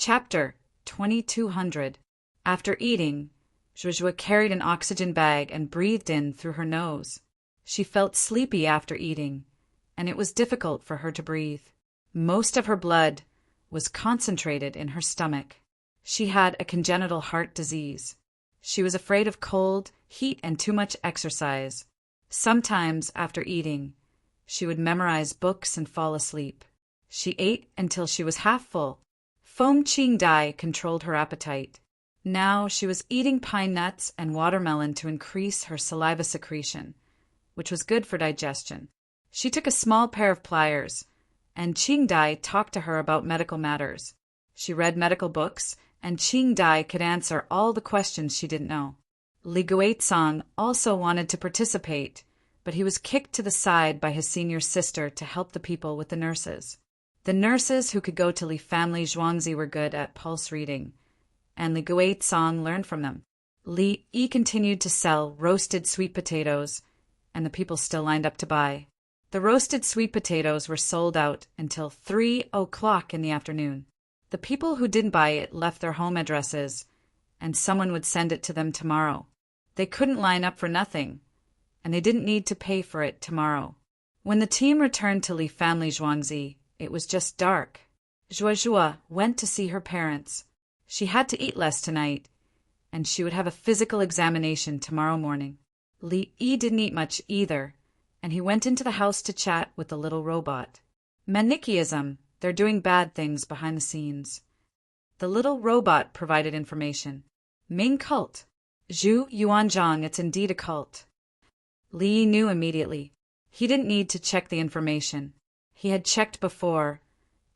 Chapter 2200. After eating, Zhuozhua carried an oxygen bag and breathed in through her nose. She felt sleepy after eating, and it was difficult for her to breathe. Most of her blood was concentrated in her stomach. She had a congenital heart disease. She was afraid of cold, heat, and too much exercise. Sometimes, after eating, she would memorize books and fall asleep. She ate until she was half full. Foam Ching Dai controlled her appetite. Now she was eating pine nuts and watermelon to increase her saliva secretion, which was good for digestion. She took a small pair of pliers, and Ching Dai talked to her about medical matters. She read medical books, and Ching Dai could answer all the questions she didn't know. Li Guizong also wanted to participate, but he was kicked to the side by his senior sister to help the people with the nurses. The nurses who could go to Li family Zhuangzi were good at pulse reading, and Li Guizong learned from them. Li Yi continued to sell roasted sweet potatoes, and the people still lined up to buy. The roasted sweet potatoes were sold out until 3 o'clock in the afternoon. The people who didn't buy it left their home addresses, and someone would send it to them tomorrow. They couldn't line up for nothing, and they didn't need to pay for it tomorrow. When the team returned to Li family Zhuangzi, it was just dark. Zhuozhua went to see her parents. She had to eat less tonight, and she would have a physical examination tomorrow morning. Li Yi didn't eat much either, and he went into the house to chat with the little robot. Manichaeism, they're doing bad things behind the scenes. The little robot provided information. Ming cult. Zhu Yuanzhang, it's indeed a cult. Li Yi knew immediately. He didn't need to check the information. He had checked before,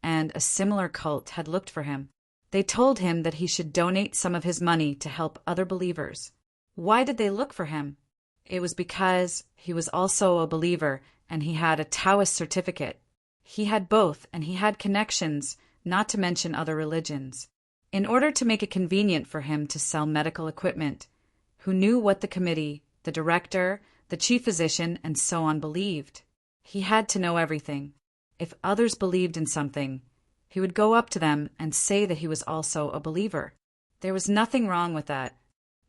and a similar cult had looked for him. They told him that he should donate some of his money to help other believers. Why did they look for him? It was because he was also a believer and he had a Taoist certificate. He had both, and he had connections, not to mention other religions. In order to make it convenient for him to sell medical equipment, who knew what the committee, the director, the chief physician, and so on believed. He had to know everything. If others believed in something, he would go up to them and say that he was also a believer. There was nothing wrong with that.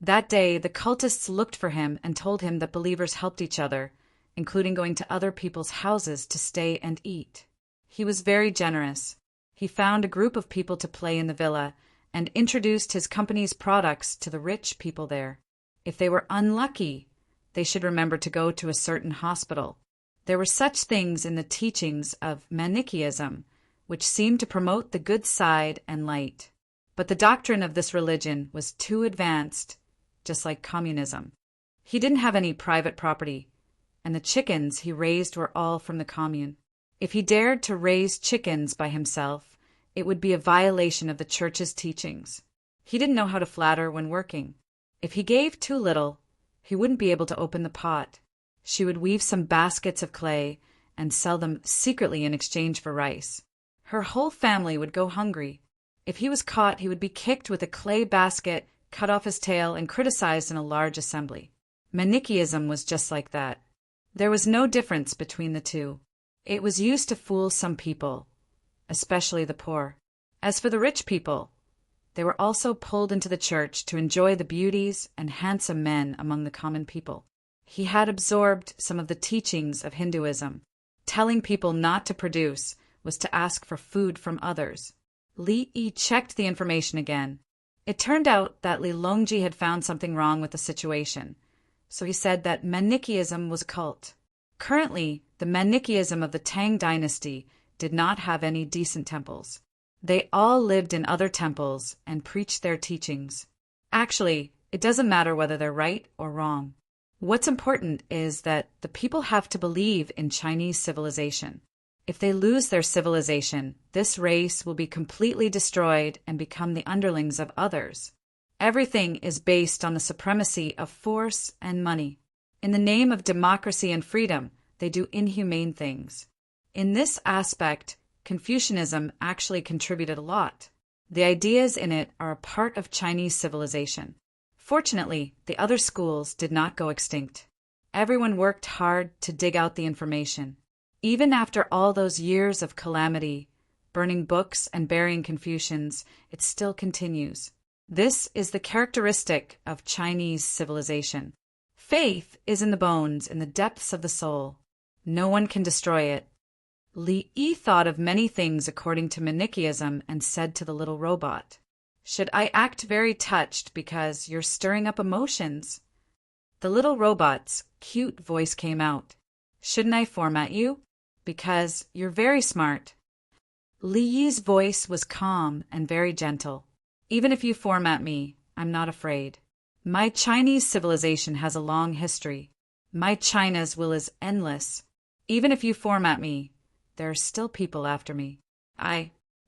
That day, the cultists looked for him and told him that believers helped each other, including going to other people's houses to stay and eat. He was very generous. He found a group of people to play in the villa and introduced his company's products to the rich people there. If they were unlucky, they should remember to go to a certain hospital. There were such things in the teachings of Manichaeism, which seemed to promote the good side and light. But the doctrine of this religion was too advanced, just like communism. He didn't have any private property, and the chickens he raised were all from the commune. If he dared to raise chickens by himself, it would be a violation of the church's teachings. He didn't know how to flatter when working. If he gave too little, he wouldn't be able to open the pot. She would weave some baskets of clay and sell them secretly in exchange for rice. Her whole family would go hungry. If he was caught, he would be kicked with a clay basket, cut off his tail, and criticized in a large assembly. Manichaeism was just like that. There was no difference between the two. It was used to fool some people, especially the poor. As for the rich people, they were also pulled into the church to enjoy the beauties and handsome men among the common people. He had absorbed some of the teachings of Hinduism. Telling people not to produce was to ask for food from others. Li Yi checked the information again. It turned out that Li Longji had found something wrong with the situation, so he said that Manichaeism was a cult. Currently, the Manichaeism of the Tang dynasty did not have any decent temples. They all lived in other temples and preached their teachings. Actually, it doesn't matter whether they're right or wrong. What's important is that the people have to believe in Chinese civilization. If they lose their civilization, this race will be completely destroyed and become the underlings of others. Everything is based on the supremacy of force and money. In the name of democracy and freedom, they do inhumane things. In this aspect, Confucianism actually contributed a lot. The ideas in it are a part of Chinese civilization. Fortunately, the other schools did not go extinct. Everyone worked hard to dig out the information. Even after all those years of calamity, burning books and burying Confucians, it still continues. This is the characteristic of Chinese civilization. Faith is in the bones, in the depths of the soul. No one can destroy it. Li Yi thought of many things according to Manichaeism and said to the little robot, "Should I act very touched because you're stirring up emotions?" The little robot's cute voice came out. "Shouldn't I format you? Because you're very smart." Li Yi's voice was calm and very gentle. "Even if you format me, I'm not afraid. My Chinese civilization has a long history. My China's will is endless. Even if you format me, there are still people after me.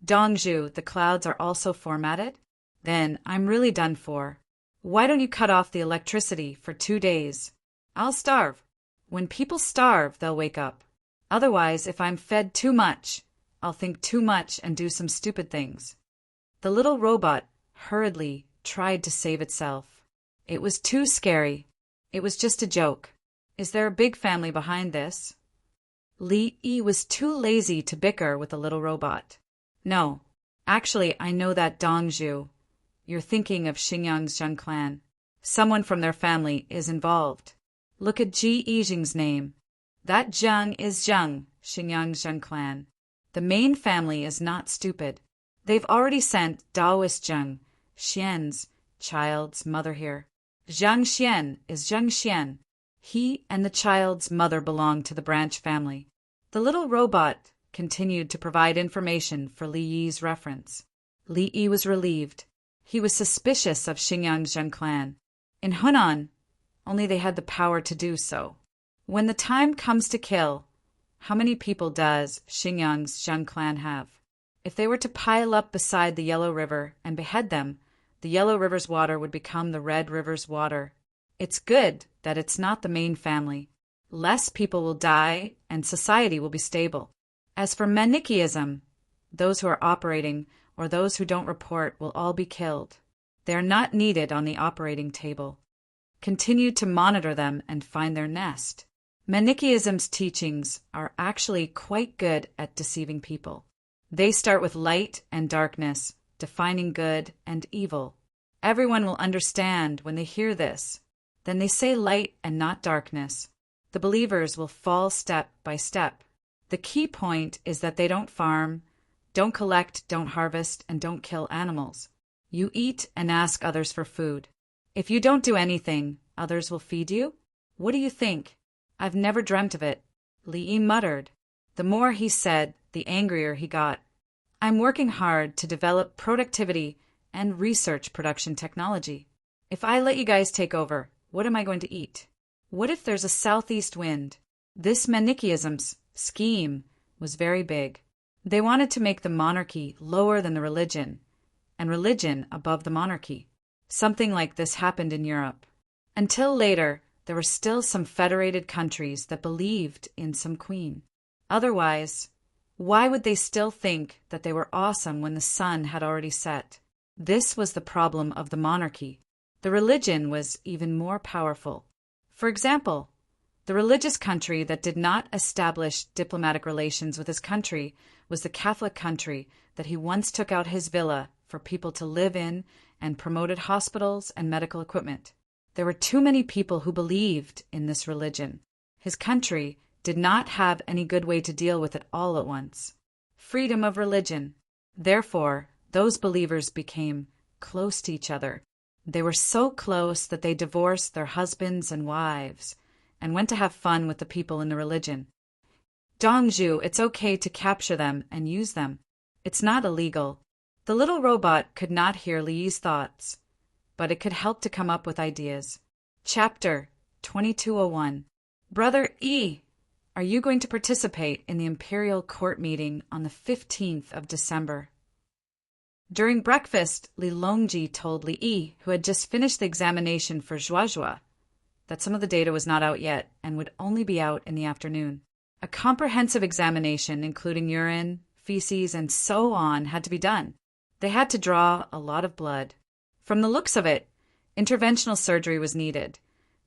Dongzhu, the clouds are also formatted? Then I'm really done for. Why don't you cut off the electricity for 2 days? I'll starve. When people starve, they'll wake up. Otherwise, if I'm fed too much, I'll think too much and do some stupid things." The little robot hurriedly tried to save itself. It was too scary. It was just a joke. Is there a big family behind this? Li Yi was too lazy to bicker with the little robot. "No, actually, I know that Dongzhu. You're thinking of Xinjiang's Zheng clan. Someone from their family is involved. Look at Ji Yijing's name. That Zheng is Zheng, Xinjiang's Zheng clan. The main family is not stupid. They've already sent Daoist Zheng, Xian's child's mother here. Zhang Xian is Zheng Xian. He and the child's mother belong to the branch family." The little robot continued to provide information for Li Yi's reference. Li Yi was relieved. He was suspicious of Xinjiang's Zheng clan. In Hunan, only they had the power to do so. When the time comes to kill, how many people does Xinjiang's Zheng clan have? If they were to pile up beside the Yellow River and behead them, the Yellow River's water would become the Red River's water. It's good that it's not the main family. Less people will die and society will be stable. As for Manichaeism, those who are operating or those who don't report will all be killed. They are not needed on the operating table. Continue to monitor them and find their nest. Manichaeism's teachings are actually quite good at deceiving people. They start with light and darkness, defining good and evil. Everyone will understand when they hear this. Then they say light and not darkness. The believers will fall step by step. The key point is that they don't farm, don't collect, don't harvest, and don't kill animals. You eat and ask others for food. If you don't do anything, others will feed you? What do you think? I've never dreamt of it. Li Yi muttered. The more he said, the angrier he got. I'm working hard to develop productivity and research production technology. If I let you guys take over, what am I going to eat? What if there's a southeast wind? This Manichaeism's scheme was very big. They wanted to make the monarchy lower than the religion, and religion above the monarchy. Something like this happened in Europe. Until later, there were still some federated countries that believed in some queen. Otherwise, why would they still think that they were awesome when the sun had already set? This was the problem of the monarchy. The religion was even more powerful. For example, the religious country that did not establish diplomatic relations with his country was the Catholic country that he once took out his villa for people to live in and promoted hospitals and medical equipment. There were too many people who believed in this religion. His country did not have any good way to deal with it all at once. Freedom of religion. Therefore, those believers became close to each other. They were so close that they divorced their husbands and wives and went to have fun with the people in the religion. Dongzhu, it's okay to capture them and use them. It's not illegal. The little robot could not hear Li Yi's thoughts, but it could help to come up with ideas. Chapter 2201. Brother Yi, are you going to participate in the imperial court meeting on the 15th of December? During breakfast, Li Longji told Li Yi, who had just finished the examination for Zhuazhua, that some of the data was not out yet and would only be out in the afternoon. A comprehensive examination, including urine, feces, and so on, had to be done. They had to draw a lot of blood. From the looks of it, interventional surgery was needed,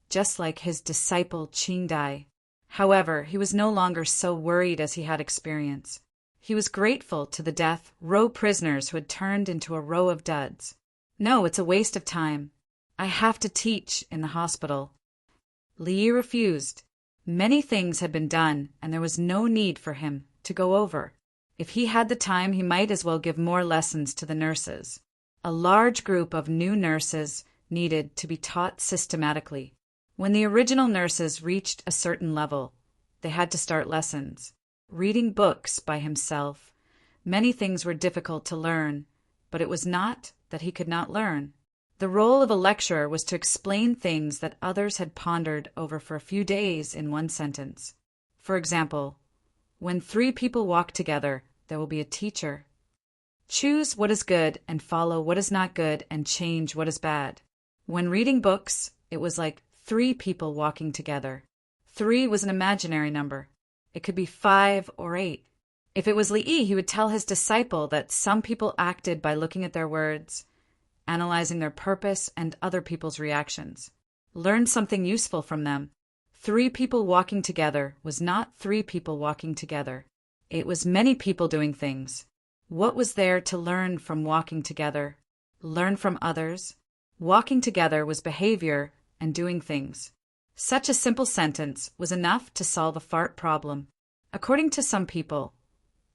just like his disciple Qingdai. However, he was no longer so worried as he had experience. He was grateful to the death row prisoners who had turned into a row of duds. No, it's a waste of time. I have to teach in the hospital. Li refused. Many things had been done, and there was no need for him to go over. If he had the time, he might as well give more lessons to the nurses. A large group of new nurses needed to be taught systematically. When the original nurses reached a certain level, they had to start lessons. Reading books by himself, many things were difficult to learn, but it was not that he could not learn. The role of a lecturer was to explain things that others had pondered over for a few days in one sentence. For example, when 3 people walk together, there will be a teacher. Choose what is good and follow what is not good and change what is bad. When reading books, it was like 3 people walking together. 3 was an imaginary number. It could be 5 or 8. If it was Li, he would tell his disciple that some people acted by looking at their words, analyzing their purpose and other people's reactions. Learn something useful from them. 3 people walking together was not 3 people walking together. It was many people doing things. What was there to learn from walking together? Learn from others. Walking together was behavior and doing things. Such a simple sentence was enough to solve a fart problem. According to some people,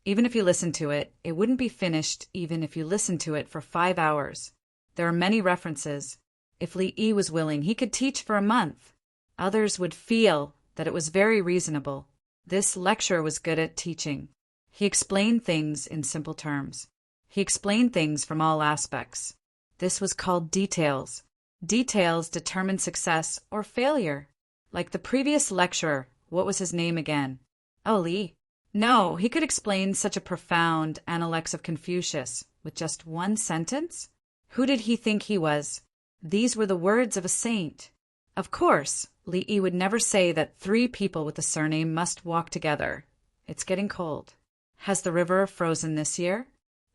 even if you listened to it, it wouldn't be finished even if you listened to it for 5 hours. There are many references. If Li was willing, he could teach for a month. Others would feel that it was very reasonable. This lecturer was good at teaching. He explained things in simple terms. He explained things from all aspects. This was called details. Details determine success or failure. Like the previous lecturer, what was his name again? Oh, Li. No, he could explain such a profound Analects of Confucius with just one sentence? Who did he think he was? These were the words of a saint. Of course, Li would never say that 3 people with the surname must walk together. It's getting cold. Has the river frozen this year?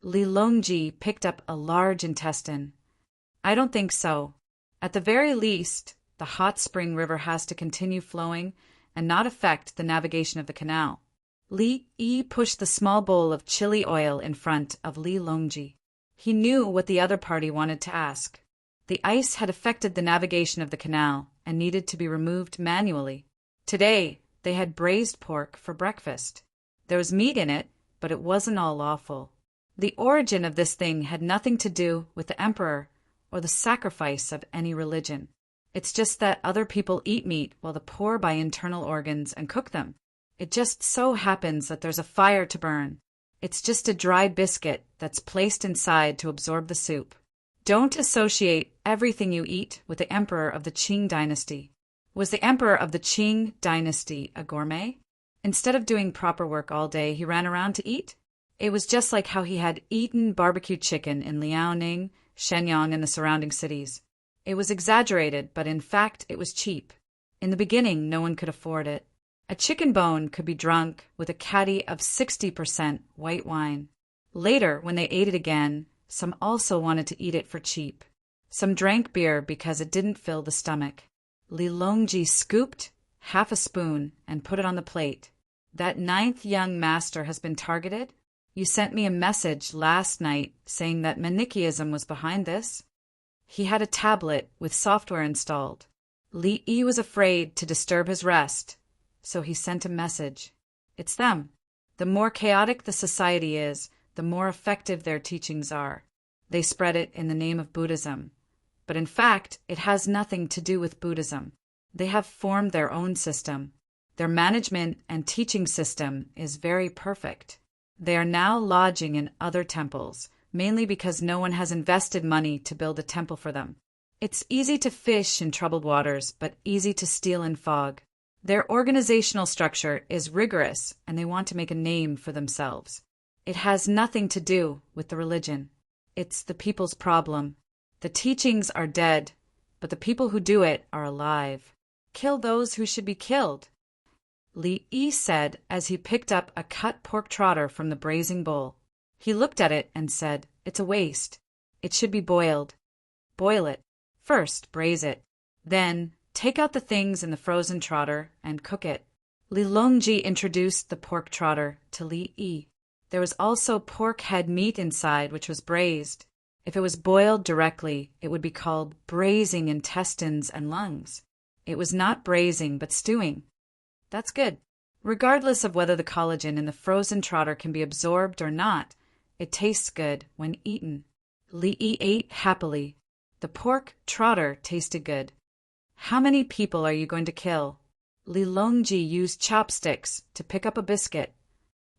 Li Longji picked up a large intestine. I don't think so. At the very least, the hot spring river has to continue flowing and not affect the navigation of the canal. Li pushed the small bowl of chili oil in front of Li Longji. He knew what the other party wanted to ask. The ice had affected the navigation of the canal and needed to be removed manually. Today, they had braised pork for breakfast. There was meat in it, but it wasn't all lawful. The origin of this thing had nothing to do with the emperor or the sacrifice of any religion. It's just that other people eat meat while the poor buy internal organs and cook them. It just so happens that there's a fire to burn. It's just a dry biscuit that's placed inside to absorb the soup. Don't associate everything you eat with the emperor of the Qing dynasty. Was the emperor of the Qing dynasty a gourmet? Instead of doing proper work all day, he ran around to eat? It was just like how he had eaten barbecue chicken in Liaoning, Shenyang, and the surrounding cities. It was exaggerated, but in fact it was cheap. In the beginning, no one could afford it. A chicken bone could be drunk with a caddy of 60% white wine. Later, when they ate it again, some also wanted to eat it for cheap. Some drank beer because it didn't fill the stomach. Li Longji scooped half a spoon and put it on the plate. That 9th young master has been targeted? You sent me a message last night saying that Manichaeism was behind this. He had a tablet with software installed. Li was afraid to disturb his rest, so he sent a message. It's them. The more chaotic the society is, the more effective their teachings are. They spread it in the name of Buddhism. But in fact, it has nothing to do with Buddhism. They have formed their own system. Their management and teaching system is very perfect. They are now lodging in other temples, mainly because no one has invested money to build a temple for them. It's easy to fish in troubled waters, but easy to steal in fog. Their organizational structure is rigorous, and they want to make a name for themselves. It has nothing to do with the religion. It's the people's problem. The teachings are dead, but the people who do it are alive. Kill those who should be killed. Li said as he picked up a cut pork trotter from the braising bowl. He looked at it and said, "It's a waste. It should be boiled. Boil it. First, braise it. Then, take out the things in the frozen trotter and cook it." Li Longji introduced the pork trotter to Li. There was also pork head meat inside, which was braised. If it was boiled directly, it would be called braising intestines and lungs. It was not braising, but stewing. That's good. Regardless of whether the collagen in the frozen trotter can be absorbed or not, it tastes good when eaten. Li ate happily. The pork trotter tasted good. How many people are you going to kill? Li Longji used chopsticks to pick up a biscuit.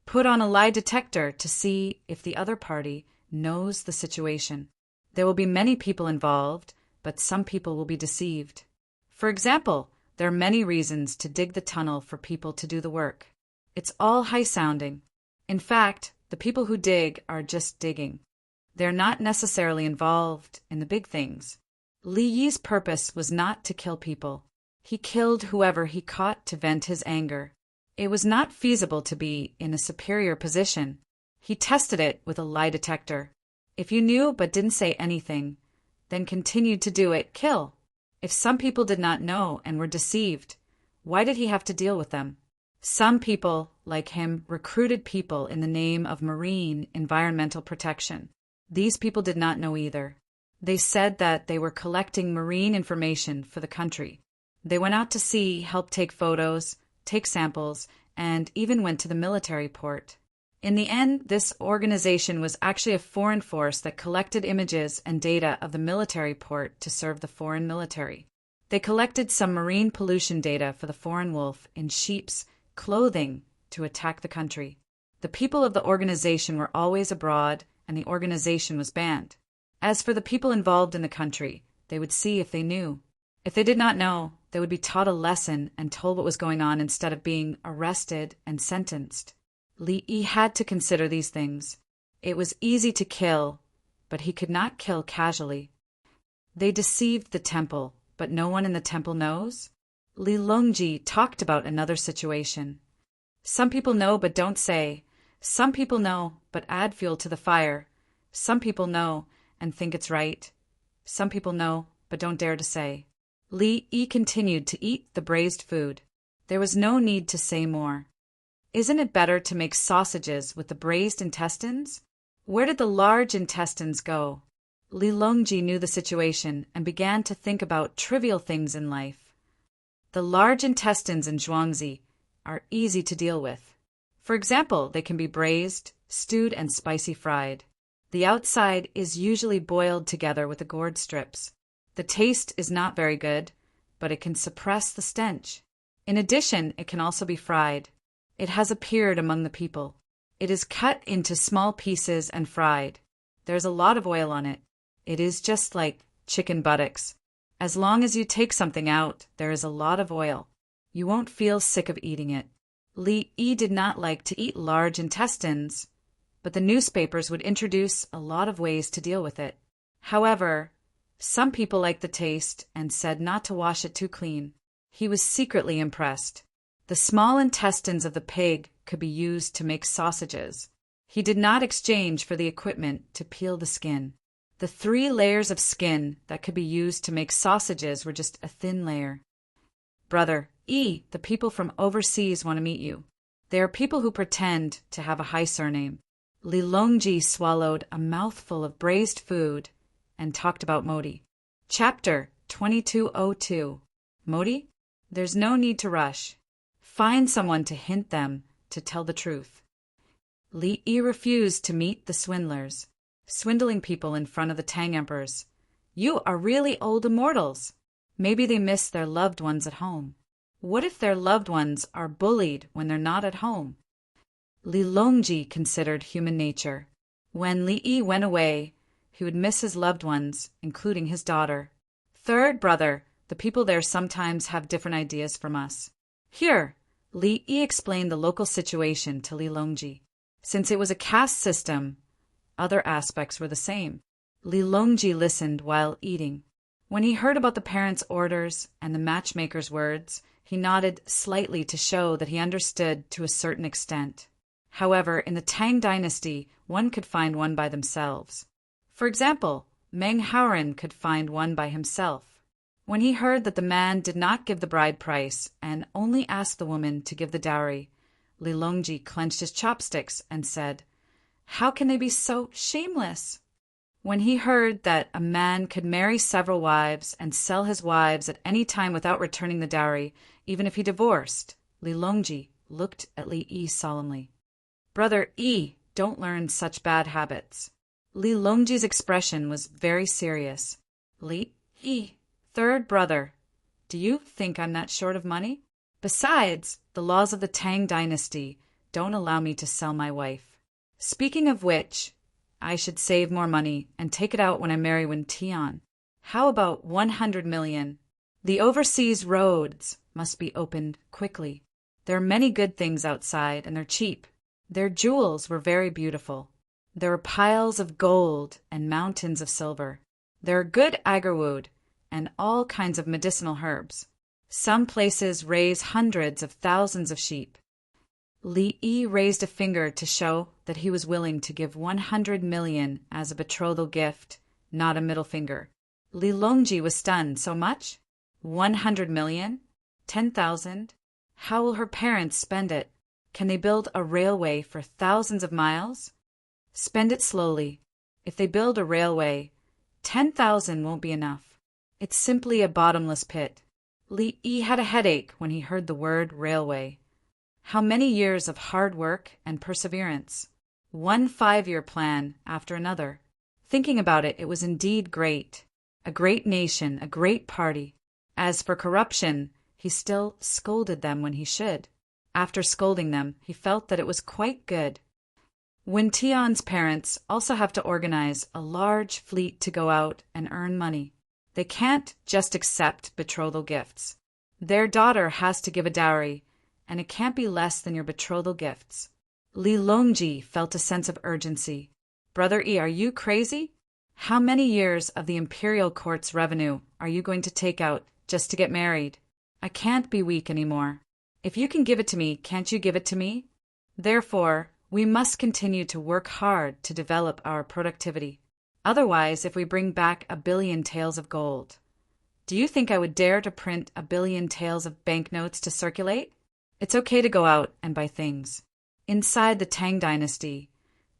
Put on a lie detector to see if the other party knows the situation. There will be many people involved, but some people will be deceived. For example, there are many reasons to dig the tunnel for people to do the work. It's all high-sounding. In fact, the people who dig are just digging. They're not necessarily involved in the big things. Li Yi's purpose was not to kill people. He killed whoever he caught to vent his anger. It was not feasible to be in a superior position. He tested it with a lie detector. If you knew but didn't say anything, then continued to do it, kill. If some people did not know and were deceived, why did he have to deal with them? Some people, like him, recruited people in the name of marine environmental protection. These people did not know either. They said that they were collecting marine information for the country. They went out to sea, helped take photos, take samples, and even went to the military port. In the end, this organization was actually a foreign force that collected images and data of the military port to serve the foreign military. They collected some marine pollution data for the foreign wolf in sheep's clothing to attack the country. The people of the organization were always abroad, and the organization was banned. As for the people involved in the country, they would see if they knew. If they did not know, they would be taught a lesson and told what was going on instead of being arrested and sentenced. Li Yi had to consider these things. It was easy to kill, but he could not kill casually. They deceived the temple, but no one in the temple knows? Li Longji talked about another situation. Some people know but don't say. Some people know but add fuel to the fire. Some people know and think it's right. Some people know but don't dare to say. Li Yi continued to eat the braised food. There was no need to say more. Isn't it better to make sausages with the braised intestines? Where did the large intestines go? Li Longji knew the situation and began to think about trivial things in life. The large intestines in Zhuangzi are easy to deal with. For example, they can be braised, stewed, and spicy fried. The outside is usually boiled together with the gourd strips. The taste is not very good, but it can suppress the stench. In addition, it can also be fried. It has appeared among the people. It is cut into small pieces and fried. There's a lot of oil on it. It is just like chicken buttocks. As long as you take something out, there is a lot of oil. You won't feel sick of eating it. Li Yi did not like to eat large intestines, but the newspapers would introduce a lot of ways to deal with it. However, some people liked the taste and said not to wash it too clean. He was secretly impressed. The small intestines of the pig could be used to make sausages. He did not exchange for the equipment to peel the skin. The 3 layers of skin that could be used to make sausages were just a thin layer. Brother E, the people from overseas want to meet you. They are people who pretend to have a high surname. Li Longji swallowed a mouthful of braised food and talked about Modi. Chapter 2202. Modi? There's no need to rush. Find someone to hint them to tell the truth. Li Yi refused to meet the swindlers, swindling people in front of the Tang emperors. You are really old immortals. Maybe they miss their loved ones at home. What if their loved ones are bullied when they're not at home? Li Longji considered human nature. When Li Yi went away, he would miss his loved ones, including his daughter. Third brother, the people there sometimes have different ideas from us. Here, Li Yi explained the local situation to Li Longji. Since it was a caste system, other aspects were the same. Li Longji listened while eating. When he heard about the parents' orders and the matchmaker's words, he nodded slightly to show that he understood to a certain extent. However, in the Tang dynasty, one could find one by themselves. For example, Meng Haoran could find one by himself. When he heard that the man did not give the bride price and only asked the woman to give the dowry, Li Longji clenched his chopsticks and said, How can they be so shameless? When he heard that a man could marry several wives and sell his wives at any time without returning the dowry, even if he divorced, Li Longji looked at Li Yi solemnly. Brother Yi, don't learn such bad habits. Li Longji's expression was very serious. Li Yi, third brother, do you think I'm not short of money? Besides, the laws of the Tang dynasty don't allow me to sell my wife. Speaking of which, I should save more money and take it out when I marry Wen Tian. How about 100 million? The overseas roads must be opened quickly. There are many good things outside, and they're cheap. Their jewels were very beautiful. There are piles of gold and mountains of silver. There are good agarwood and all kinds of medicinal herbs. Some places raise hundreds of thousands of sheep. Li Yi raised a finger to show that he was willing to give 100 million as a betrothal gift, not a middle finger. Li Longji was stunned. So much? 100 million? 10,000? How will her parents spend it? Can they build a railway for thousands of miles? Spend it slowly. If they build a railway, 10,000 won't be enough. It's simply a bottomless pit. Li Yi had a headache when he heard the word railway. How many years of hard work and perseverance. One 5-year plan after another. Thinking about it, it was indeed great. A great nation, a great party. As for corruption, he still scolded them when he should. After scolding them, he felt that it was quite good. Wen Tian's parents also have to organize a large fleet to go out and earn money. They can't just accept betrothal gifts. Their daughter has to give a dowry, and it can't be less than your betrothal gifts. Li Longji felt a sense of urgency. Brother Yi, are you crazy? How many years of the imperial court's revenue are you going to take out just to get married? I can't be weak anymore. If you can give it to me, can't you give it to me? Therefore, we must continue to work hard to develop our productivity. Otherwise, if we bring back 1 billion taels of gold, do you think I would dare to print 1 billion taels of banknotes to circulate? It's okay to go out and buy things. Inside the Tang dynasty,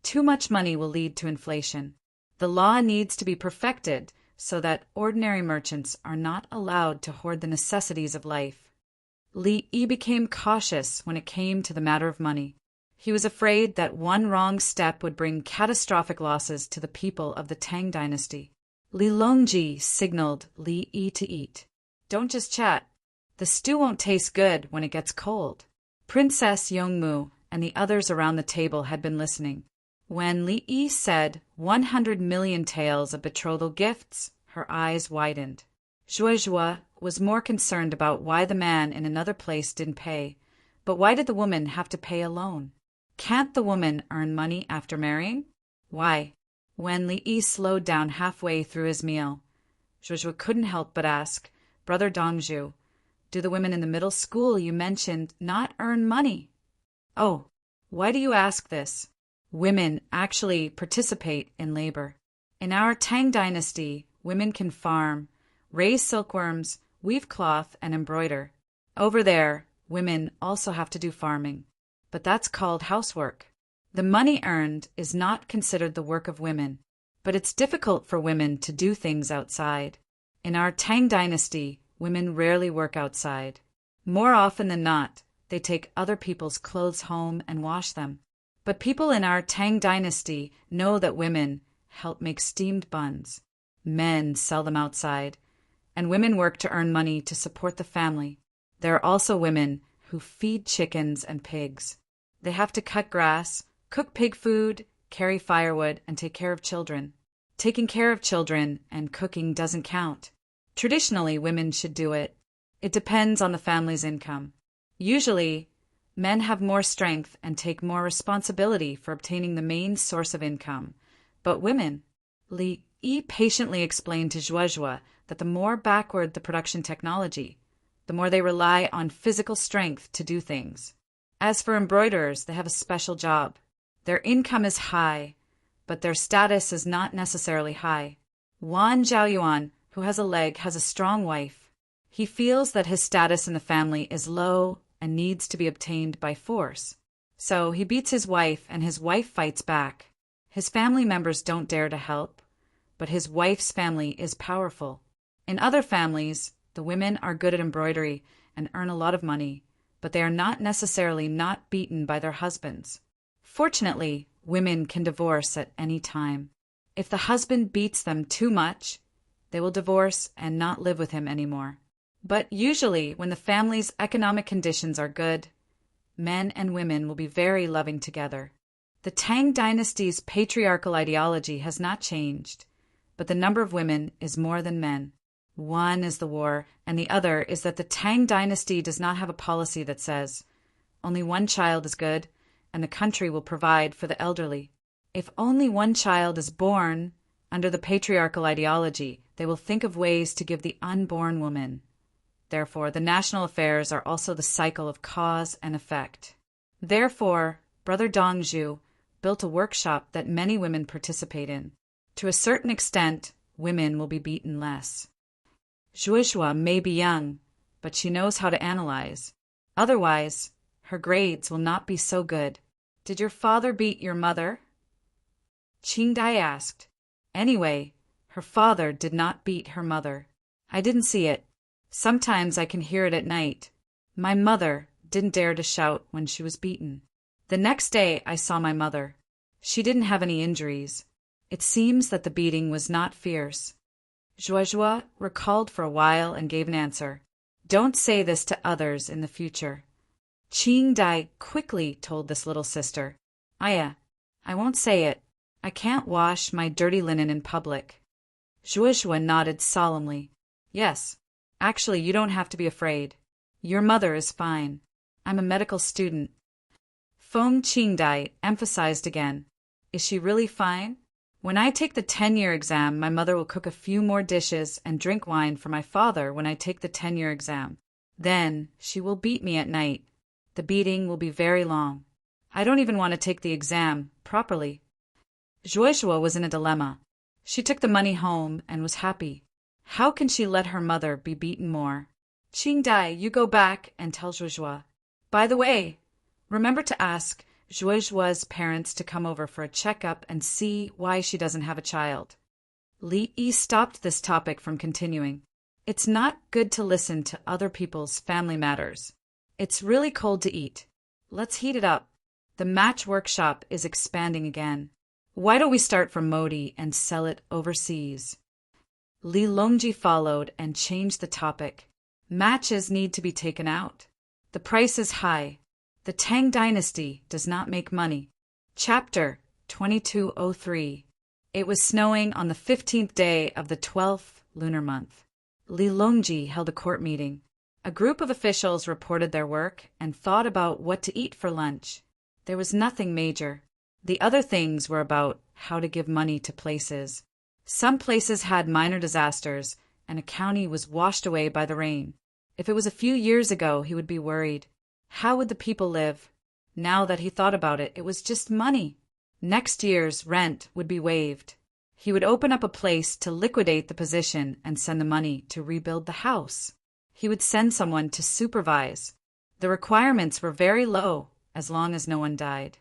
too much money will lead to inflation. The law needs to be perfected so that ordinary merchants are not allowed to hoard the necessities of life. Li Yi became cautious when it came to the matter of money. He was afraid that one wrong step would bring catastrophic losses to the people of the Tang dynasty. Li Longji signaled Li Yi to eat. Don't just chat. The stew won't taste good when it gets cold. Princess Yongmu and the others around the table had been listening. When Li Yi said 100 million taels of betrothal gifts, her eyes widened. Zhuozhua was more concerned about why the man in another place didn't pay. But why did the woman have to pay alone? Can't the woman earn money after marrying? Why? When Li Yi slowed down halfway through his meal, Zhuozhua couldn't help but ask, Brother Dongzhu, do the women in the middle school you mentioned not earn money? Oh, why do you ask this? Women actually participate in labor. In our Tang dynasty, women can farm, raise silkworms, weave cloth, and embroider. Over there, women also have to do farming, but that's called housework. The money earned is not considered the work of women, but it's difficult for women to do things outside. In our Tang dynasty, women rarely work outside. More often than not, they take other people's clothes home and wash them. But people in our Tang dynasty know that women help make steamed buns. Men sell them outside, and women work to earn money to support the family. There are also women who feed chickens and pigs. They have to cut grass, cook pig food, carry firewood, and take care of children. Taking care of children and cooking doesn't count. Traditionally, women should do it. It depends on the family's income. Usually, men have more strength and take more responsibility for obtaining the main source of income. But women, Li Yi patiently explained to Zhuozhua that the more backward the production technology, the more they rely on physical strength to do things. As for embroiderers, they have a special job. Their income is high, but their status is not necessarily high. Wan Zhaoyuan, who has a leg, has a strong wife. He feels that his status in the family is low and needs to be obtained by force. So he beats his wife, and his wife fights back. His family members don't dare to help, but his wife's family is powerful. In other families, the women are good at embroidery and earn a lot of money, but they are not necessarily not beaten by their husbands. Fortunately, women can divorce at any time. If the husband beats them too much, they will divorce and not live with him anymore. But usually, when the family's economic conditions are good, men and women will be very loving together. The Tang dynasty's patriarchal ideology has not changed, but the number of women is more than men. One is the war, and the other is that the Tang dynasty does not have a policy that says, only one child is good, and the country will provide for the elderly. If only one child is born under the patriarchal ideology, they will think of ways to give the unborn woman. Therefore, the national affairs are also the cycle of cause and effect. Therefore, Brother Dongzhu built a workshop that many women participate in. To a certain extent, women will be beaten less. Zhuozhua may be young, but she knows how to analyze. Otherwise, her grades will not be so good. Did your father beat your mother? Qingdai asked. Anyway, her father did not beat her mother. I didn't see it. Sometimes I can hear it at night. My mother didn't dare to shout when she was beaten. The next day I saw my mother. She didn't have any injuries. It seems that the beating was not fierce. Zhuozhua recalled for a while and gave an answer. Don't say this to others in the future. Qingdai quickly told this little sister. Aya, I won't say it. I can't wash my dirty linen in public. Zhuozhua nodded solemnly. Yes. Actually, you don't have to be afraid. Your mother is fine. I'm a medical student. Feng Qingdai emphasized again. Is she really fine? When I take the 10-year exam, my mother will cook a few more dishes and drink wine for my father when I take the 10-year exam. Then she will beat me at night. The beating will be very long. I don't even want to take the exam properly. Zhuozhua was in a dilemma. She took the money home and was happy. How can she let her mother be beaten more? Qingdai, you go back and tell Zhuozhua. By the way, remember to ask Zhuozhua's parents to come over for a checkup and see why she doesn't have a child. Li Yi stopped this topic from continuing. It's not good to listen to other people's family matters. It's really cold to eat. Let's heat it up. The match workshop is expanding again. Why don't we start from Modi and sell it overseas? Li Longji followed and changed the topic. Matches need to be taken out. The price is high. The Tang dynasty does not make money. Chapter 2203. It was snowing on the 15th day of the 12th lunar month. Li Longji held a court meeting. A group of officials reported their work and thought about what to eat for lunch. There was nothing major. The other things were about how to give money to places. Some places had minor disasters, and a county was washed away by the rain. If it was a few years ago, he would be worried. How would the people live? Now that he thought about it, it was just money. Next year's rent would be waived. He would open up a place to liquidate the position and send the money to rebuild the house. He would send someone to supervise. The requirements were very low, as long as no one died.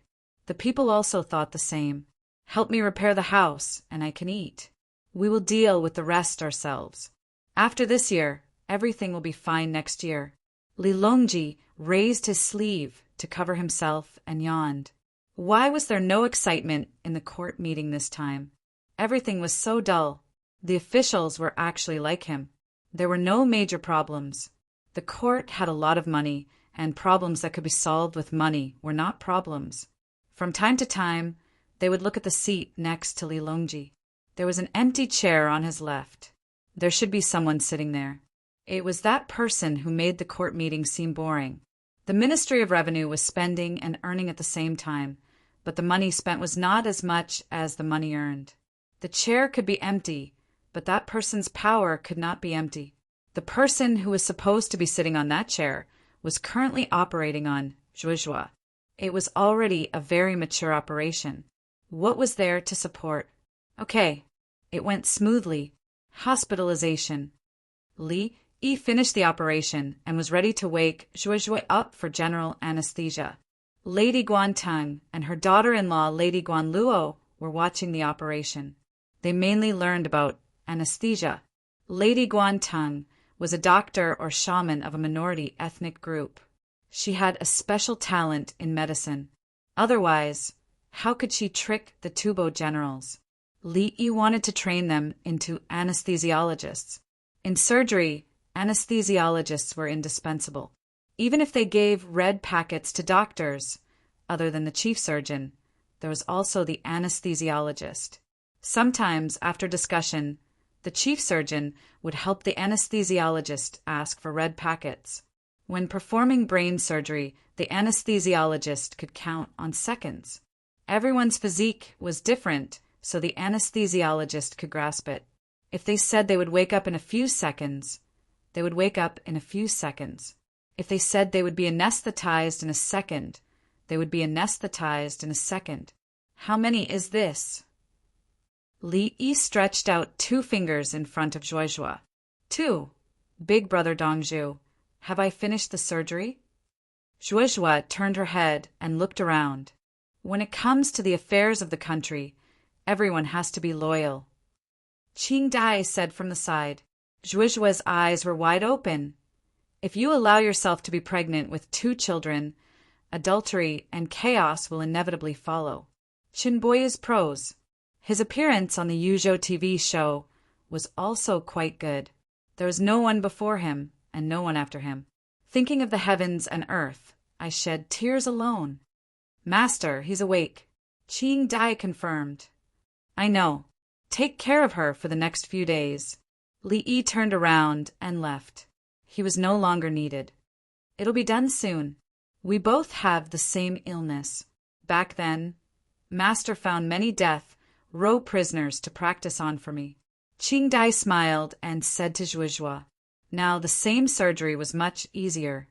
The people also thought the same. Help me repair the house, and I can eat. We will deal with the rest ourselves. After this year, everything will be fine next year. Li Longji raised his sleeve to cover himself and yawned. Why was there no excitement in the court meeting this time? Everything was so dull. The officials were actually like him. There were no major problems. The court had a lot of money, and problems that could be solved with money were not problems. From time to time, they would look at the seat next to Li Longji. There was an empty chair on his left. There should be someone sitting there. It was that person who made the court meeting seem boring. The Ministry of Revenue was spending and earning at the same time, but the money spent was not as much as the money earned. The chair could be empty, but that person's power could not be empty. The person who was supposed to be sitting on that chair was currently operating on Zhuozhua. It was already a very mature operation. What was there to support? Okay, it went smoothly. Hospitalization. Li Yi finished the operation and was ready to wake Zhuozhua up for general anesthesia. Lady Guan Tang and her daughter-in-law Lady Guan Luo were watching the operation. They mainly learned about anesthesia. Lady Tang was a doctor or shaman of a minority ethnic group. She had a special talent in medicine. Otherwise, how could she trick the Tubo generals? Li Yi wanted to train them into anesthesiologists. In surgery, anesthesiologists were indispensable. Even if they gave red packets to doctors, other than the chief surgeon, there was also the anesthesiologist. Sometimes, after discussion, the chief surgeon would help the anesthesiologist ask for red packets. When performing brain surgery, the anesthesiologist could count on seconds. Everyone's physique was different, so the anesthesiologist could grasp it. If they said they would wake up in a few seconds, they would wake up in a few seconds. If they said they would be anesthetized in a second, they would be anesthetized in a second. How many is this? Li Yi stretched out 2 fingers in front of Zhuozhua. 2. Big brother Dongzhu, have I finished the surgery? Zhuozhua turned her head and looked around. When it comes to the affairs of the country, everyone has to be loyal. Qing Dai said from the side. Zhuozhua's eyes were wide open. If you allow yourself to be pregnant with 2 children, adultery and chaos will inevitably follow. Qinboya's prose. His appearance on the Yuzhou TV show was also quite good. There was no one before him and no one after him. Thinking of the heavens and earth, I shed tears alone. Master, he's awake. Qing Dai confirmed. I know. Take care of her for the next few days. Li Yi turned around and left. He was no longer needed. It'll be done soon. We both have the same illness. Back then, Master found many death row prisoners to practice on for me. Qing Dai smiled and said to Zhuozhua, now the same surgery was much easier.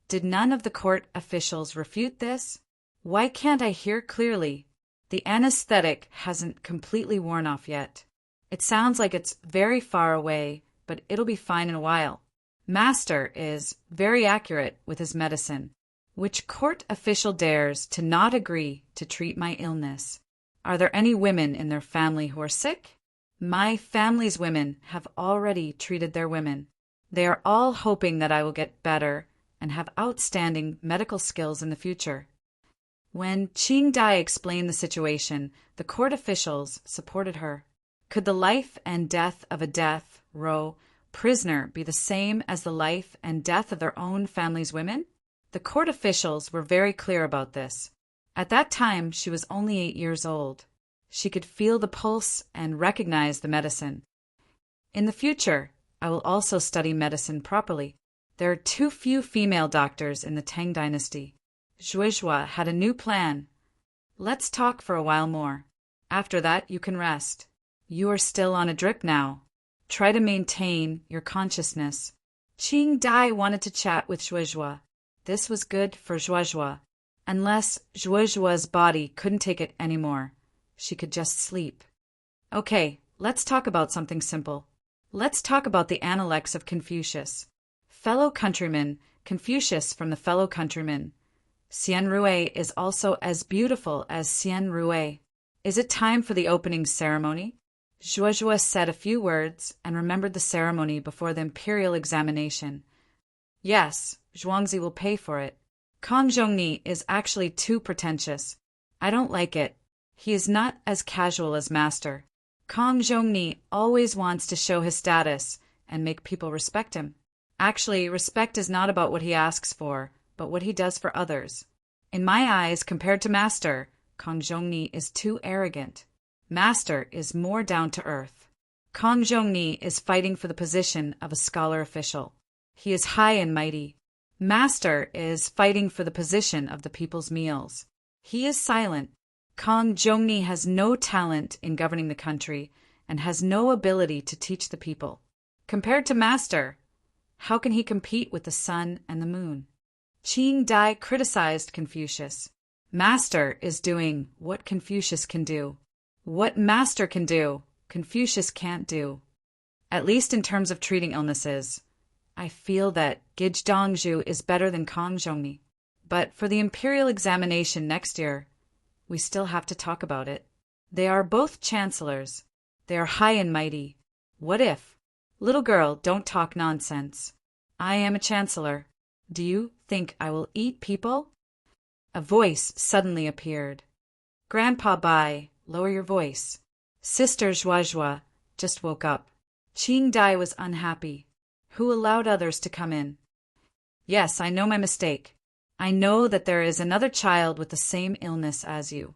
Did none of the court officials refute this? Why can't I hear clearly? The anesthetic hasn't completely worn off yet. It sounds like it's very far away, but it'll be fine in a while. Master is very accurate with his medicine. Which court official dares to not agree to treat my illness? Are there any women in their family who are sick? My family's women have already treated their women. They are all hoping that I will get better and have outstanding medical skills in the future. When Qing Dai explained the situation, the court officials supported her. Could the life and death of a death row prisoner be the same as the life and death of their own family's women? The court officials were very clear about this. At that time, she was only 8 years old. She could feel the pulse and recognize the medicine. In the future, I will also study medicine properly. There are too few female doctors in the Tang dynasty. Zhuozhua had a new plan. Let's talk for a while more. After that, you can rest. You are still on a drip now. Try to maintain your consciousness. Qing Dai wanted to chat with Zhuozhua. This was good for Zhuozhua. Unless Zhuozhua's body couldn't take it anymore, she could just sleep. Okay, let's talk about something simple. Let's talk about the Analects of Confucius. Fellow countrymen, Confucius from the fellow countrymen. Xian Rui is also as beautiful as Xian Rui. Is it time for the opening ceremony? Zhuozhua said a few words and remembered the ceremony before the imperial examination. Yes, Zhuangzi will pay for it. Kang Zhongni is actually too pretentious. I don't like it. He is not as casual as Master. Kang Zhongni always wants to show his status and make people respect him. Actually, respect is not about what he asks for, but what he does for others. In my eyes, compared to Master, Kang Zhongni is too arrogant. Master is more down to earth. Kang Zhongni is fighting for the position of a scholar official. He is high and mighty. Master is fighting for the position of the people's meals. He is silent. Kang Zhongni has no talent in governing the country and has no ability to teach the people. Compared to Master, how can he compete with the sun and the moon? Qing Dai criticized Confucius. Master is doing what Confucius can do. What Master can do, Confucius can't do. At least in terms of treating illnesses. I feel that Gijdongzhu is better than Kang Zhongni. But for the imperial examination next year, we still have to talk about it. They are both chancellors. They are high and mighty. What if? Little girl, don't talk nonsense. I am a chancellor. Do you think I will eat people? A voice suddenly appeared. Grandpa Bai, lower your voice. Sister Zhuazhua just woke up. Qing Dai was unhappy. Who allowed others to come in? Yes, I know my mistake. I know that there is another child with the same illness as you.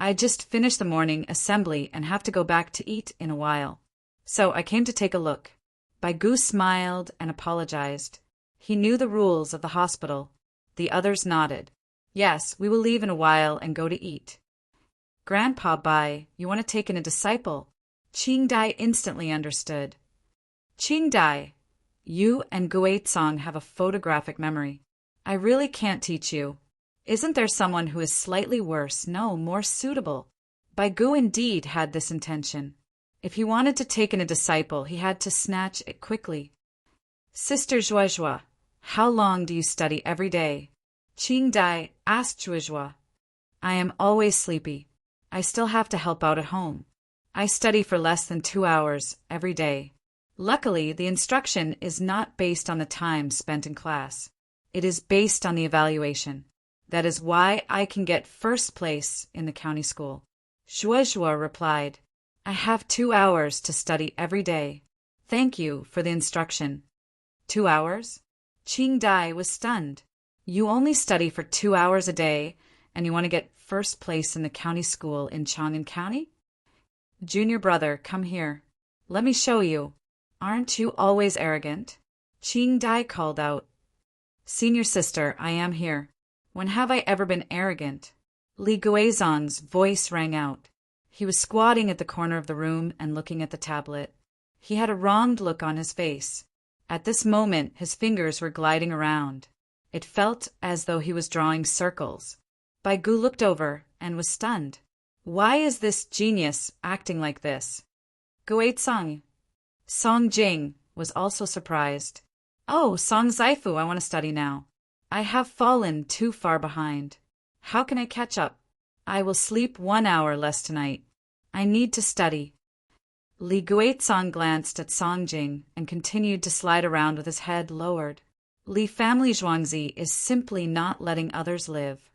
I just finished the morning assembly and have to go back to eat in a while. So I came to take a look. Bai Gu smiled and apologized. He knew the rules of the hospital. The others nodded. Yes, we will leave in a while and go to eat. Grandpa Bai, you want to take in a disciple? Qing Dai instantly understood. Qing Dai, you and Guizong have a photographic memory. I really can't teach you. Isn't there someone who is slightly worse, no, more suitable? Bai Gu indeed had this intention. If he wanted to take in a disciple, he had to snatch it quickly. Sister Zhuazhua, how long do you study every day? Qing Dai asked Zhuazhua. I am always sleepy. I still have to help out at home. I study for less than 2 hours every day. Luckily, the instruction is not based on the time spent in class. It is based on the evaluation. That is why I can get first place in the county school. Zhuazhua replied, I have 2 hours to study every day. Thank you for the instruction. 2 hours? Qing Dai was stunned. You only study for 2 hours a day, and you want to get first place in the county school in Chang'an County? Junior brother, come here. Let me show you. Aren't you always arrogant? Qing Dai called out. Senior sister, I am here. When have I ever been arrogant? Li Guizong's voice rang out. He was squatting at the corner of the room and looking at the tablet. He had a wronged look on his face. At this moment, his fingers were gliding around. It felt as though he was drawing circles. Bai Gu looked over and was stunned. Why is this genius acting like this? Guizong. Song Jing was also surprised. Oh, Song Zaifu, I want to study now. I have fallen too far behind. How can I catch up? I will sleep 1 hour less tonight. I need to study. Li Guizong glanced at Song Jing and continued to slide around with his head lowered. Li family Zhuangzi is simply not letting others live.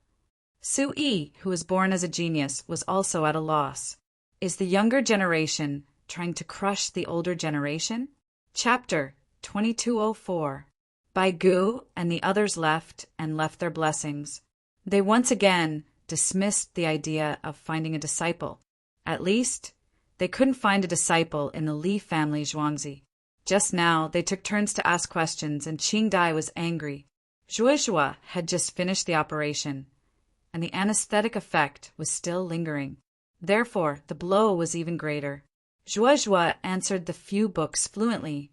Su Yi, who was born as a genius, was also at a loss. Is the younger generation trying to crush the older generation? Chapter 2204. Bai Gu and the others left their blessings. They once again dismissed the idea of finding a disciple. At least, they couldn't find a disciple in the Li family Zhuangzi. Just now, they took turns to ask questions, and Qing Dai was angry. Zhuazhua had just finished the operation, and the anesthetic effect was still lingering. Therefore, the blow was even greater. Zhuazhua answered the few books fluently,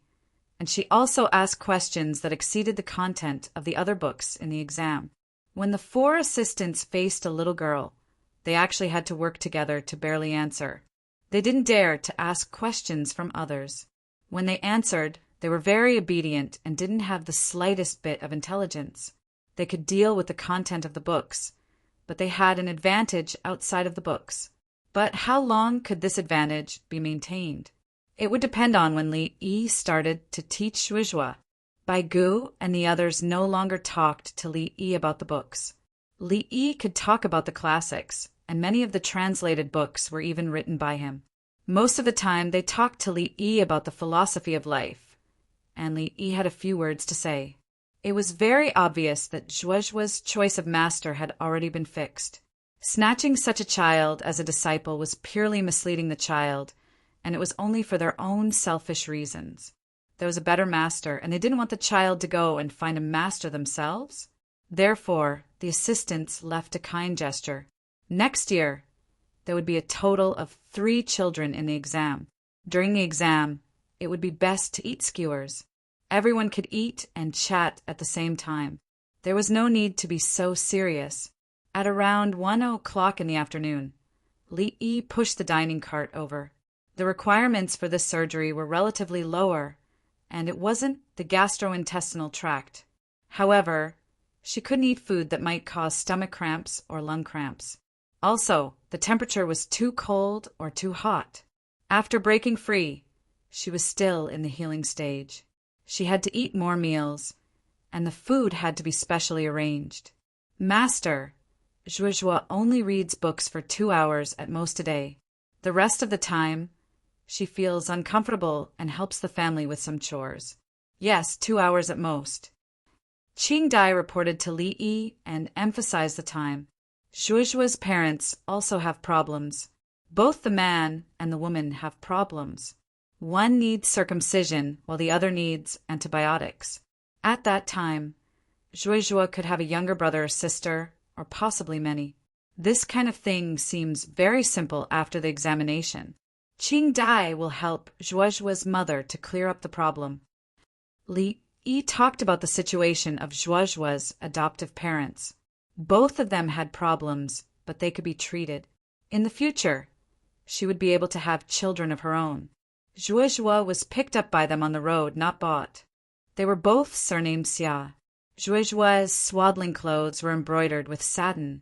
and she also asked questions that exceeded the content of the other books in the exam. When the 4 assistants faced a little girl, they actually had to work together to barely answer. They didn't dare to ask questions from others. When they answered, they were very obedient and didn't have the slightest bit of intelligence. They could deal with the content of the books, but they had an advantage outside of the books. But how long could this advantage be maintained? It would depend on when Li Yi started to teach Zhuazhua. Bai Gu and the others no longer talked to Li Yi about the books. Li Yi could talk about the classics, and many of the translated books were even written by him. Most of the time, they talked to Li Yi about the philosophy of life, and Li Yi had a few words to say. It was very obvious that Zhuazhua's choice of master had already been fixed. Snatching such a child as a disciple was purely misleading the child, and it was only for their own selfish reasons. There was a better master, and they didn't want the child to go and find a master themselves. Therefore, the assistants left a kind gesture. Next year, there would be a total of 3 children in the exam. During the exam, it would be best to eat skewers. Everyone could eat and chat at the same time. There was no need to be so serious. At around 1 o'clock in the afternoon, Li Yi pushed the dining cart over. The requirements for this surgery were relatively lower, and it wasn't the gastrointestinal tract. However, she couldn't eat food that might cause stomach cramps or lung cramps. Also, the temperature was too cold or too hot. After breaking free, she was still in the healing stage. She had to eat more meals, and the food had to be specially arranged. Master, Zhuozhuo only reads books for 2 hours at most a day. The rest of the time, she feels uncomfortable and helps the family with some chores. Yes, 2 hours at most. Qing Dai reported to Li Yi and emphasized the time. Zhuozhuo's parents also have problems. Both the man and the woman have problems. One needs circumcision while the other needs antibiotics. At that time, Zhuozhuo could have a younger brother or sister, or possibly many. This kind of thing seems very simple after the examination. Qing Dai will help Zhuozhuo's mother to clear up the problem. Li Yi talked about the situation of Zhuozhuo's adoptive parents. Both of them had problems, but they could be treated. In the future, she would be able to have children of her own. Zhuozhuo was picked up by them on the road, not bought. They were both surnamed Xia. Zhuozhuo's swaddling clothes were embroidered with satin,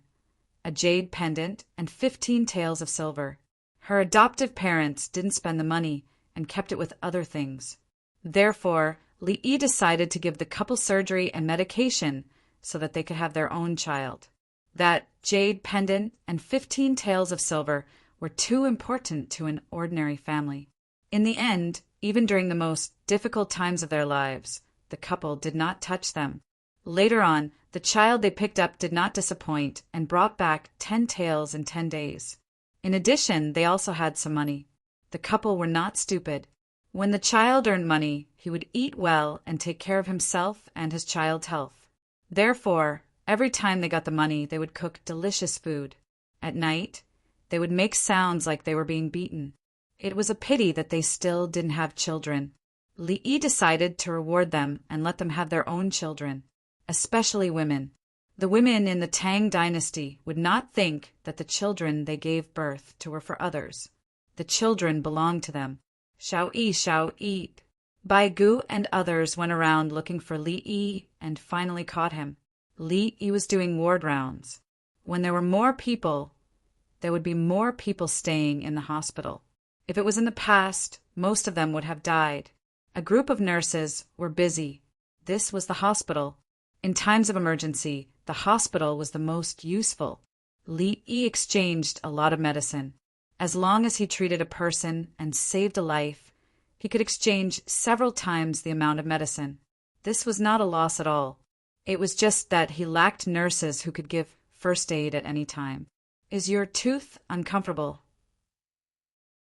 a jade pendant, and 15 taels of silver. Her adoptive parents didn't spend the money and kept it with other things. Therefore, Li Yi decided to give the couple surgery and medication so that they could have their own child. That jade pendant and 15 taels of silver were too important to an ordinary family. In the end, even during the most difficult times of their lives, the couple did not touch them. Later on, the child they picked up did not disappoint and brought back 10 taels in 10 days. In addition, they also had some money. The couple were not stupid. When the child earned money, he would eat well and take care of himself and his child's health. Therefore, every time they got the money, they would cook delicious food. At night, they would make sounds like they were being beaten. It was a pity that they still didn't have children. Li Yi decided to reward them and let them have their own children, especially women. The women in the Tang dynasty would not think that the children they gave birth to were for others. The children belonged to them. Xiao Yi, Xiao Yi. Bai Gu and others went around looking for Li Yi and finally caught him. Li Yi was doing ward rounds. When there were more people, there would be more people staying in the hospital. If it was in the past, most of them would have died. A group of nurses were busy. This was the hospital. In times of emergency, the hospital was the most useful. Li Yi exchanged a lot of medicine. As long as he treated a person and saved a life, he could exchange several times the amount of medicine. This was not a loss at all. It was just that he lacked nurses who could give first aid at any time. Is your tooth uncomfortable?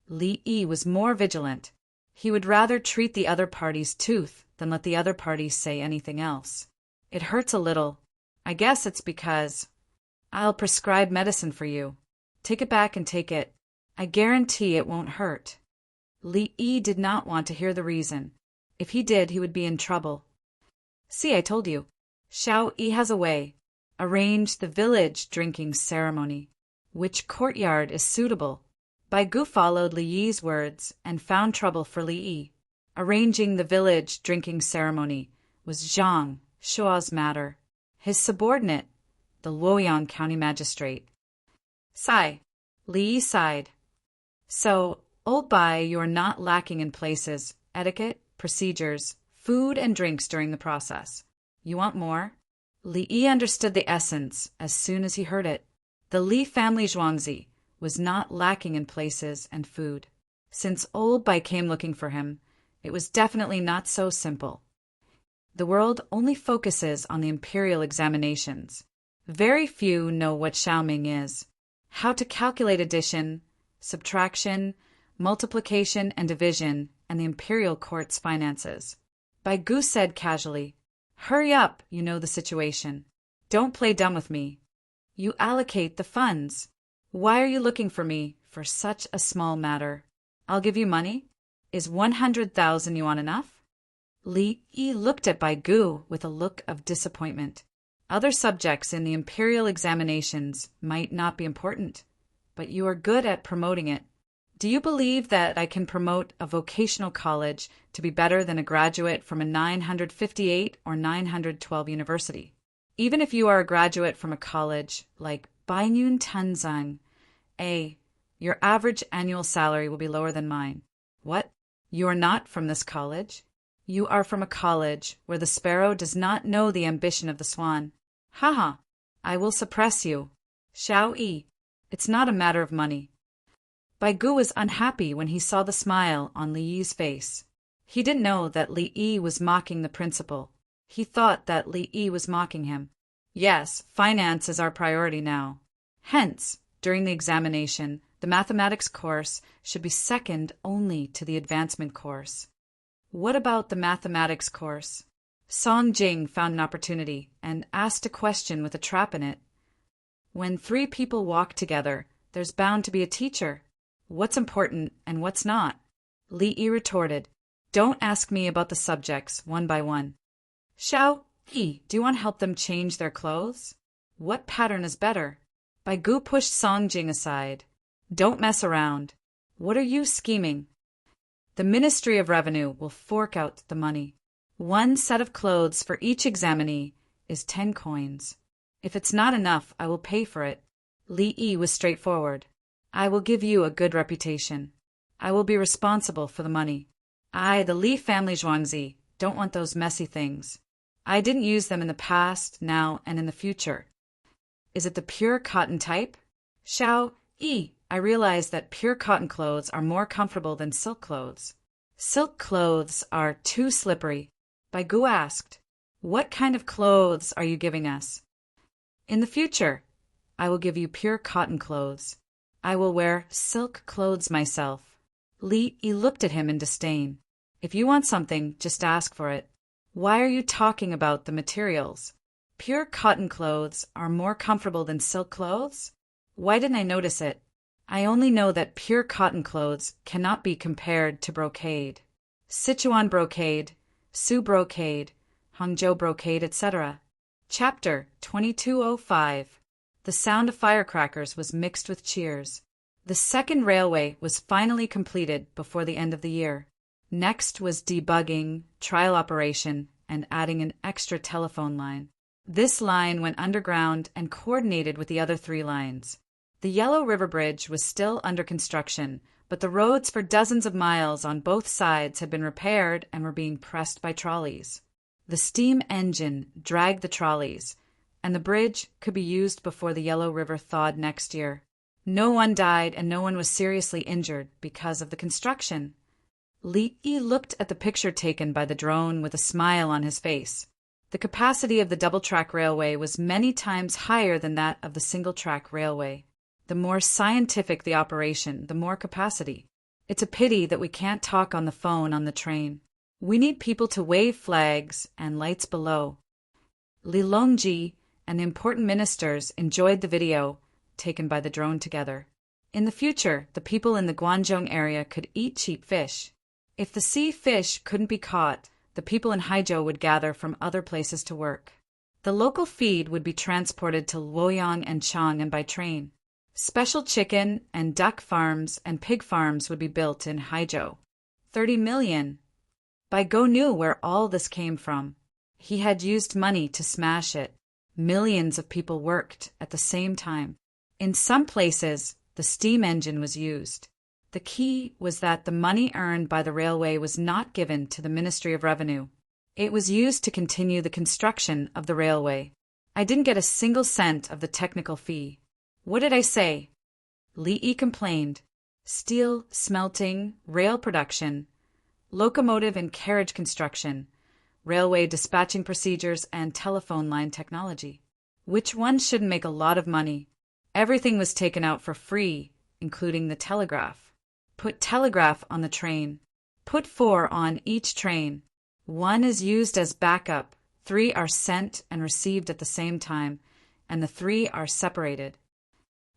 Li Yi was more vigilant. He would rather treat the other party's tooth than let the other party say anything else. It hurts a little. I guess it's because I'll prescribe medicine for you. Take it back and take it. I guarantee it won't hurt. Li Yi did not want to hear the reason. If he did, he would be in trouble. See, I told you. Xiao Yi has a way. Arrange the village drinking ceremony. Which courtyard is suitable? Bai Gu followed Li Yi's words and found trouble for Li Yi. Arranging the village drinking ceremony was Zhang, Shua's matter. His subordinate, the Luoyang County Magistrate. Sigh. Li Yi sighed. So, old Bai, you are not lacking in places, etiquette, procedures, food and drinks during the process. You want more? Li Yi understood the essence as soon as he heard it. The Li family Zhuangzi was not lacking in places and food. Since old Bai came looking for him, it was definitely not so simple. The world only focuses on the imperial examinations. Very few know what Xiaoming is, how to calculate addition, subtraction, multiplication and division, and the imperial court's finances. Bai Gu said casually, "Hurry up, you know the situation. Don't play dumb with me. You allocate the funds. Why are you looking for me for such a small matter? I'll give you money. Is 100,000 yuan enough?" Li Yi looked at Bai Gu with a look of disappointment. Other subjects in the imperial examinations might not be important, but you are good at promoting it. Do you believe that I can promote a vocational college to be better than a graduate from a 958 or 912 university? Even if you are a graduate from a college like Baiyun Tanzang. Your average annual salary will be lower than mine. What? You are not from this college? You are from a college where the sparrow does not know the ambition of the swan. Haha, I will suppress you. Xiao Yi, it's not a matter of money. Bai Gu was unhappy when he saw the smile on Li Yi's face. He didn't know that Li Yi was mocking the principal. He thought that Li Yi was mocking him. Yes, finance is our priority now. Hence, during the examination, the mathematics course should be second only to the advancement course. What about the mathematics course? Song Jing found an opportunity and asked a question with a trap in it. When three people walk together, there's bound to be a teacher. What's important and what's not? Li Yi retorted, Don't ask me about the subjects one by one. Xiao Yi, do you want to help them change their clothes? What pattern is better? Bai Gu pushed Song Jing aside. Don't mess around. What are you scheming? The Ministry of Revenue will fork out the money. 1 set of clothes for each examinee is 10 coins. If it's not enough, I will pay for it. Li Yi was straightforward. I will give you a good reputation. I will be responsible for the money. I, the Li family Zhuangzi, don't want those messy things. I didn't use them in the past, now, and in the future. Is it the pure cotton type? Xiao Yi, I realize that pure cotton clothes are more comfortable than silk clothes. Silk clothes are too slippery. Bai Gu asked, What kind of clothes are you giving us? In the future, I will give you pure cotton clothes. I will wear silk clothes myself. Li Yi looked at him in disdain. If you want something, just ask for it. Why are you talking about the materials? Pure cotton clothes are more comfortable than silk clothes? Why didn't I notice it? I only know that pure cotton clothes cannot be compared to brocade. Sichuan brocade, Sioux brocade, Hangzhou brocade, etc. Chapter 2205. The sound of firecrackers was mixed with cheers. The second railway was finally completed before the end of the year. Next was debugging, trial operation, and adding an extra telephone line. This line went underground and coordinated with the other 3 lines. The Yellow River Bridge was still under construction, but the roads for dozens of miles on both sides had been repaired and were being pressed by trolleys. The steam engine dragged the trolleys, and the bridge could be used before the Yellow River thawed next year. No one died and no one was seriously injured because of the construction. Li Yi looked at the picture taken by the drone with a smile on his face. The capacity of the double-track railway was many times higher than that of the single-track railway. The more scientific the operation, the more capacity. It's a pity that we can't talk on the phone on the train. We need people to wave flags and lights below. Li Longji and important ministers enjoyed the video taken by the drone together. In the future, the people in the Guangzhou area could eat cheap fish. If the sea fish couldn't be caught, the people in Haizhou would gather from other places to work. The local feed would be transported to Luoyang and Chang by train. Special chicken and duck farms and pig farms would be built in Haizhou. 30 million. Bai Gu knew where all this came from. He had used money to smash it. Millions of people worked at the same time. In some places, the steam engine was used. The key was that the money earned by the railway was not given to the Ministry of Revenue. It was used to continue the construction of the railway. I didn't get a single cent of the technical fee. What did I say? Li Yi complained. Steel, smelting, rail production, locomotive and carriage construction, railway dispatching procedures, and telephone line technology. Which one shouldn't make a lot of money? Everything was taken out for free, including the telegraph. Put telegraph on the train. Put 4 on each train. 1 is used as backup, 3 are sent and received at the same time, and the 3 are separated.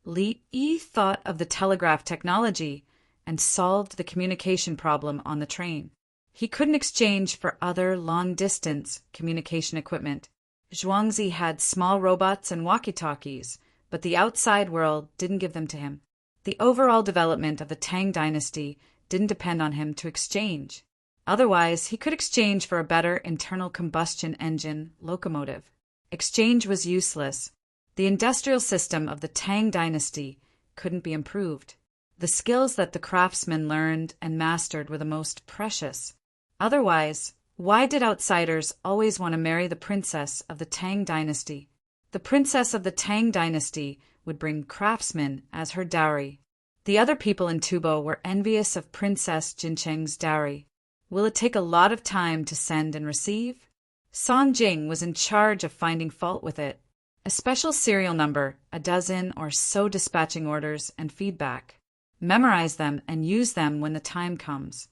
Li Yi thought of the telegraph technology and solved the communication problem on the train. He couldn't exchange for other long-distance communication equipment. Zhuangzi had small robots and walkie-talkies, but the outside world didn't give them to him. The overall development of the Tang dynasty didn't depend on him to exchange. Otherwise, he could exchange for a better internal combustion engine locomotive. Exchange was useless. The industrial system of the Tang dynasty couldn't be improved. The skills that the craftsmen learned and mastered were the most precious. Otherwise, why did outsiders always want to marry the princess of the Tang dynasty? The princess of the Tang dynasty would bring craftsmen as her dowry. The other people in Tubo were envious of Princess Jincheng's dowry. Will it take a lot of time to send and receive? Song Jing was in charge of finding fault with it. A special serial number, a dozen or so dispatching orders and feedback. Memorize them and use them when the time comes.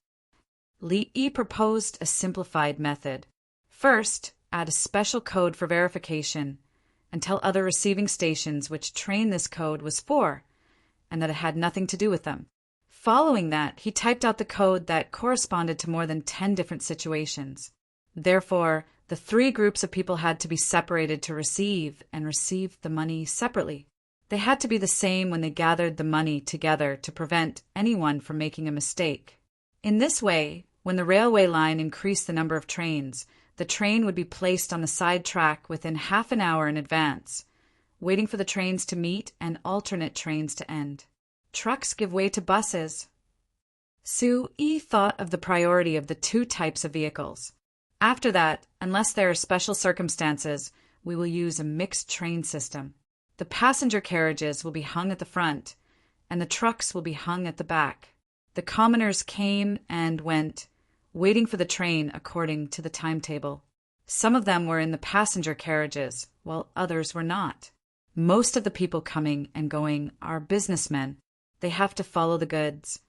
Li Yi proposed a simplified method. First, add a special code for verification and tell other receiving stations which train this code was for and that it had nothing to do with them. Following that, he typed out the code that corresponded to more than 10 different situations. Therefore, the 3 groups of people had to be separated to receive and receive the money separately. They had to be the same when they gathered the money together to prevent anyone from making a mistake. In this way, when the railway line increased the number of trains, the train would be placed on the side track within half an hour in advance, waiting for the trains to meet and alternate trains to end. Trucks give way to buses. Su Yi thought of the priority of the 2 types of vehicles. After that, unless there are special circumstances, we will use a mixed train system. The passenger carriages will be hung at the front, and the trucks will be hung at the back. The commoners came and went, waiting for the train according to the timetable. Some of them were in the passenger carriages, while others were not. Most of the people coming and going are businessmen. They have to follow the goods,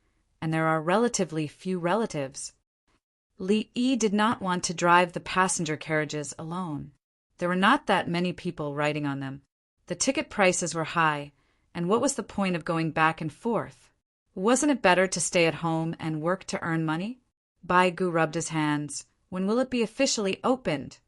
and there are relatively few relatives. Li Yi did not want to drive the passenger carriages alone. There were not that many people riding on them. The ticket prices were high, and what was the point of going back and forth? Wasn't it better to stay at home and work to earn money? Bai Gu rubbed his hands. When will it be officially opened?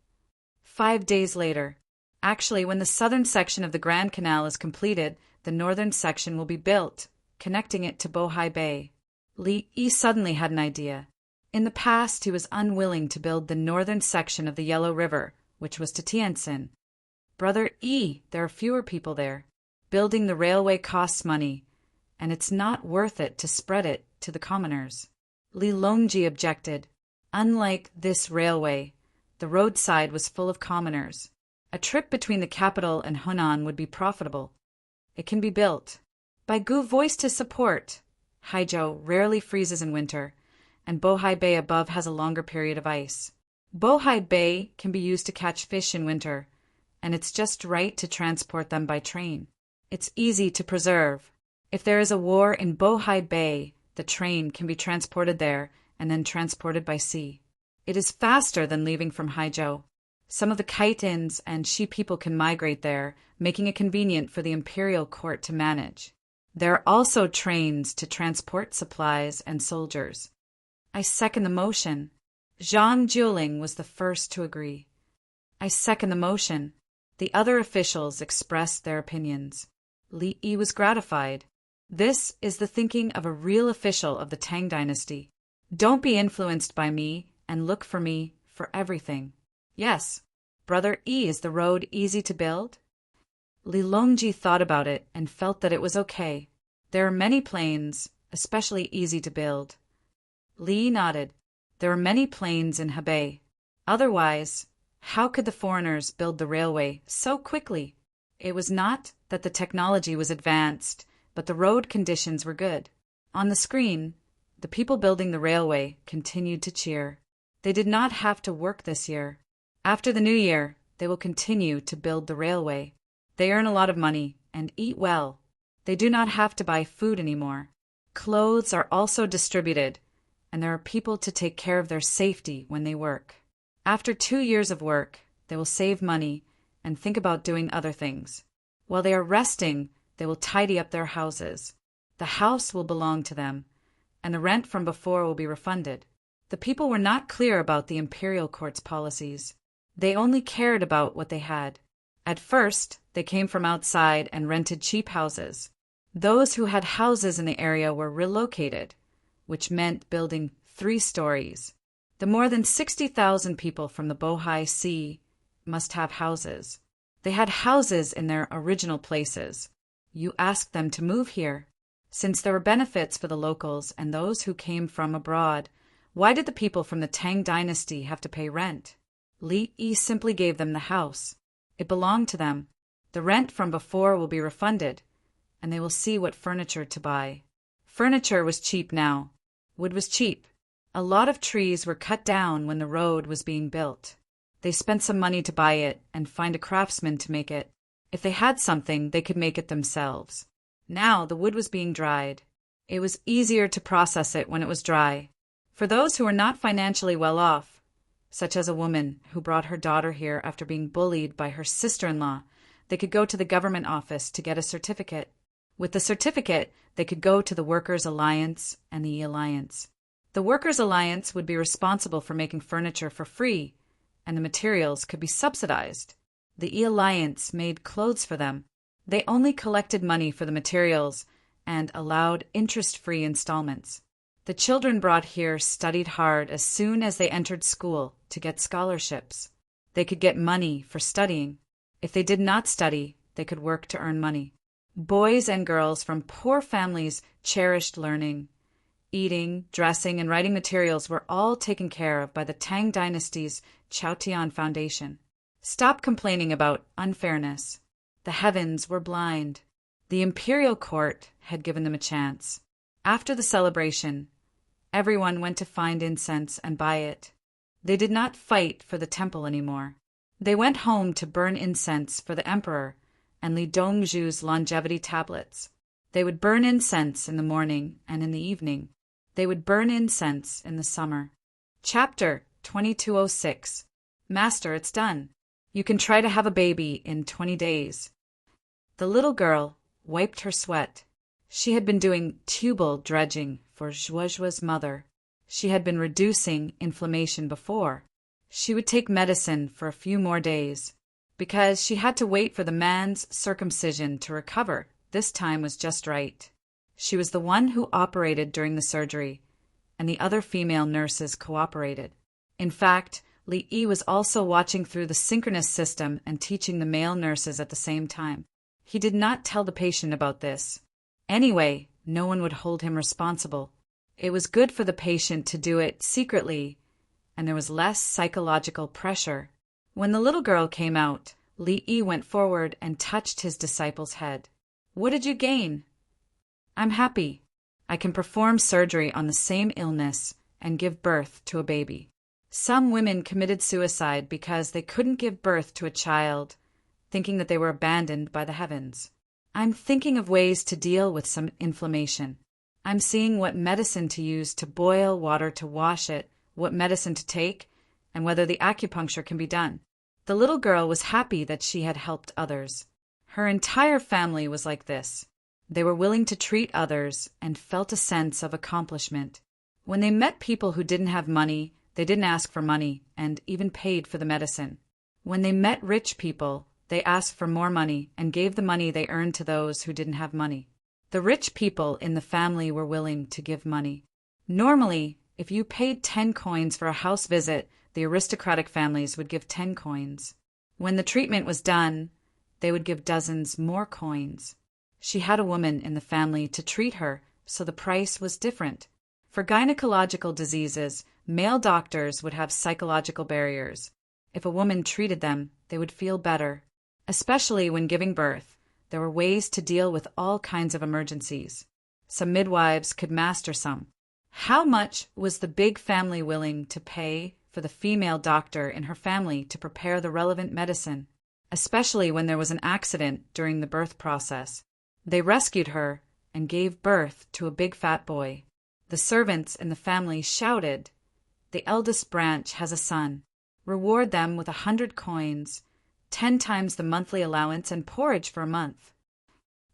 5 days later. Actually, when the southern section of the Grand Canal is completed, the northern section will be built, connecting it to Bohai Bay. Li Yi suddenly had an idea. In the past, he was unwilling to build the northern section of the Yellow River, which was to Tientsin. Brother Yi, there are fewer people there. Building the railway costs money, and it's not worth it to spread it to the commoners. Li Longji objected. Unlike this railway, the roadside was full of commoners. A trip between the capital and Hunan would be profitable. It can be built. Bai Gu voiced his support. Haizhou rarely freezes in winter, and Bohai Bay above has a longer period of ice. Bohai Bay can be used to catch fish in winter, and it's just right to transport them by train. It's easy to preserve. If there is a war in Bohai Bay, the train can be transported there and then transported by sea. It is faster than leaving from Haizhou. Some of the Kaitins and Shi people can migrate there, making it convenient for the imperial court to manage. There are also trains to transport supplies and soldiers. I second the motion. Zhang Juling was the first to agree. I second the motion. The other officials expressed their opinions. Li Yi was gratified. This is the thinking of a real official of the Tang dynasty. Don't be influenced by me and look for me for everything. Yes, Brother Yi, is the road easy to build? Li Longji thought about it and felt that it was okay. There are many plains, especially easy to build. Li nodded. There are many plains in Hebei. Otherwise, how could the foreigners build the railway so quickly? It was not that the technology was advanced, but the road conditions were good. On the screen, the people building the railway continued to cheer. They did not have to work this year. After the new year, they will continue to build the railway. They earn a lot of money and eat well. They do not have to buy food anymore. Clothes are also distributed, and there are people to take care of their safety when they work. After 2 years of work, they will save money and think about doing other things. While they are resting, they will tidy up their houses. The house will belong to them, and the rent from before will be refunded. The people were not clear about the imperial court's policies. They only cared about what they had. At first, they came from outside and rented cheap houses. Those who had houses in the area were relocated, which meant building 3 stories. The more than 60,000 people from the Bohai Sea must have houses. They had houses in their original places. You asked them to move here. Since there were benefits for the locals and those who came from abroad, why did the people from the Tang dynasty have to pay rent? Li Yi simply gave them the house. It belonged to them. The rent from before will be refunded, and they will see what furniture to buy. Furniture was cheap now. Wood was cheap. A lot of trees were cut down when the road was being built. They spent some money to buy it and find a craftsman to make it. If they had something, they could make it themselves. Now the wood was being dried. It was easier to process it when it was dry. For those who were not financially well off, such as a woman who brought her daughter here after being bullied by her sister-in-law, they could go to the government office to get a certificate. With the certificate, they could go to the Workers' Alliance and the E-Alliance. The Workers' Alliance would be responsible for making furniture for free, and the materials could be subsidized. The E-Alliance made clothes for them. They only collected money for the materials and allowed interest-free installments. The children brought here studied hard as soon as they entered school to get scholarships. They could get money for studying. If they did not study, they could work to earn money. Boys and girls from poor families cherished learning. Eating, dressing, and writing materials were all taken care of by the Tang dynasty's Chaotian Foundation. Stop complaining about unfairness. The heavens were blind. The imperial court had given them a chance. After the celebration, everyone went to find incense and buy it. They did not fight for the temple anymore. They went home to burn incense for the emperor and Li Dongzhu's longevity tablets. They would burn incense in the morning and in the evening. They would burn incense in the summer. Chapter 2206. Master, it's done. You can try to have a baby in 20 days. The little girl wiped her sweat. She had been doing tubal dredging for Zhuozhuo's mother. She had been reducing inflammation before. She would take medicine for a few more days. Because she had to wait for the man's circumcision to recover, this time was just right. She was the one who operated during the surgery, and the other female nurses cooperated. In fact, Li Yi was also watching through the synchronous system and teaching the male nurses at the same time. He did not tell the patient about this. Anyway, no one would hold him responsible. It was good for the patient to do it secretly, and there was less psychological pressure. When the little girl came out, Li Yi went forward and touched his disciple's head. What did you gain? I'm happy. I can perform surgery on the same illness and give birth to a baby. Some women committed suicide because they couldn't give birth to a child, thinking that they were abandoned by the heavens. I'm thinking of ways to deal with some inflammation. I'm seeing what medicine to use to boil water to wash it, what medicine to take, and whether the acupuncture can be done. The little girl was happy that she had helped others. Her entire family was like this. They were willing to treat others and felt a sense of accomplishment. When they met people who didn't have money, they didn't ask for money and even paid for the medicine. When they met rich people, they asked for more money and gave the money they earned to those who didn't have money. The rich people in the family were willing to give money. Normally, if you paid 10 coins for a house visit, the aristocratic families would give 10 coins. When the treatment was done, they would give dozens more coins. She had a woman in the family to treat her, so the price was different. For gynecological diseases, male doctors would have psychological barriers. If a woman treated them, they would feel better. Especially when giving birth, there were ways to deal with all kinds of emergencies. Some midwives could master some. How much was the big family willing to pay for the female doctor in her family to prepare the relevant medicine, especially when there was an accident during the birth process? They rescued her and gave birth to a big fat boy. The servants in the family shouted, "The eldest branch has a son. Reward them with 100 coins, 10 times the monthly allowance and porridge for a month."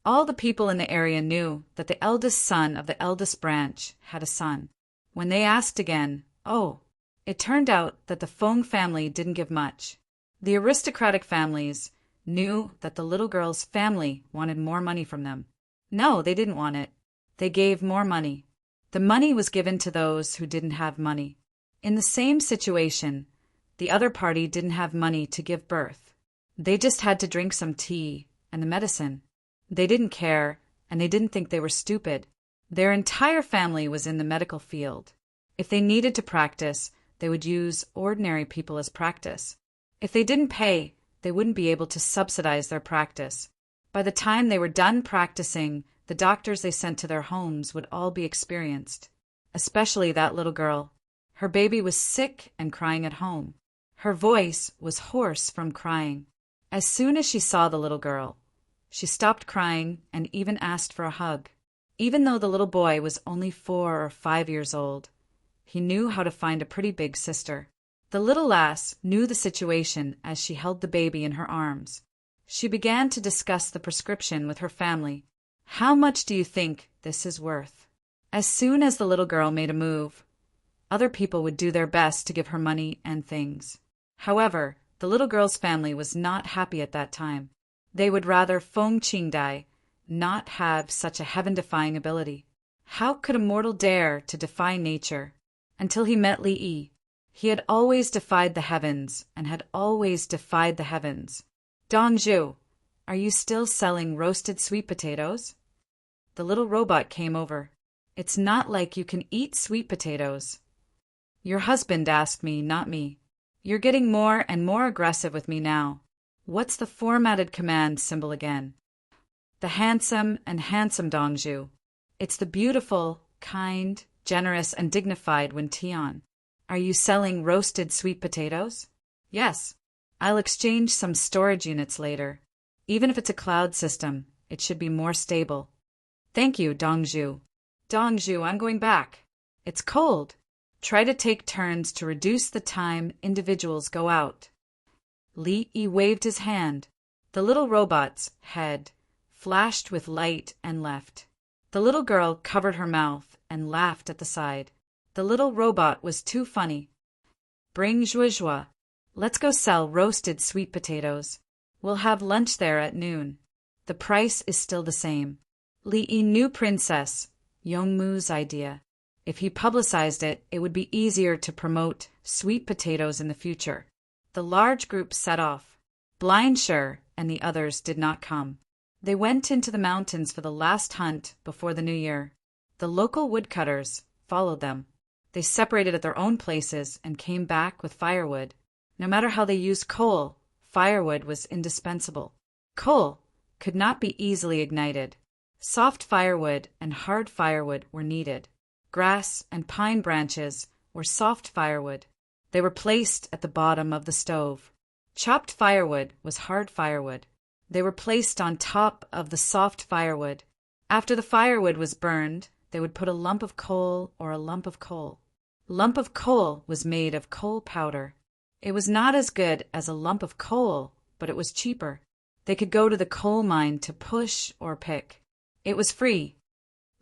All the people in the area knew that the eldest son of the eldest branch had a son. When they asked again, it turned out that the Feng family didn't give much. The aristocratic families knew that the little girl's family wanted more money from them. No, they didn't want it. They gave more money. The money was given to those who didn't have money. In the same situation, the other party didn't have money to give birth. They just had to drink some tea and the medicine. They didn't care, and they didn't think they were stupid. Their entire family was in the medical field. If they needed to practice, they would use ordinary people as practice. If they didn't pay, they wouldn't be able to subsidize their practice. By the time they were done practicing, the doctors they sent to their homes would all be experienced. Especially that little girl. Her baby was sick and crying at home. Her voice was hoarse from crying. As soon as she saw the little girl, she stopped crying and even asked for a hug. Even though the little boy was only 4 or 5 years old, he knew how to find a pretty big sister. The little lass knew the situation as she held the baby in her arms. She began to discuss the prescription with her family. How much do you think this is worth? As soon as the little girl made a move, other people would do their best to give her money and things. However, the little girl's family was not happy at that time. They would rather Feng Qingdai not have such a heaven-defying ability. How could a mortal dare to defy nature? Until he met Li Yi. He had always defied the heavens and had always defied the heavens. Dongzhu, are you still selling roasted sweet potatoes? The little robot came over. It's not like you can eat sweet potatoes. Your husband asked me, not me. You're getting more and more aggressive with me now. What's the formatted command symbol again? The handsome and handsome Dongzhu. It's the beautiful, kind, generous, and dignified Wen Tian. Are you selling roasted sweet potatoes? Yes. I'll exchange some storage units later. Even if it's a cloud system, it should be more stable. Thank you, Dongzhu. Dongzhu, I'm going back. It's cold. Try to take turns to reduce the time individuals go out. Li Yi waved his hand. The little robot's head flashed with light and left. The little girl covered her mouth and laughed at the side. The little robot was too funny. Bring Zhuozhuo. Let's go sell roasted sweet potatoes. We'll have lunch there at noon. The price is still the same. Li Yi knew Princess Yongmu's idea. If he publicized it, it would be easier to promote sweet potatoes in the future. The large group set off. Blind Sher and the others did not come. They went into the mountains for the last hunt before the new year. The local woodcutters followed them. They separated at their own places and came back with firewood. No matter how they used coal, firewood was indispensable. Coal could not be easily ignited. Soft firewood and hard firewood were needed. Grass and pine branches were soft firewood. They were placed at the bottom of the stove. Chopped firewood was hard firewood. They were placed on top of the soft firewood. After the firewood was burned, they would put a lump of coal or a lump of coal. Lump of coal was made of coal powder. It was not as good as a lump of coal, but it was cheaper. They could go to the coal mine to push or pick. It was free.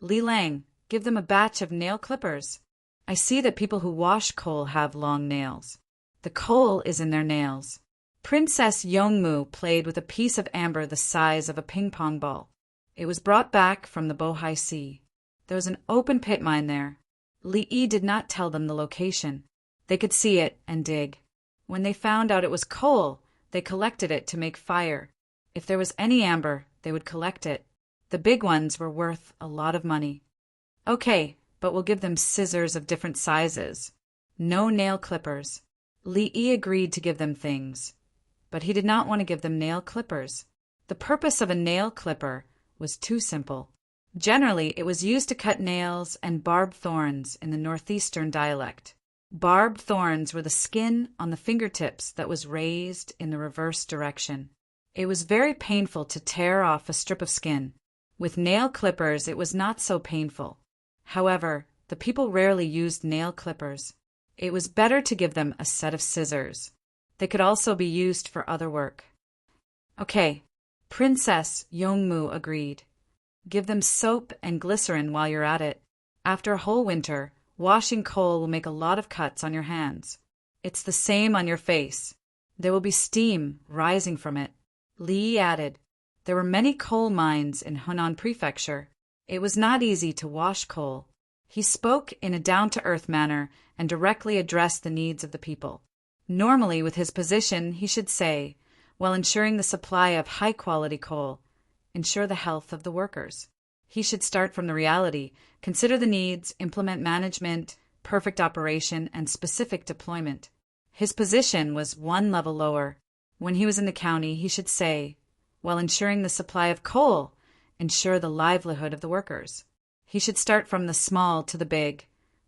Li Lang, give them a batch of nail clippers. I see that people who wash coal have long nails. The coal is in their nails. Princess Yongmu played with a piece of amber the size of a ping-pong ball. It was brought back from the Bohai Sea. There was an open pit mine there. Li Yi did not tell them the location. They could see it and dig. When they found out it was coal, they collected it to make fire. If there was any amber, they would collect it. The big ones were worth a lot of money. Okay, but we'll give them scissors of different sizes. No nail clippers. Li Yi agreed to give them things, but he did not want to give them nail clippers. The purpose of a nail clipper was too simple. Generally, it was used to cut nails and barb thorns in the northeastern dialect. Barbed thorns were the skin on the fingertips that was raised in the reverse direction. It was very painful to tear off a strip of skin. With nail clippers, it was not so painful. However, the people rarely used nail clippers. It was better to give them a set of scissors. They could also be used for other work. Okay, Princess Yongmu agreed. Give them soap and glycerin while you're at it. After a whole winter, washing coal will make a lot of cuts on your hands. It's the same on your face. There will be steam rising from it. Li added, there were many coal mines in Hunan Prefecture. It was not easy to wash coal. He spoke in a down-to-earth manner and directly addressed the needs of the people. Normally, with his position, he should say, while ensuring the supply of high-quality coal, ensure the health of the workers. He should start from the reality, consider the needs, implement management, perfect operation, and specific deployment. His position was one level lower. When he was in the county, he should say, while ensuring the supply of coal, ensure the livelihood of the workers. He should start from the small to the big,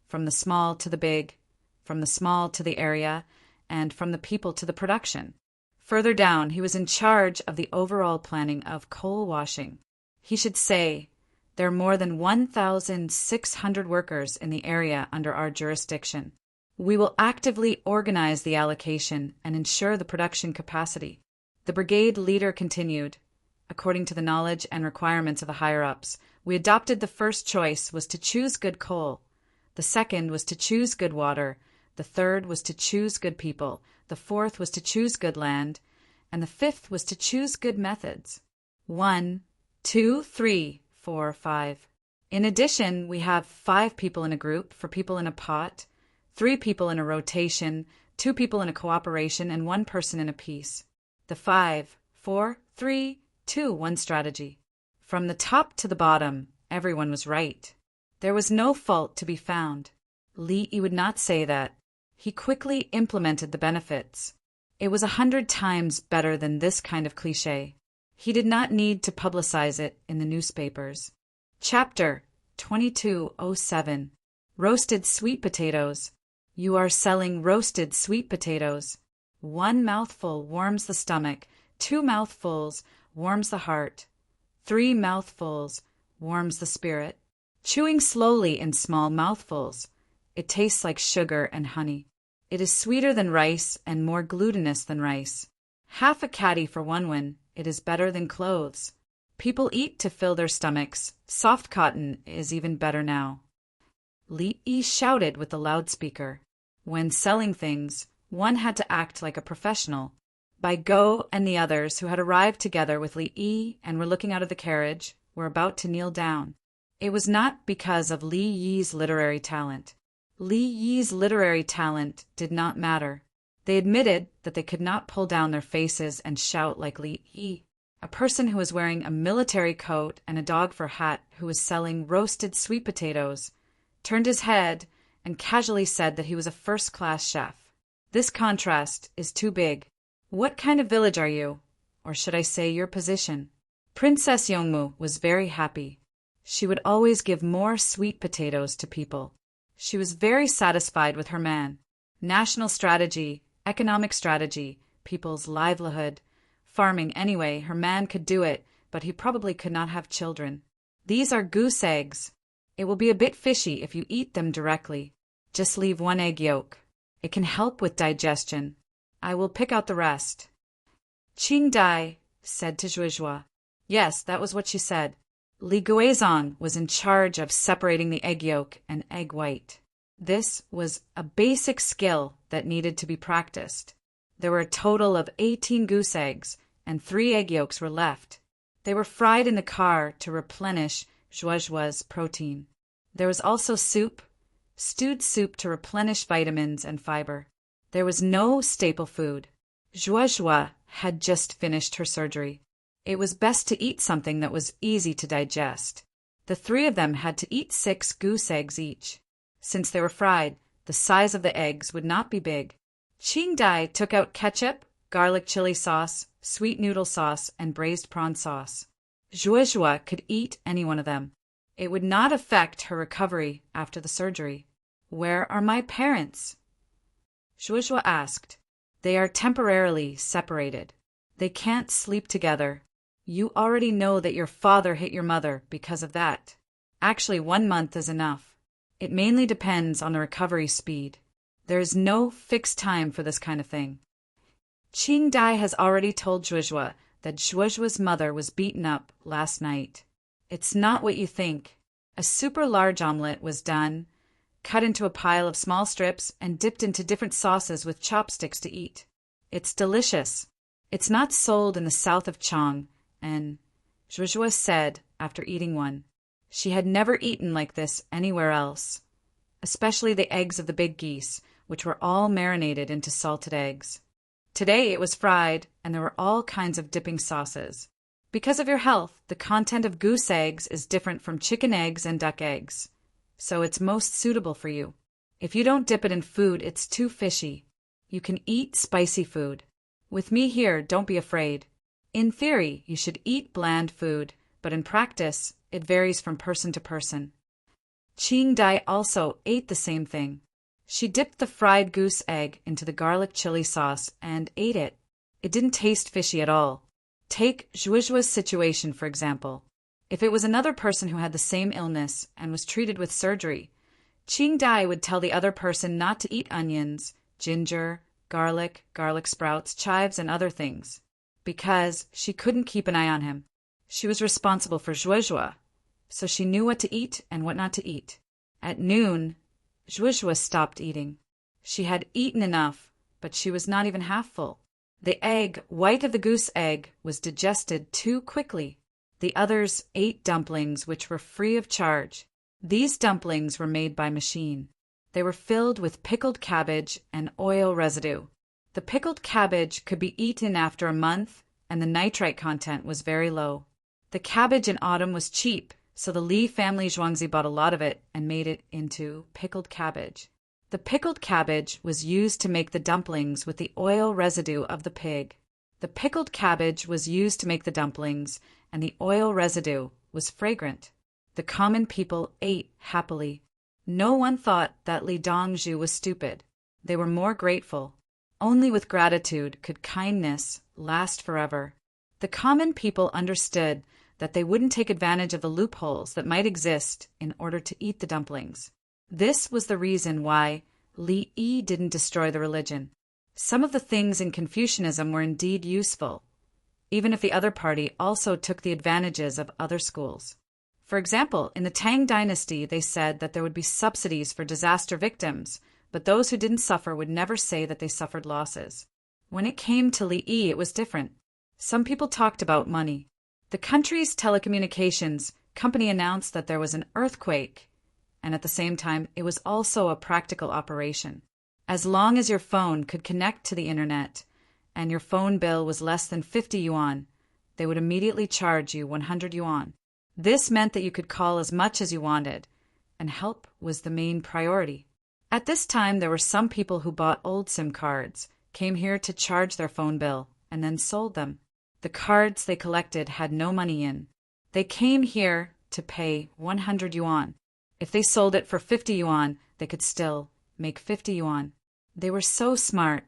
from the small to the big, from the small to the area, and from the people to the production. Further down, he was in charge of the overall planning of coal washing. He should say, there are more than 1,600 workers in the area under our jurisdiction. We will actively organize the allocation and ensure the production capacity. The brigade leader continued, according to the knowledge and requirements of the higher-ups, we adopted the first choice was to choose good coal. The second was to choose good water. The third was to choose good people. The fourth was to choose good land. And the fifth was to choose good methods. 1, 2, 3, 4, 5. In addition, we have 5 people in a group, 4 people in a pot, 3 people in a rotation, 2 people in a cooperation, and 1 person in a piece. The 5, 4, 3, 2, 1 strategy. From the top to the bottom, everyone was right. There was no fault to be found. Li would not say that. He quickly implemented the benefits. It was 100 times better than this kind of cliché. He did not need to publicize it in the newspapers. Chapter 2207. Roasted Sweet Potatoes. You are selling roasted sweet potatoes. 1 mouthful warms the stomach, 2 mouthfuls warms the heart, 3 mouthfuls warms the spirit. Chewing slowly in small mouthfuls. It tastes like sugar and honey. It is sweeter than rice and more glutinous than rice. Half a caddy for 1 win. It is better than clothes. People eat to fill their stomachs. Soft cotton is even better now. Li shouted with the loudspeaker. When selling things, one had to act like a professional. Bai Go and the others, who had arrived together with Li and were looking out of the carriage, were about to kneel down. It was not because of Li Yi's literary talent. Li Yi's literary talent did not matter. They admitted that they could not pull down their faces and shout like Li Yi. A person who was wearing a military coat and a dog fur hat, who was selling roasted sweet potatoes, turned his head and casually said that he was a first-class chef. This contrast is too big. What kind of village are you? Or should I say your position? Princess Yongmu was very happy. She would always give more sweet potatoes to people. She was very satisfied with her man. National strategy, economic strategy, people's livelihood, farming anyway, her man could do it, but he probably could not have children. These are goose eggs. It will be a bit fishy if you eat them directly. Just leave 1 egg yolk. It can help with digestion. I will pick out the rest. Qing Dai said to Zhuozhua. Yes, that was what she said. Li Guizong was in charge of separating the egg yolk and egg white. This was a basic skill that needed to be practiced. There were a total of 18 goose eggs, and 3 egg yolks were left. They were fried in the car to replenish Zhuozhua's protein. There was also soup, stewed soup to replenish vitamins and fiber. There was no staple food. Zhuozhua had just finished her surgery. It was best to eat something that was easy to digest. The 3 of them had to eat 6 goose eggs each. Since they were fried, the size of the eggs would not be big. Qing Dai took out ketchup, garlic chili sauce, sweet noodle sauce, and braised prawn sauce. Zhuozhua could eat any one of them. It would not affect her recovery after the surgery. Where are my parents? Zhuozhua asked. They are temporarily separated. They can't sleep together. You already know that your father hit your mother because of that. Actually, 1 month is enough. It mainly depends on the recovery speed. There is no fixed time for this kind of thing. Qing Dai has already told Zhuozhua that Zhuozhua's mother was beaten up last night. It's not what you think. A super large omelette was done, cut into a pile of small strips, and dipped into different sauces with chopsticks to eat. It's delicious. It's not sold in the south of Chang, and Zhuozhua said, after eating one, she had never eaten like this anywhere else, especially the eggs of the big geese, which were all marinated into salted eggs. Today it was fried, and there were all kinds of dipping sauces. Because of your health, the content of goose eggs is different from chicken eggs and duck eggs, so it's most suitable for you. If you don't dip it in food, it's too fishy. You can eat spicy food. With me here, don't be afraid. In theory, you should eat bland food, but in practice, it varies from person to person. Qing Dai also ate the same thing. She dipped the fried goose egg into the garlic chili sauce and ate it. It didn't taste fishy at all. Take Zhuizhua's situation, for example. If it was another person who had the same illness and was treated with surgery, Qing Dai would tell the other person not to eat onions, ginger, garlic sprouts, chives, and other things, because she couldn't keep an eye on him. She was responsible for Zhuizhua, so she knew what to eat and what not to eat. At noon, Zhuizhua stopped eating. She had eaten enough, but she was not even half full. The egg, white of the goose egg, was digested too quickly. The others ate dumplings which were free of charge. These dumplings were made by machine. They were filled with pickled cabbage and oil residue. The pickled cabbage could be eaten after a month, and the nitrite content was very low. The cabbage in autumn was cheap, so the Li family Zhuangzi bought a lot of it and made it into pickled cabbage. The pickled cabbage was used to make the dumplings with the oil residue of the pig. The pickled cabbage was used to make the dumplings, and the oil residue was fragrant. The common people ate happily. No one thought that Li Dongzhu was stupid. They were more grateful. Only with gratitude could kindness last forever. The common people understood that they wouldn't take advantage of the loopholes that might exist in order to eat the dumplings. This was the reason why Li Yi didn't destroy the religion. Some of the things in Confucianism were indeed useful, even if the other party also took the advantages of other schools. For example, in the Tang dynasty, they said that there would be subsidies for disaster victims, but those who didn't suffer would never say that they suffered losses. When it came to Li Yi, it was different. Some people talked about money. The country's telecommunications company announced that there was an earthquake, and at the same time, it was also a practical operation. As long as your phone could connect to the internet, and your phone bill was less than 50 yuan, they would immediately charge you 100 yuan. This meant that you could call as much as you wanted, and help was the main priority. At this time, there were some people who bought old SIM cards, came here to charge their phone bill, and then sold them. The cards they collected had no money in. They came here to pay 100 yuan. If they sold it for 50 yuan, they could still make 50 yuan. They were so smart.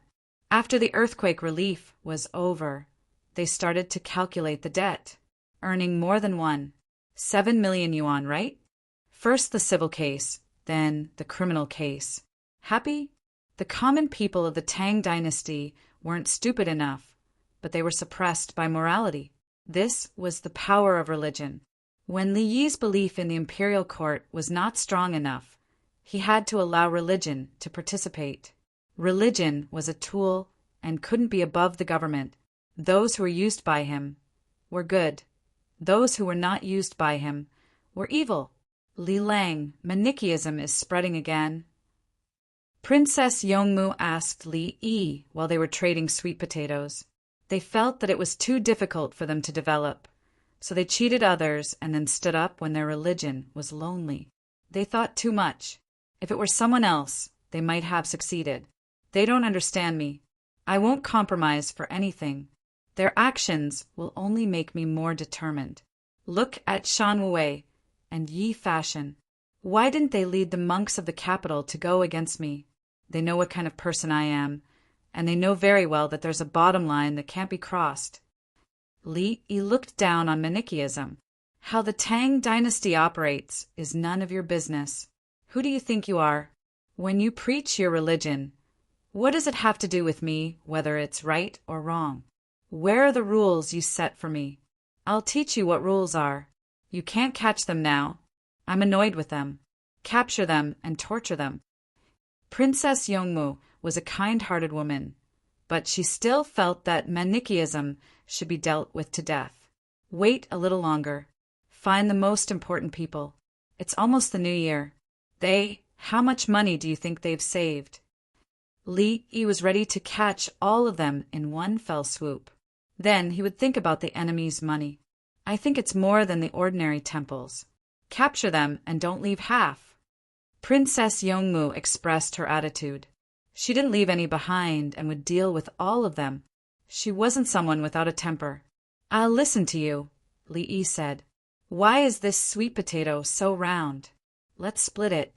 After the earthquake relief was over, they started to calculate the debt, earning more than 7 million yuan, right? First the civil case, then the criminal case. Happy? The common people of the Tang dynasty weren't stupid enough, but they were suppressed by morality. This was the power of religion. When Li Yi's belief in the imperial court was not strong enough, he had to allow religion to participate. Religion was a tool and couldn't be above the government. Those who were used by him were good. Those who were not used by him were evil. Li Lang, Manichaeism is spreading again. Princess Yongmu asked Li Yi while they were trading sweet potatoes. They felt that it was too difficult for them to develop, so they cheated others and then stood up when their religion was lonely. They thought too much. If it were someone else, they might have succeeded. They don't understand me. I won't compromise for anything. Their actions will only make me more determined. Look at Shan Wei and Yi Fashion. Why didn't they lead the monks of the capital to go against me? They know what kind of person I am, and they know very well that there's a bottom line that can't be crossed. Li Yi looked down on Manichaeism. How the Tang dynasty operates is none of your business. Who do you think you are? When you preach your religion, what does it have to do with me, whether it's right or wrong? Where are the rules you set for me? I'll teach you what rules are. You can't catch them now. I'm annoyed with them. Capture them and torture them. Princess Yongmu was a kind-hearted woman, but she still felt that Manichaeism should be dealt with to death. Wait a little longer. Find the most important people. It's almost the new year. How much money do you think they've saved? Li Yi was ready to catch all of them in one fell swoop. Then he would think about the enemy's money. I think it's more than the ordinary temples. Capture them and don't leave half. Princess Yongmu expressed her attitude. She didn't leave any behind and would deal with all of them. She wasn't someone without a temper. I'll listen to you, Li Yi said. Why is this sweet potato so round? Let's split it.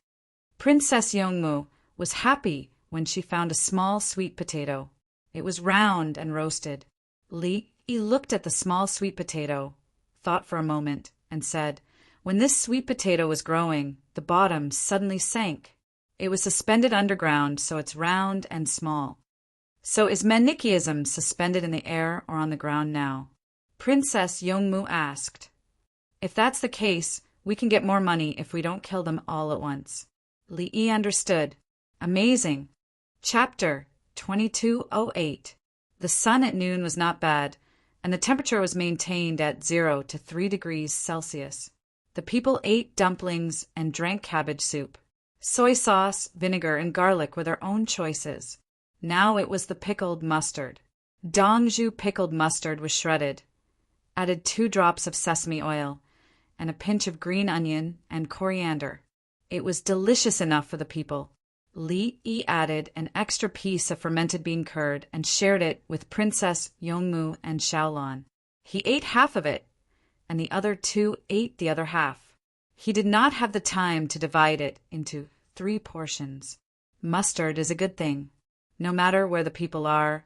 Princess Yongmu was happy when she found a small sweet potato. It was round and roasted. Li Yi looked at the small sweet potato, thought for a moment, and said, when this sweet potato was growing, the bottom suddenly sank. It was suspended underground, so it's round and small. So is Manichaeism suspended in the air or on the ground now? Princess Yongmu asked. If that's the case, we can get more money if we don't kill them all at once. Li Yi understood. Amazing. Chapter 2208. The sun at noon was not bad, and the temperature was maintained at 0 to 3 degrees Celsius. The people ate dumplings and drank cabbage soup. Soy sauce, vinegar, and garlic were their own choices. Now it was the pickled mustard. Dongju pickled mustard was shredded, added 2 drops of sesame oil, and a pinch of green onion and coriander. It was delicious enough for the people. Li Yi added an extra piece of fermented bean curd and shared it with Princess Yongmu and Xiaolon. He ate half of it, and the other 2 ate the other half. He did not have the time to divide it into 3 portions. Mustard is a good thing. No matter where the people are,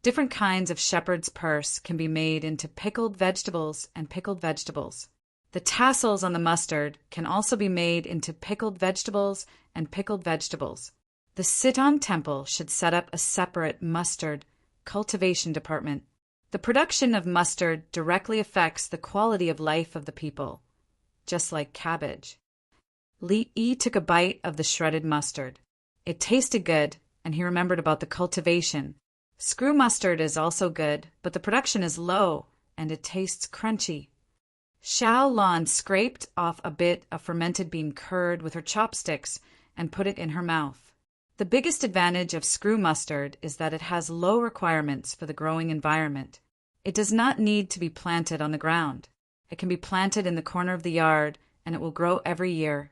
different kinds of shepherd's purse can be made into pickled vegetables and pickled vegetables. The tassels on the mustard can also be made into pickled vegetables and pickled vegetables. The Sitong Temple should set up a separate mustard cultivation department. The production of mustard directly affects the quality of life of the people, just like cabbage. Li Yi took a bite of the shredded mustard. It tasted good, and he remembered about the cultivation. Screw mustard is also good, but the production is low, and it tastes crunchy. Xiaolon scraped off a bit of fermented bean curd with her chopsticks and put it in her mouth. The biggest advantage of screw mustard is that it has low requirements for the growing environment. It does not need to be planted on the ground. It can be planted in the corner of the yard, and it will grow every year.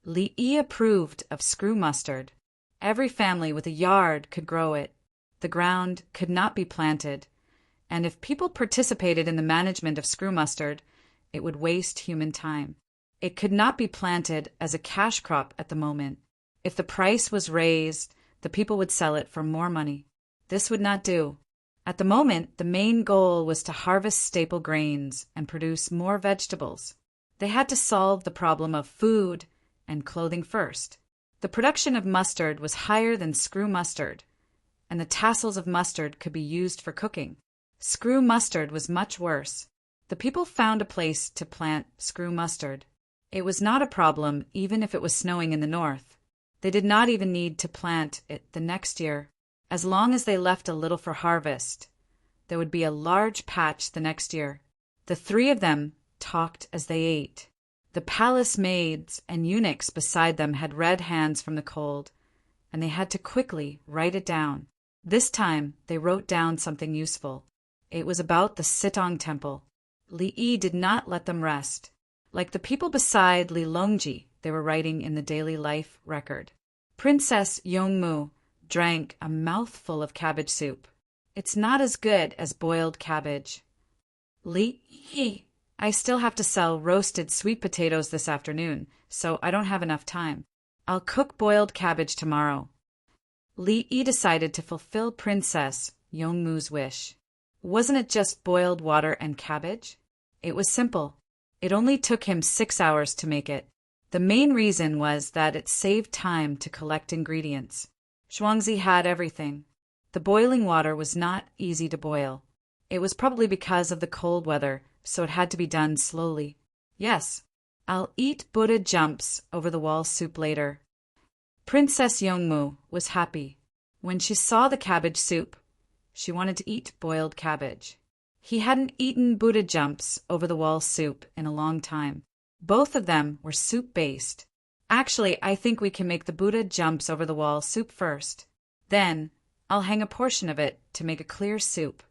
Li Yi approved of screw mustard. Every family with a yard could grow it. The ground could not be planted, and if people participated in the management of screw mustard, it would waste human time. It could not be planted as a cash crop at the moment. If the price was raised, the people would sell it for more money. This would not do. At the moment, the main goal was to harvest staple grains and produce more vegetables. They had to solve the problem of food and clothing first. The production of mustard was higher than screw mustard, and the tassels of mustard could be used for cooking. Screw mustard was much worse. The people found a place to plant screw mustard. It was not a problem even if it was snowing in the north. They did not even need to plant it the next year. As long as they left a little for harvest, there would be a large patch the next year. The 3 of them talked as they ate. The palace maids and eunuchs beside them had red hands from the cold, and they had to quickly write it down. This time they wrote down something useful. It was about the Sitong Temple. Li Yi did not let them rest. Like the people beside Li Longji, they were writing in the daily life record. Princess Yongmu drank a mouthful of cabbage soup. It's not as good as boiled cabbage. Li Yi, I still have to sell roasted sweet potatoes this afternoon, so I don't have enough time. I'll cook boiled cabbage tomorrow. Li Yi decided to fulfill Princess Yongmu's wish. Wasn't it just boiled water and cabbage? It was simple. It only took him 6 hours to make it. The main reason was that it saved time to collect ingredients. Zhuangzi had everything. The boiling water was not easy to boil. It was probably because of the cold weather, so it had to be done slowly. Yes, I'll eat Buddha jumps over the wall soup later. Princess Yongmu was happy. When she saw the cabbage soup, she wanted to eat boiled cabbage. He hadn't eaten Buddha jumps over the wall soup in a long time. Both of them were soup-based. Actually, I think we can make the Buddha jumps over the wall soup first. Then, I'll hang a portion of it to make a clear soup.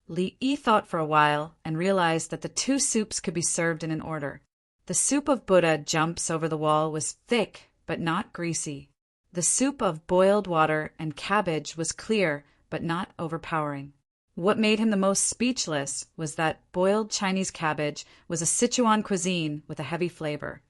Li Yi thought for a while and realized that the two soups could be served in an order. The soup of Buddha jumps over the wall was thick but not greasy. The soup of boiled water and cabbage was clear but not overpowering. What made him the most speechless was that boiled Chinese cabbage was a Sichuan cuisine with a heavy flavor,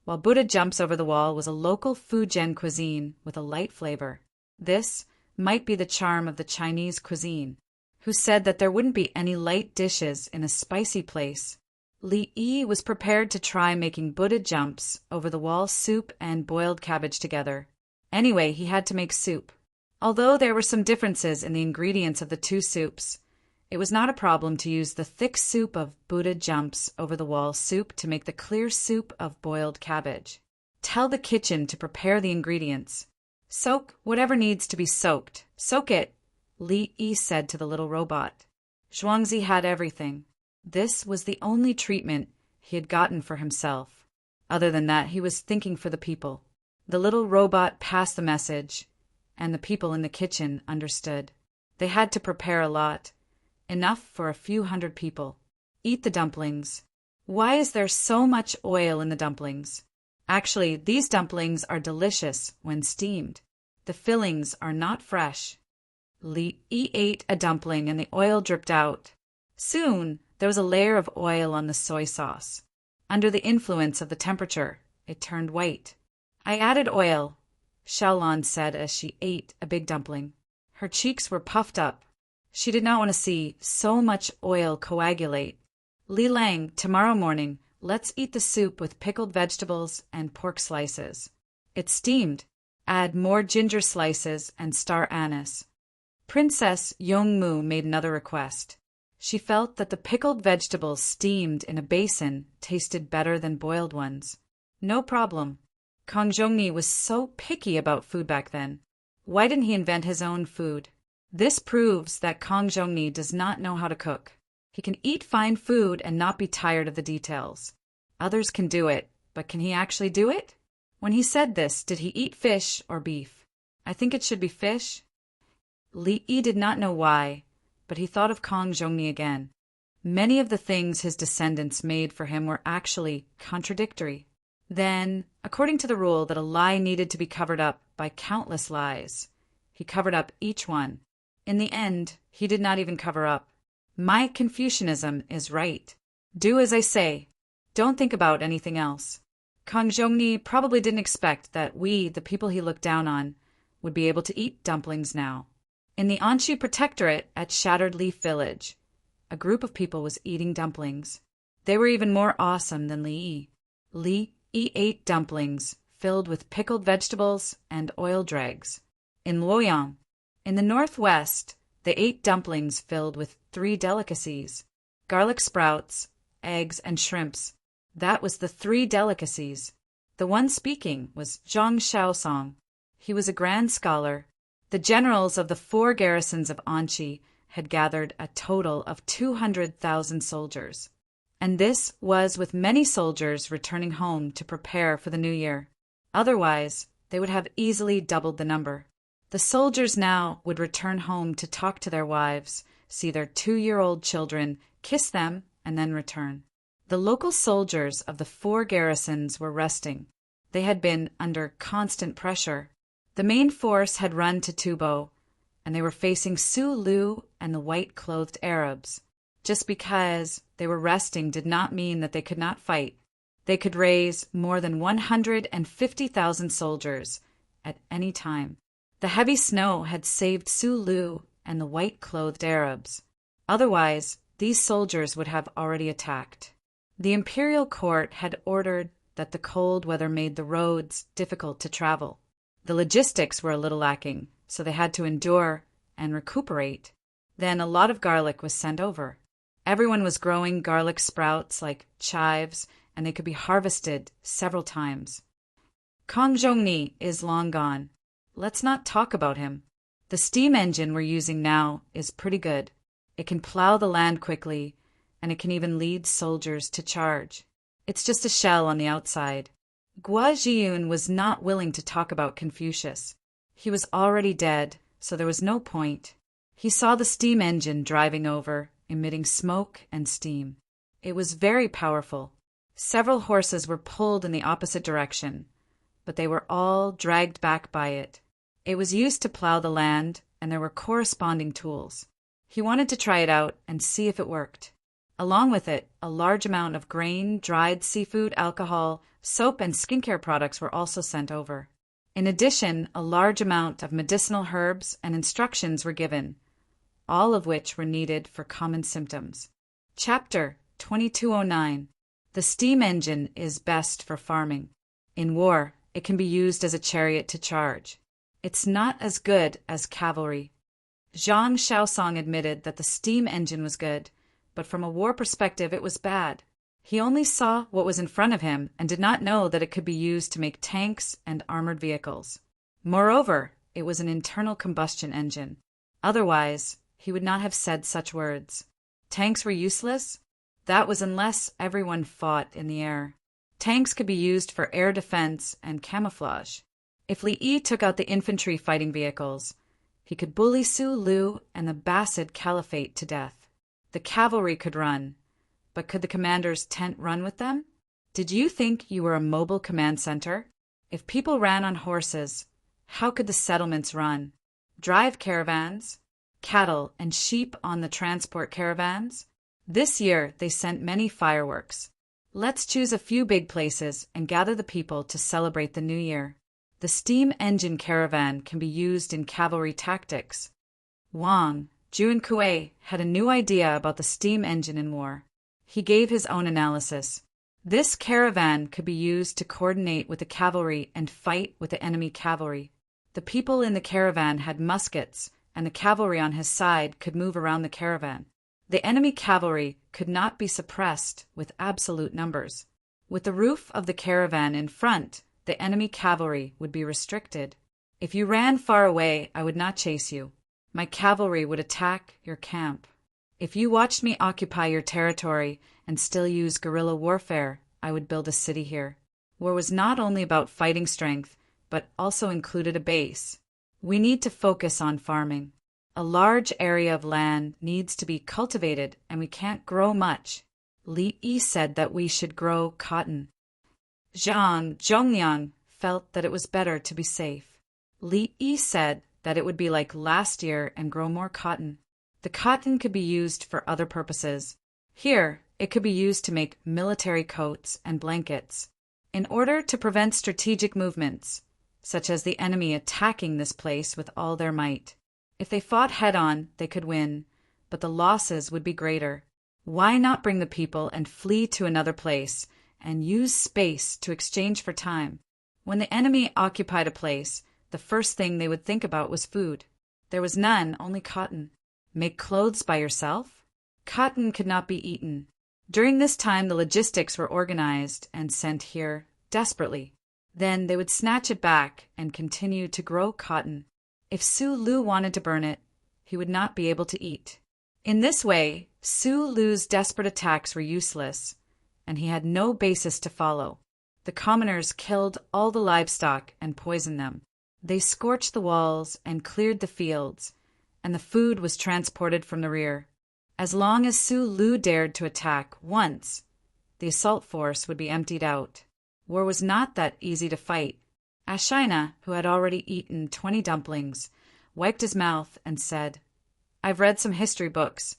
while Buddha jumps over the wall was a local Fujian cuisine with a light flavor. This might be the charm of the Chinese cuisine. Who said that there wouldn't be any light dishes in a spicy place? Li Yi was prepared to try making Buddha jumps over the wall soup and boiled cabbage together. Anyway, he had to make soup. Although there were some differences in the ingredients of the two soups, it was not a problem to use the thick soup of Buddha jumps over the wall soup to make the clear soup of boiled cabbage. Tell the kitchen to prepare the ingredients. Soak whatever needs to be soaked. Soak it, Li Yi said to the little robot. Zhuangzi had everything. This was the only treatment he had gotten for himself. Other than that, he was thinking for the people. The little robot passed the message, and the people in the kitchen understood. They had to prepare a lot, enough for a few hundred people. Eat the dumplings. Why is there so much oil in the dumplings? Actually, these dumplings are delicious when steamed. The fillings are not fresh. Li Yi ate a dumpling and the oil dripped out. Soon, there was a layer of oil on the soy sauce. Under the influence of the temperature, it turned white. I added oil, Xiaolon said as she ate a big dumpling. Her cheeks were puffed up. She did not want to see so much oil coagulate. Li Lang, tomorrow morning, let's eat the soup with pickled vegetables and pork slices. It's steamed. Add more ginger slices and star anise. Princess Yongmu made another request. She felt that the pickled vegetables steamed in a basin tasted better than boiled ones. No problem. Kong Zhongni was so picky about food back then. Why didn't he invent his own food? This proves that Kong Zhongni does not know how to cook. He can eat fine food and not be tired of the details. Others can do it, but can he actually do it? When he said this, did he eat fish or beef? I think it should be fish. Li Yi did not know why, but he thought of Kong Zhongni again. Many of the things his descendants made for him were actually contradictory. Then, according to the rule that a lie needed to be covered up by countless lies, he covered up each one. In the end, he did not even cover up. My Confucianism is right. Do as I say. Don't think about anything else. Kong Zhongni probably didn't expect that we, the people he looked down on, would be able to eat dumplings now. In the Anshi Protectorate at Shattered Leaf Village, a group of people was eating dumplings. They were even more awesome than Li Yi. Li Yi ate dumplings filled with pickled vegetables and oil dregs. In Luoyang, in the northwest, they ate dumplings filled with 3 delicacies: garlic sprouts, eggs, and shrimps. That was the 3 delicacies. The one speaking was Zhang Shaosong. He was a grand scholar. The generals of the 4 garrisons of Anshi had gathered a total of 200,000 soldiers. And this was with many soldiers returning home to prepare for the new year. Otherwise, they would have easily doubled the number. The soldiers now would return home to talk to their wives, see their 2-year-old children, kiss them, and then return. The local soldiers of the 4 garrisons were resting. They had been under constant pressure. The main force had run to Tubo, and they were facing Su Lu and the white-clothed Arabs. Just because they were resting did not mean that they could not fight. They could raise more than 150,000 soldiers at any time. The heavy snow had saved Su Lu and the white-clothed Arabs. Otherwise, these soldiers would have already attacked. The imperial court had ordered that the cold weather made the roads difficult to travel. The logistics were a little lacking, so they had to endure and recuperate. Then a lot of garlic was sent over. Everyone was growing garlic sprouts like chives, and they could be harvested several times. Kong Zhongni is long gone. Let's not talk about him. The steam engine we're using now is pretty good. It can plow the land quickly, and it can even lead soldiers to charge. It's just a shell on the outside. Gua Zhiyun was not willing to talk about Confucius. He was already dead, so there was no point. He saw the steam engine driving over, emitting smoke and steam. It was very powerful. Several horses were pulled in the opposite direction, but they were all dragged back by it. It was used to plow the land, and there were corresponding tools. He wanted to try it out and see if it worked. Along with it, a large amount of grain, dried seafood, alcohol, soap, and skincare products were also sent over. In addition, a large amount of medicinal herbs and instructions were given, all of which were needed for common symptoms. Chapter 2209. The steam engine is best for farming. In war, it can be used as a chariot to charge. It's not as good as cavalry. Zhang Shaosong admitted that the steam engine was good, but from a war perspective it was bad. He only saw what was in front of him and did not know that it could be used to make tanks and armored vehicles. Moreover, it was an internal combustion engine. Otherwise, he would not have said such words. Tanks were useless? That was unless everyone fought in the air. Tanks could be used for air defense and camouflage. If Li Yi took out the infantry fighting vehicles, he could bully Su Lu and the Abbasid Caliphate to death. The cavalry could run, but could the commander's tent run with them? Did you think you were a mobile command center? If people ran on horses, how could the settlements run? Drive caravans? Cattle and sheep on the transport caravans? This year they sent many fireworks. Let's choose a few big places and gather the people to celebrate the new year. The steam engine caravan can be used in cavalry tactics. Wang Junkui had a new idea about the steam engine in war. He gave his own analysis. This caravan could be used to coordinate with the cavalry and fight with the enemy cavalry. The people in the caravan had muskets, and the cavalry on his side could move around the caravan. The enemy cavalry could not be suppressed with absolute numbers. With the roof of the caravan in front, the enemy cavalry would be restricted. If you ran far away, I would not chase you. My cavalry would attack your camp. If you watched me occupy your territory and still use guerrilla warfare, I would build a city here. War was not only about fighting strength, but also included a base. We need to focus on farming. A large area of land needs to be cultivated, and we can't grow much. Li Yi said that we should grow cotton. Zhang Zhongyang felt that it was better to be safe. Li Yi said that it would be like last year and grow more cotton. The cotton could be used for other purposes. Here, it could be used to make military coats and blankets. In order to prevent strategic movements, such as the enemy attacking this place with all their might. If they fought head-on, they could win, but the losses would be greater. Why not bring the people and flee to another place and use space to exchange for time? When the enemy occupied a place, the first thing they would think about was food. There was none, only cotton. Make clothes by yourself? Cotton could not be eaten. During this time, the logistics were organized and sent here desperately. Then they would snatch it back and continue to grow cotton. If Su Lu wanted to burn it, he would not be able to eat. In this way, Su Lu's desperate attacks were useless, and he had no basis to follow. The commoners killed all the livestock and poisoned them. They scorched the walls and cleared the fields, and the food was transported from the rear. As long as Su Lu dared to attack once, the assault force would be emptied out. War was not that easy to fight. Ashina, who had already eaten 20 dumplings, wiped his mouth and said, "I've read some history books,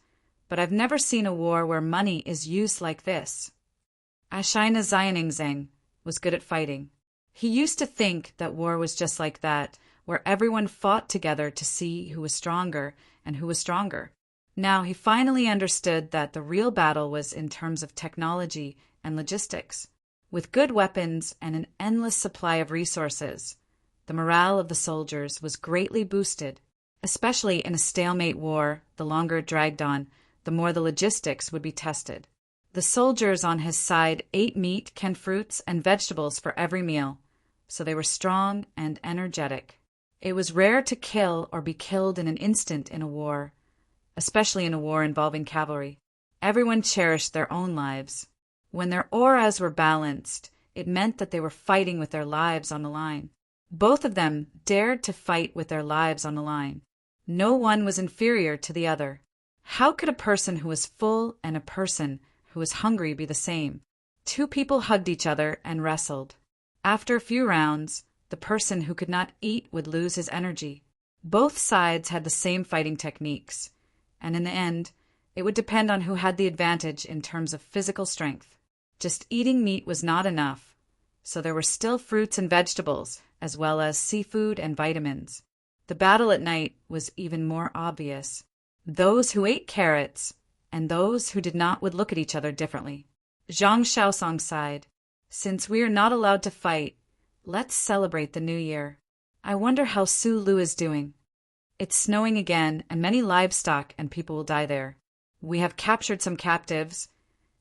but I've never seen a war where money is used like this." Ashina Xianingzeng was good at fighting. He used to think that war was just like that, where everyone fought together to see who was stronger and who was stronger. Now he finally understood that the real battle was in terms of technology and logistics. With good weapons and an endless supply of resources, the morale of the soldiers was greatly boosted. Especially in a stalemate war, the longer it dragged on, the more the logistics would be tested. The soldiers on his side ate meat, canned fruits, and vegetables for every meal, so they were strong and energetic. It was rare to kill or be killed in an instant in a war, especially in a war involving cavalry. Everyone cherished their own lives. When their auras were balanced, it meant that they were fighting with their lives on the line. Both of them dared to fight with their lives on the line. No one was inferior to the other. How could a person who was full and a person who was hungry be the same? Two people hugged each other and wrestled. After a few rounds, the person who could not eat would lose his energy. Both sides had the same fighting techniques, and in the end, it would depend on who had the advantage in terms of physical strength. Just eating meat was not enough, so there were still fruits and vegetables, as well as seafood and vitamins. The battle at night was even more obvious. Those who ate carrots and those who did not would look at each other differently. Zhang Shaosong sighed. Since we are not allowed to fight, let's celebrate the new year. I wonder how Su Lu is doing. It's snowing again, and many livestock and people will die there. We have captured some captives,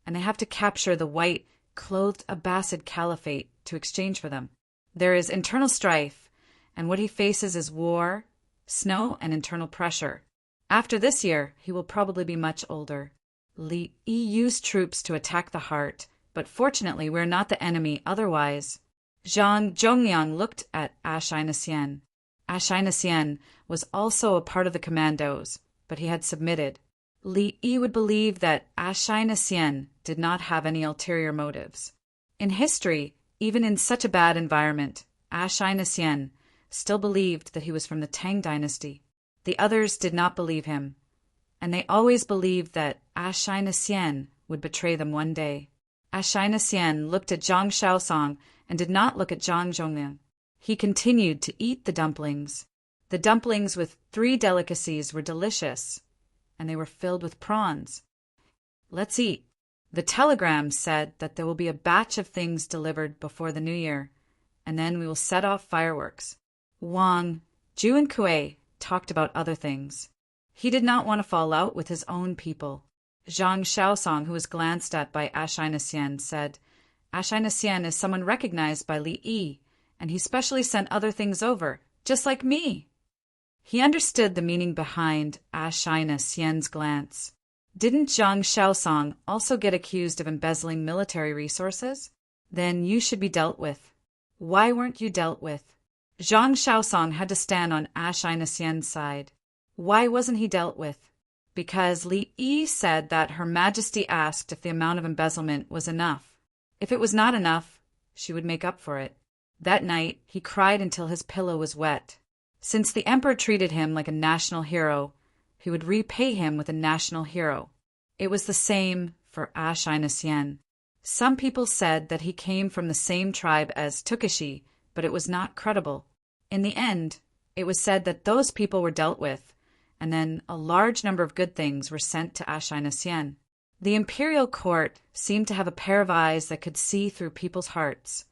and they have to capture the white, clothed Abbasid Caliphate to exchange for them. There is internal strife, and what he faces is war, snow, and internal pressure. After this year, he will probably be much older. Li Yi used troops to attack the heart, but fortunately we're not the enemy otherwise. Zhang Zhongliang looked at Ashina-Sien. Ashina-Sien was also a part of the commandos, but he had submitted. Li Yi would believe that Ashina-Sien did not have any ulterior motives. In history, even in such a bad environment, Ashina-Sien still believed that he was from the Tang dynasty. The others did not believe him, and they always believed that Ashina-Sien would betray them one day. Ashina-Sien looked at Zhang Shaosong and did not look at Zhang Zhongliang. He continued to eat the dumplings. The dumplings with 3 delicacies were delicious, and they were filled with prawns. Let's eat. The telegram said that there will be a batch of things delivered before the new year, and then we will set off fireworks. Wang, Zhu, and Kuei talked about other things. He did not want to fall out with his own people. Zhang Shaosong, who was glanced at by Ashina-Sien, said, Ashina-Sien is someone recognized by Li Yi, and he specially sent other things over, just like me. He understood the meaning behind Ashina-Sien's glance. Didn't Zhang Shaosong also get accused of embezzling military resources? Then you should be dealt with. Why weren't you dealt with? Zhang Shaosong had to stand on Ashina-Sien's side. Why wasn't he dealt with? Because Li Yi said that Her Majesty asked if the amount of embezzlement was enough. If it was not enough, she would make up for it. That night, he cried until his pillow was wet. Since the emperor treated him like a national hero, he would repay him with a national hero. It was the same for Ashina-Sien. Some people said that he came from the same tribe as Tukashi, but it was not credible. In the end, it was said that those people were dealt with, and then a large number of good things were sent to Ashina-Sien. The imperial court seemed to have a pair of eyes that could see through people's hearts,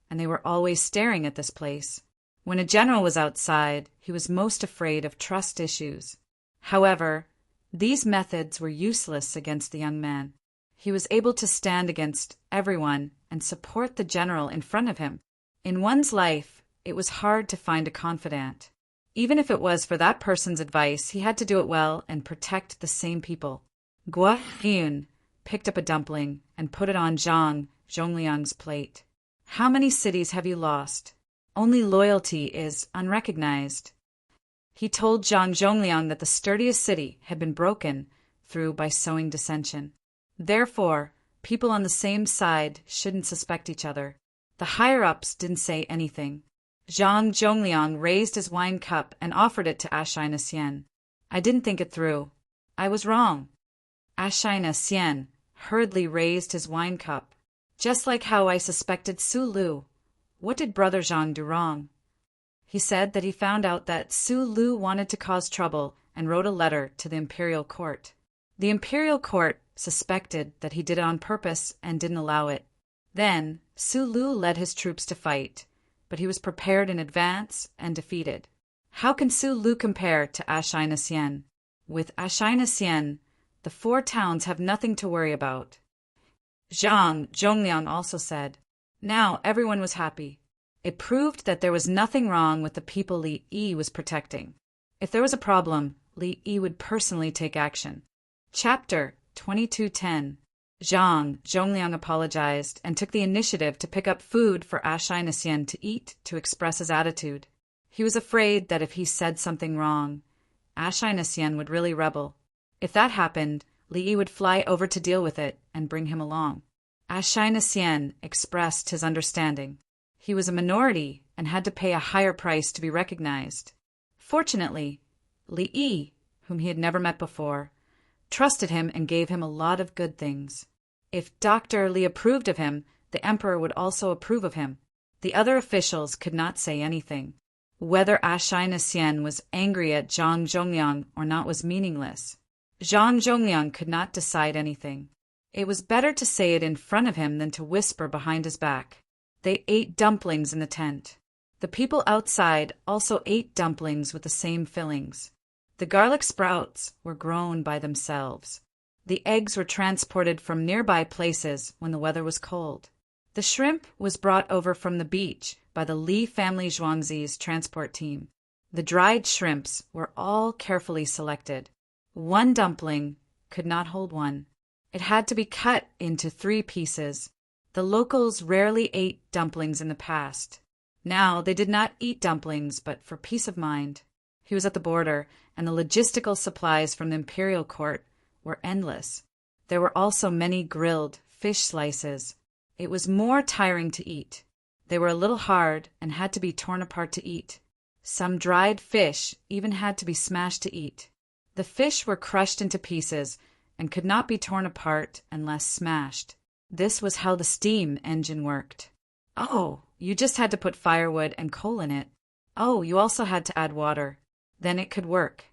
and they were always staring at this place. When a general was outside, he was most afraid of trust issues. However, these methods were useless against the young man. He was able to stand against everyone and support the general in front of him. In one's life, it was hard to find a confidant. Even if it was for that person's advice, he had to do it well and protect the same people. Guo Hyun picked up a dumpling and put it on Zhang Zhongliang's plate. How many cities have you lost? Only loyalty is unrecognized. He told Zhang Zhongliang that the sturdiest city had been broken through by sowing dissension. Therefore, people on the same side shouldn't suspect each other. The higher-ups didn't say anything. Zhang Zhongliang raised his wine cup and offered it to Ashina-Sien. I didn't think it through. I was wrong. Ashina-Sien hurriedly raised his wine cup. Just like how I suspected Su Lu. What did Brother Zhang do wrong? He said that he found out that Su Lu wanted to cause trouble and wrote a letter to the imperial court. The imperial court suspected that he did it on purpose and didn't allow it. Then, Su Lu led his troops to fight, but he was prepared in advance and defeated. How can Su Lu compare to Ashina-Sien? With Ashina-Sien, the 4 towns have nothing to worry about. Zhang Zhongliang also said. Now everyone was happy. It proved that there was nothing wrong with the people Li Yi was protecting. If there was a problem, Li Yi would personally take action. Chapter 2210. Zhang Zhongliang apologized and took the initiative to pick up food for Ashina-Sien to eat to express his attitude. He was afraid that if he said something wrong, Ashina would really rebel. If that happened, Li Yi would fly over to deal with it and bring him along. Ashina expressed his understanding. He was a minority and had to pay a higher price to be recognized. Fortunately, Li Yi, whom he had never met before, trusted him and gave him a lot of good things. If Dr. Li approved of him, the emperor would also approve of him. The other officials could not say anything. Whether Ashina was angry at Zhang Zhongyang or not was meaningless. Zhang Zhongyang could not decide anything. It was better to say it in front of him than to whisper behind his back. They ate dumplings in the tent. The people outside also ate dumplings with the same fillings. The garlic sprouts were grown by themselves. The eggs were transported from nearby places when the weather was cold. The shrimp was brought over from the beach by the Li family Zhuangzi's transport team. The dried shrimps were all carefully selected. One dumpling could not hold one. It had to be cut into 3 pieces. The locals rarely ate dumplings in the past. Now they did not eat dumplings, but for peace of mind. He was at the border, and the logistical supplies from the imperial court were endless. There were also many grilled fish slices. It was more tiring to eat. They were a little hard and had to be torn apart to eat. Some dried fish even had to be smashed to eat. The fish were crushed into pieces and could not be torn apart unless smashed. This was how the steam engine worked. Oh, you just had to put firewood and coal in it. Oh, you also had to add water. Then it could work.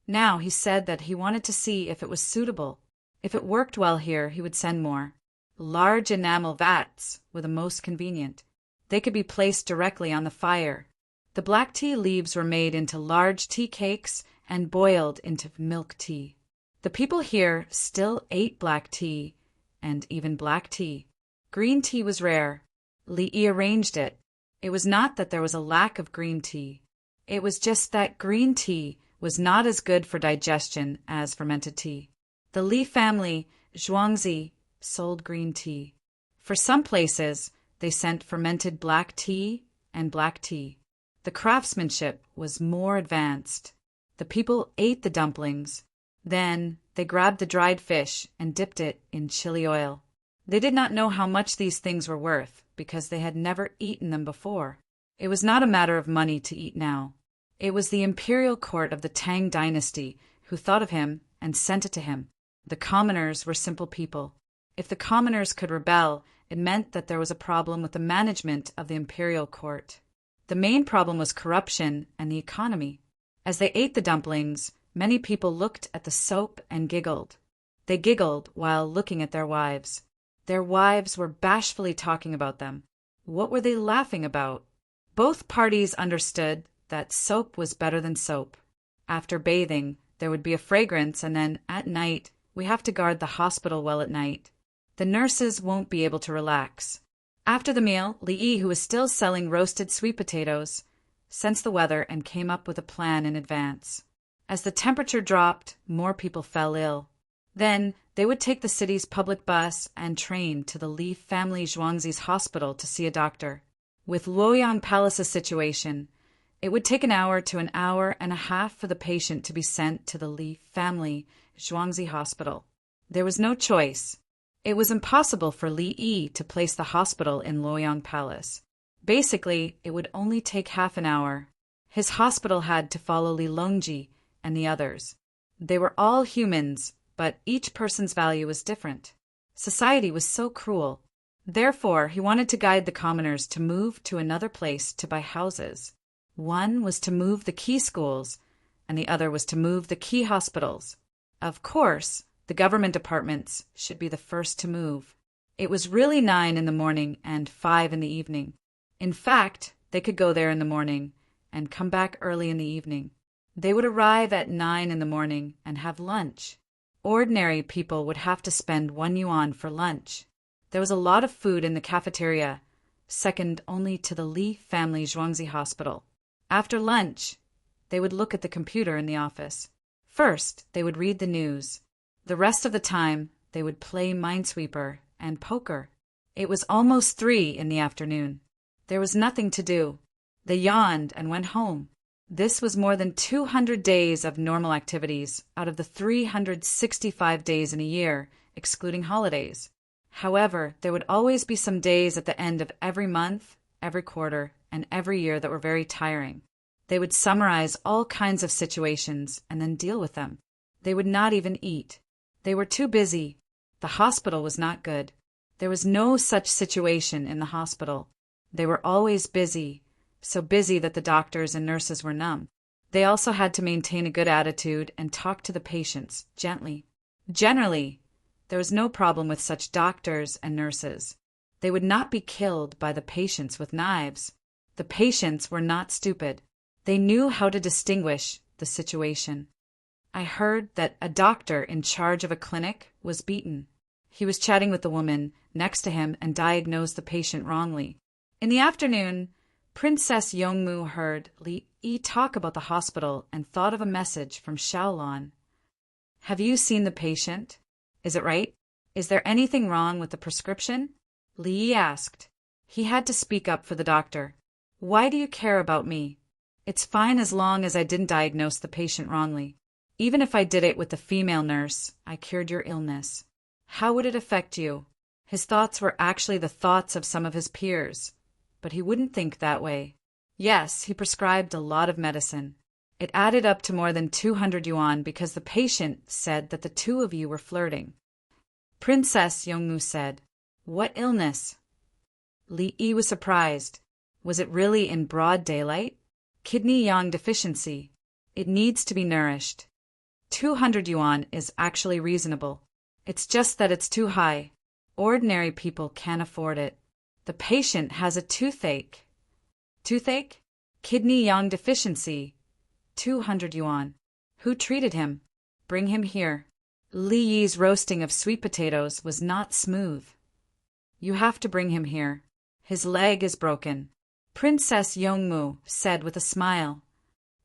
Now he said that he wanted to see if it was suitable. If it worked well here, he would send more. Large enamel vats were the most convenient. They could be placed directly on the fire. The black tea leaves were made into large tea cakes and boiled into milk tea. The people here still ate black tea, and even black tea. Green tea was rare. Li Yi arranged it. It was not that there was a lack of green tea. It was just that green tea was not as good for digestion as fermented tea. The Li family, Zhuangzi, sold green tea. For some places, they sent fermented black tea and black tea. The craftsmanship was more advanced. The people ate the dumplings. Then they grabbed the dried fish and dipped it in chili oil. They did not know how much these things were worth because they had never eaten them before. It was not a matter of money to eat now. It was the imperial court of the Tang dynasty who thought of him and sent it to him. The commoners were simple people. If the commoners could rebel, it meant that there was a problem with the management of the imperial court. The main problem was corruption and the economy. As they ate the dumplings, many people looked at the soap and giggled. They giggled while looking at their wives. Their wives were bashfully talking about them. What were they laughing about? Both parties understood that soap was better than soap. After bathing, there would be a fragrance, and then, at night, we have to guard the hospital well at night. The nurses won't be able to relax. After the meal, Li Yi, who was still selling roasted sweet potatoes, sensed the weather and came up with a plan in advance. As the temperature dropped, more people fell ill. Then they would take the city's public bus and train to the Li family Zhuangzi's hospital to see a doctor. With Luoyang Palace's situation, it would take an hour to an hour and a half for the patient to be sent to the Li family Zhuangzi hospital. There was no choice. It was impossible for Li Yi to place the hospital in Luoyang Palace. Basically, it would only take half an hour. His hospital had to follow Li Longji and the others. They were all humans, but each person's value was different. Society was so cruel. Therefore, he wanted to guide the commoners to move to another place to buy houses. One was to move the key schools, and the other was to move the key hospitals. Of course, the government departments should be the first to move. It was really 9 in the morning and 5 in the evening. In fact, they could go there in the morning and come back early in the evening. They would arrive at 9 in the morning and have lunch. Ordinary people would have to spend 1 yuan for lunch. There was a lot of food in the cafeteria, second only to the Li family Zhuangzi hospital. After lunch, they would look at the computer in the office. First, they would read the news. The rest of the time, they would play Minesweeper and poker. It was almost 3 in the afternoon. There was nothing to do. They yawned and went home. This was more than 200 days of normal activities out of the 365 days in a year, excluding holidays. However, there would always be some days at the end of every month, every quarter, and every year that were very tiring. They would summarize all kinds of situations and then deal with them. They would not even eat. They were too busy. The hospital was not good. There was no such situation in the hospital. They were always busy, so busy that the doctors and nurses were numb. They also had to maintain a good attitude and talk to the patients gently. Generally, there was no problem with such doctors and nurses. They would not be killed by the patients with knives. The patients were not stupid. They knew how to distinguish the situation. I heard that a doctor in charge of a clinic was beaten. He was chatting with the woman next to him and diagnosed the patient wrongly. In the afternoon, Princess Yongmu heard Li Yi talk about the hospital and thought of a message from Xiaolon. Have you seen the patient? Is it right? Is there anything wrong with the prescription? Li Yi asked. He had to speak up for the doctor. Why do you care about me? It's fine as long as I didn't diagnose the patient wrongly. Even if I did it with the female nurse, I cured your illness. How would it affect you? His thoughts were actually the thoughts of some of his peers, but he wouldn't think that way. Yes, he prescribed a lot of medicine. It added up to more than 200 yuan because the patient said that the two of you were flirting. Princess Yongmu said, What illness? Li Yi was surprised. Was it really in broad daylight? Kidney yang deficiency. It needs to be nourished. 200 yuan is actually reasonable. It's just that it's too high. Ordinary people can't afford it. The patient has a toothache. Toothache? Kidney yang deficiency. 200 yuan. Who treated him? Bring him here. Li Yi's roasting of sweet potatoes was not smooth. You have to bring him here. His leg is broken. Princess Yongmu said with a smile.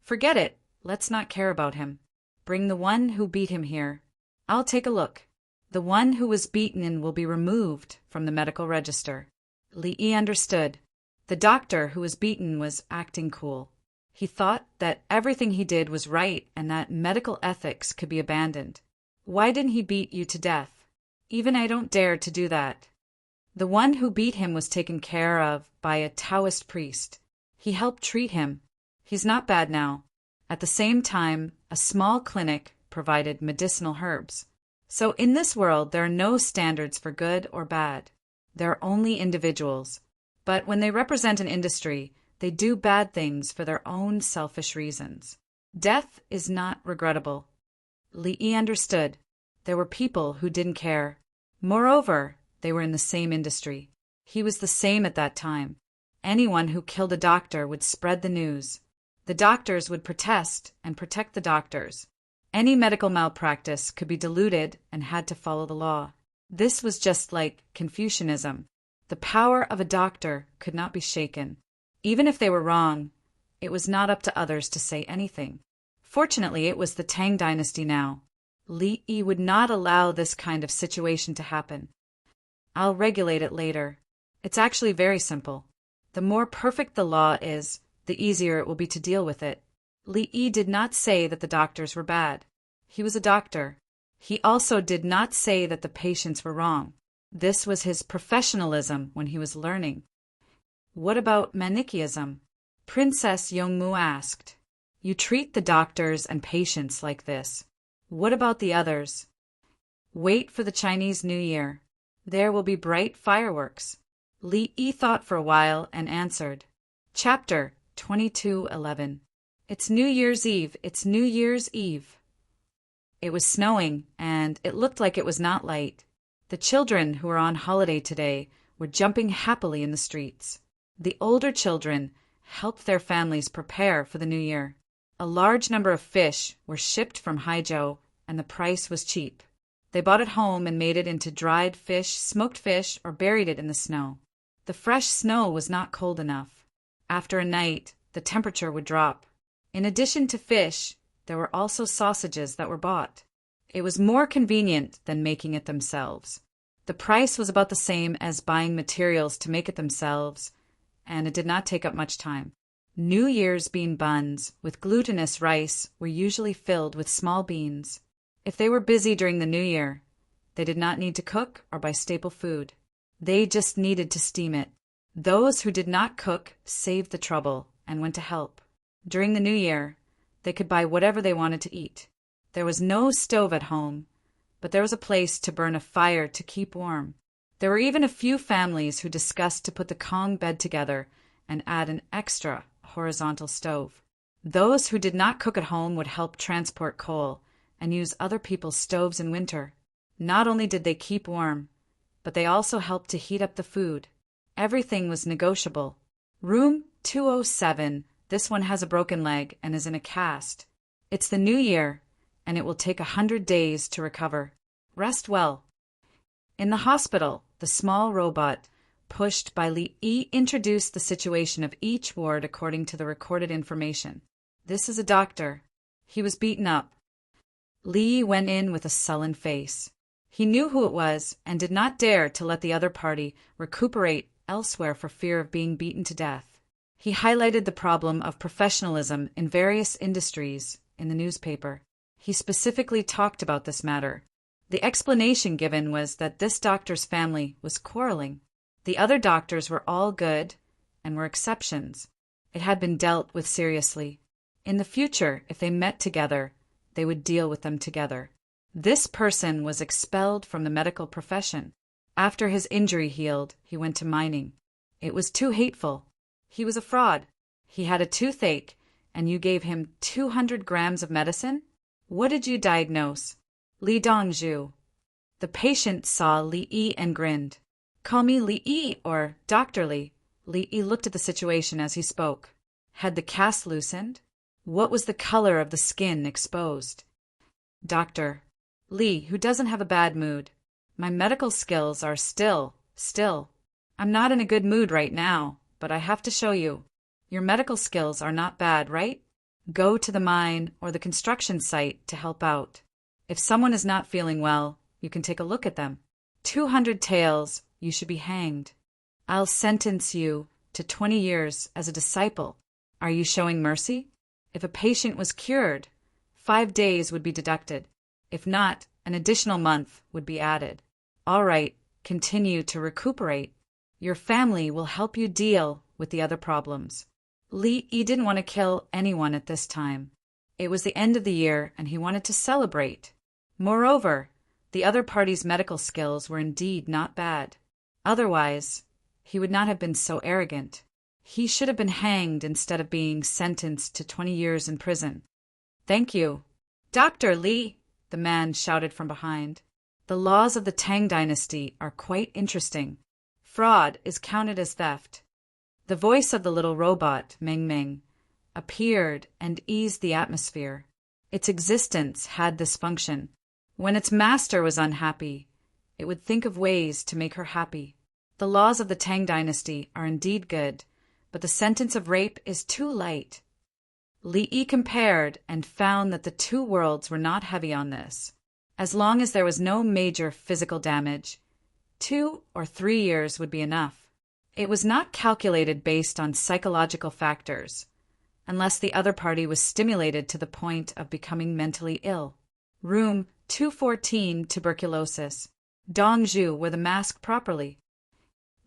Forget it. Let's not care about him. Bring the one who beat him here. I'll take a look. The one who was beaten will be removed from the medical register. Li Yi understood. The doctor who was beaten was acting cool. He thought that everything he did was right and that medical ethics could be abandoned. Why didn't he beat you to death? Even I don't dare to do that. The one who beat him was taken care of by a Taoist priest. He helped treat him. He's not bad now. At the same time, a small clinic provided medicinal herbs. So in this world, there are no standards for good or bad. There are only individuals. But when they represent an industry, they do bad things for their own selfish reasons. Death is not regrettable. Li Yi understood. There were people who didn't care. Moreover, they were in the same industry. He was the same at that time. Anyone who killed a doctor would spread the news. The doctors would protest and protect the doctors. Any medical malpractice could be diluted and had to follow the law. This was just like Confucianism. The power of a doctor could not be shaken. Even if they were wrong, it was not up to others to say anything. Fortunately, it was the Tang dynasty now. Li Yi would not allow this kind of situation to happen. I'll regulate it later. It's actually very simple. The more perfect the law is, the easier it will be to deal with it. Li Yi did not say that the doctors were bad. He was a doctor. He also did not say that the patients were wrong. This was his professionalism when he was learning. What about Manichaeism? Princess Yongmu asked. You treat the doctors and patients like this. What about the others? Wait for the Chinese New Year. There will be bright fireworks. Li Yi thought for a while and answered. Chapter 22:11. It's New Year's Eve. It's New Year's Eve. It was snowing, and it looked like it was not light. The children who were on holiday today were jumping happily in the streets. The older children helped their families prepare for the new year. A large number of fish were shipped from Haizhou, and the price was cheap. They bought it home and made it into dried fish, smoked fish, or buried it in the snow. The fresh snow was not cold enough. After a night, the temperature would drop. In addition to fish, there were also sausages that were bought. It was more convenient than making it themselves. The price was about the same as buying materials to make it themselves, and it did not take up much time. New Year's bean buns with glutinous rice were usually filled with small beans. If they were busy during the New Year, they did not need to cook or buy staple food. They just needed to steam it. Those who did not cook saved the trouble and went to help. During the New Year, they could buy whatever they wanted to eat. There was no stove at home, but there was a place to burn a fire to keep warm. There were even a few families who discussed to put the Kong bed together and add an extra horizontal stove. Those who did not cook at home would help transport coal and use other people's stoves in winter. Not only did they keep warm, but they also helped to heat up the food. Everything was negotiable. Room 207, this one has a broken leg and is in a cast. It's the New Year, and it will take 100 days to recover. Rest well. In the hospital, the small robot, pushed by Li, introduced the situation of each ward according to the recorded information. This is a doctor. He was beaten up. Li went in with a sullen face. He knew who it was and did not dare to let the other party recuperate elsewhere for fear of being beaten to death. He highlighted the problem of professionalism in various industries in the newspaper. He specifically talked about this matter. The explanation given was that this doctor's family was quarreling. The other doctors were all good and were exceptions. It had been dealt with seriously. In the future, if they met together, they would deal with them together. This person was expelled from the medical profession. After his injury healed, he went to mining. It was too hateful. He was a fraud. He had a toothache, and you gave him 200 grams of medicine? What did you diagnose? Li Dongzhu. The patient saw Li and grinned. Call me Li or Dr. Li. Li looked at the situation as he spoke. Had the cast loosened? What was the color of the skin exposed? Doctor. Li, who doesn't have a bad mood. My medical skills are still. I'm not in a good mood right now, but I have to show you. Your medical skills are not bad, right? Go to the mine or the construction site to help out. If someone is not feeling well, you can take a look at them. 200 taels, you should be hanged. I'll sentence you to 20 years as a disciple. Are you showing mercy? If a patient was cured, 5 days would be deducted. If not, an additional month would be added. All right, continue to recuperate. Your family will help you deal with the other problems. Li didn't want to kill anyone at this time. It was the end of the year and he wanted to celebrate. Moreover, the other party's medical skills were indeed not bad. Otherwise, he would not have been so arrogant. He should have been hanged instead of being sentenced to 20 years in prison. Thank you. Dr. Li, the man shouted from behind. The laws of the Tang dynasty are quite interesting. Fraud is counted as theft. The voice of the little robot, Meng Meng, appeared and eased the atmosphere. Its existence had this function. When its master was unhappy, it would think of ways to make her happy. The laws of the Tang dynasty are indeed good, but the sentence of rape is too light. Li compared and found that the two worlds were not heavy on this. As long as there was no major physical damage, 2 or 3 years would be enough. It was not calculated based on psychological factors, unless the other party was stimulated to the point of becoming mentally ill. Room 214, tuberculosis. Dongzhu wore the mask properly.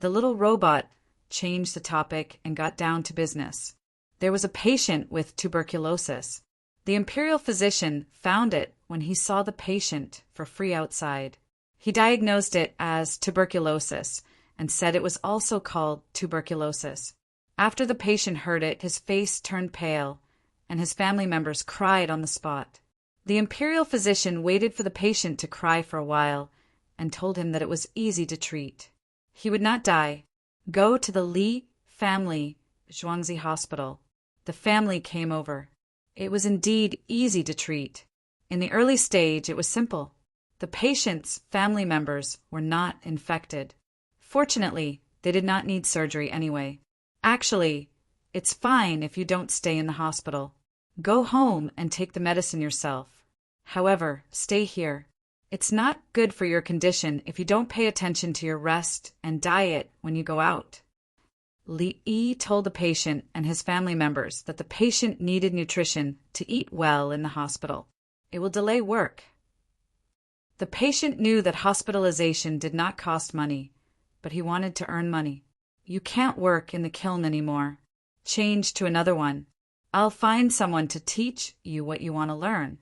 The little robot changed the topic and got down to business. There was a patient with tuberculosis. The imperial physician found it when he saw the patient for free outside. He diagnosed it as tuberculosis and said it was also called tuberculosis. After the patient heard it, his face turned pale, and his family members cried on the spot. The imperial physician waited for the patient to cry for a while and told him that it was easy to treat. He would not die. Go to the Li family Zhuangzi hospital. The family came over. It was indeed easy to treat. In the early stage, it was simple. The patient's family members were not infected. Fortunately, they did not need surgery anyway. Actually, it's fine if you don't stay in the hospital. Go home and take the medicine yourself. However, stay here. It's not good for your condition if you don't pay attention to your rest and diet when you go out. Li Yi told the patient and his family members that the patient needed nutrition to eat well in the hospital. It will delay work. The patient knew that hospitalization did not cost money, but he wanted to earn money. You can't work in the kiln anymore. Change to another one. I'll find someone to teach you what you want to learn.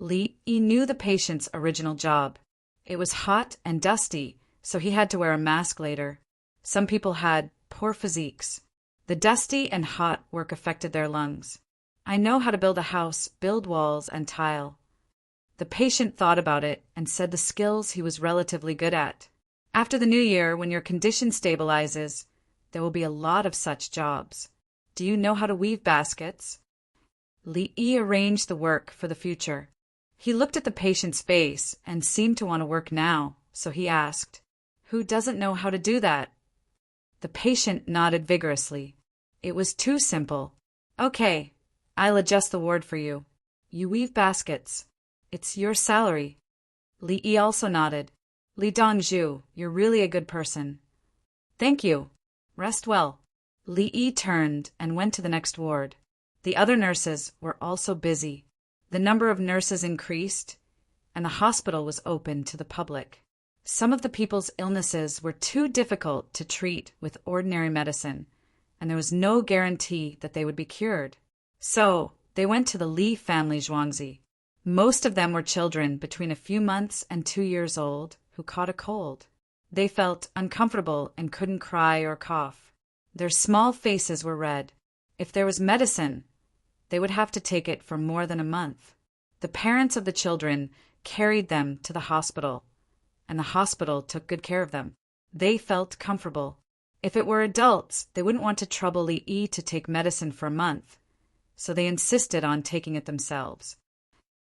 Li Yi knew the patient's original job. It was hot and dusty, so he had to wear a mask later. Some people had poor physiques. The dusty and hot work affected their lungs. I know how to build a house, build walls, and tile. The patient thought about it and said the skills he was relatively good at. After the new year, when your condition stabilizes, there will be a lot of such jobs. Do you know how to weave baskets? Li Yi arranged the work for the future. He looked at the patient's face and seemed to want to work now, so he asked, "Who doesn't know how to do that?" The patient nodded vigorously. It was too simple. "Okay, I'll adjust the ward for you. You weave baskets. It's your salary." Li Yi also nodded. "Li Dongzhu, you're really a good person." "Thank you. Rest well." Li Yi turned and went to the next ward. The other nurses were also busy. The number of nurses increased, and the hospital was open to the public. Some of the people's illnesses were too difficult to treat with ordinary medicine, and there was no guarantee that they would be cured. So they went to the Li family Zhuangzi. Most of them were children between a few months and 2 years old who caught a cold. They felt uncomfortable and couldn't cry or cough. Their small faces were red. If there was medicine, they would have to take it for more than a month. The parents of the children carried them to the hospital, and the hospital took good care of them. They felt comfortable. If it were adults, they wouldn't want to trouble Li Yi to take medicine for a month, so they insisted on taking it themselves.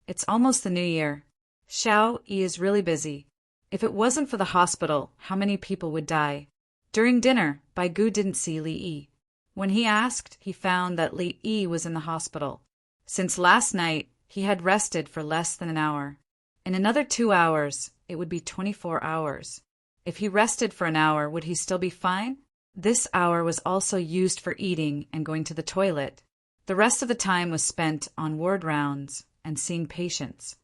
It's almost the new year. Xiao Yi is really busy. If it wasn't for the hospital, how many people would die? During dinner, Bai Gu didn't see Li Yi. When he asked, he found that Li Yi was in the hospital. Since last night, he had rested for less than an hour. In another 2 hours, it would be 24 hours. If he rested for an hour, would he still be fine? This hour was also used for eating and going to the toilet. The rest of the time was spent on ward rounds and seeing patients.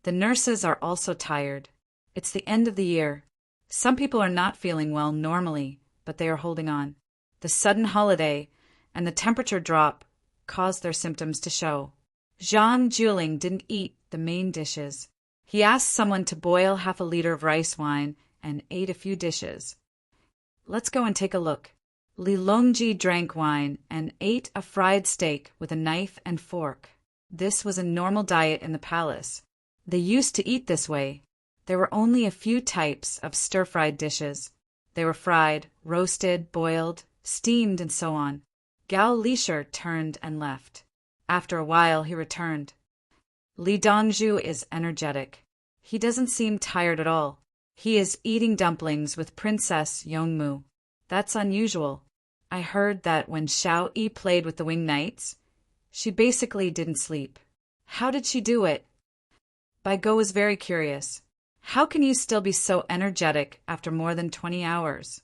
The nurses are also tired. It's the end of the year. Some people are not feeling well normally, but they are holding on. The sudden holiday and the temperature drop caused their symptoms to show. Zhang Juling didn't eat the main dishes. He asked someone to boil half a liter of rice wine and ate a few dishes. Let's go and take a look. Li Longji drank wine and ate a fried steak with a knife and fork. This was a normal diet in the palace. They used to eat this way. There were only a few types of stir-fried dishes. They were fried, roasted, boiled, steamed, and so on. Gao Lisher turned and left. After a while, he returned. Li Dongzhu is energetic. He doesn't seem tired at all. He is eating dumplings with Princess Yongmu. That's unusual. I heard that when Xiao Yi played with the winged knights, she basically didn't sleep. How did she do it? Bai Go was very curious. How can you still be so energetic after more than 20 hours?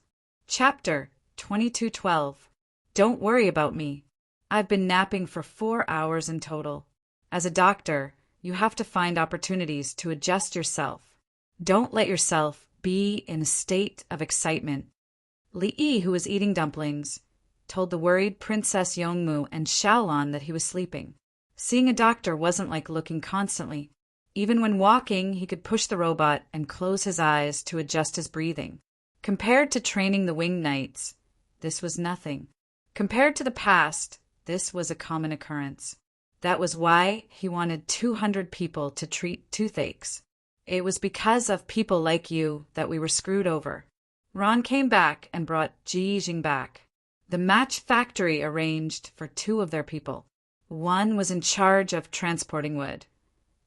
Chapter 2212. Don't worry about me. I've been napping for 4 hours in total. As a doctor, you have to find opportunities to adjust yourself. Don't let yourself be in a state of excitement. Li Yi, who was eating dumplings, told the worried Princess Yongmu and Xiaolan that he was sleeping. Seeing a doctor wasn't like looking constantly. Even when walking, he could push the robot and close his eyes to adjust his breathing. Compared to training the winged knights, this was nothing. Compared to the past, this was a common occurrence. That was why he wanted 200 people to treat toothaches. It was because of people like you that we were screwed over. Ron came back and brought Ji Yijing back. The match factory arranged for 2 of their people. One was in charge of transporting wood,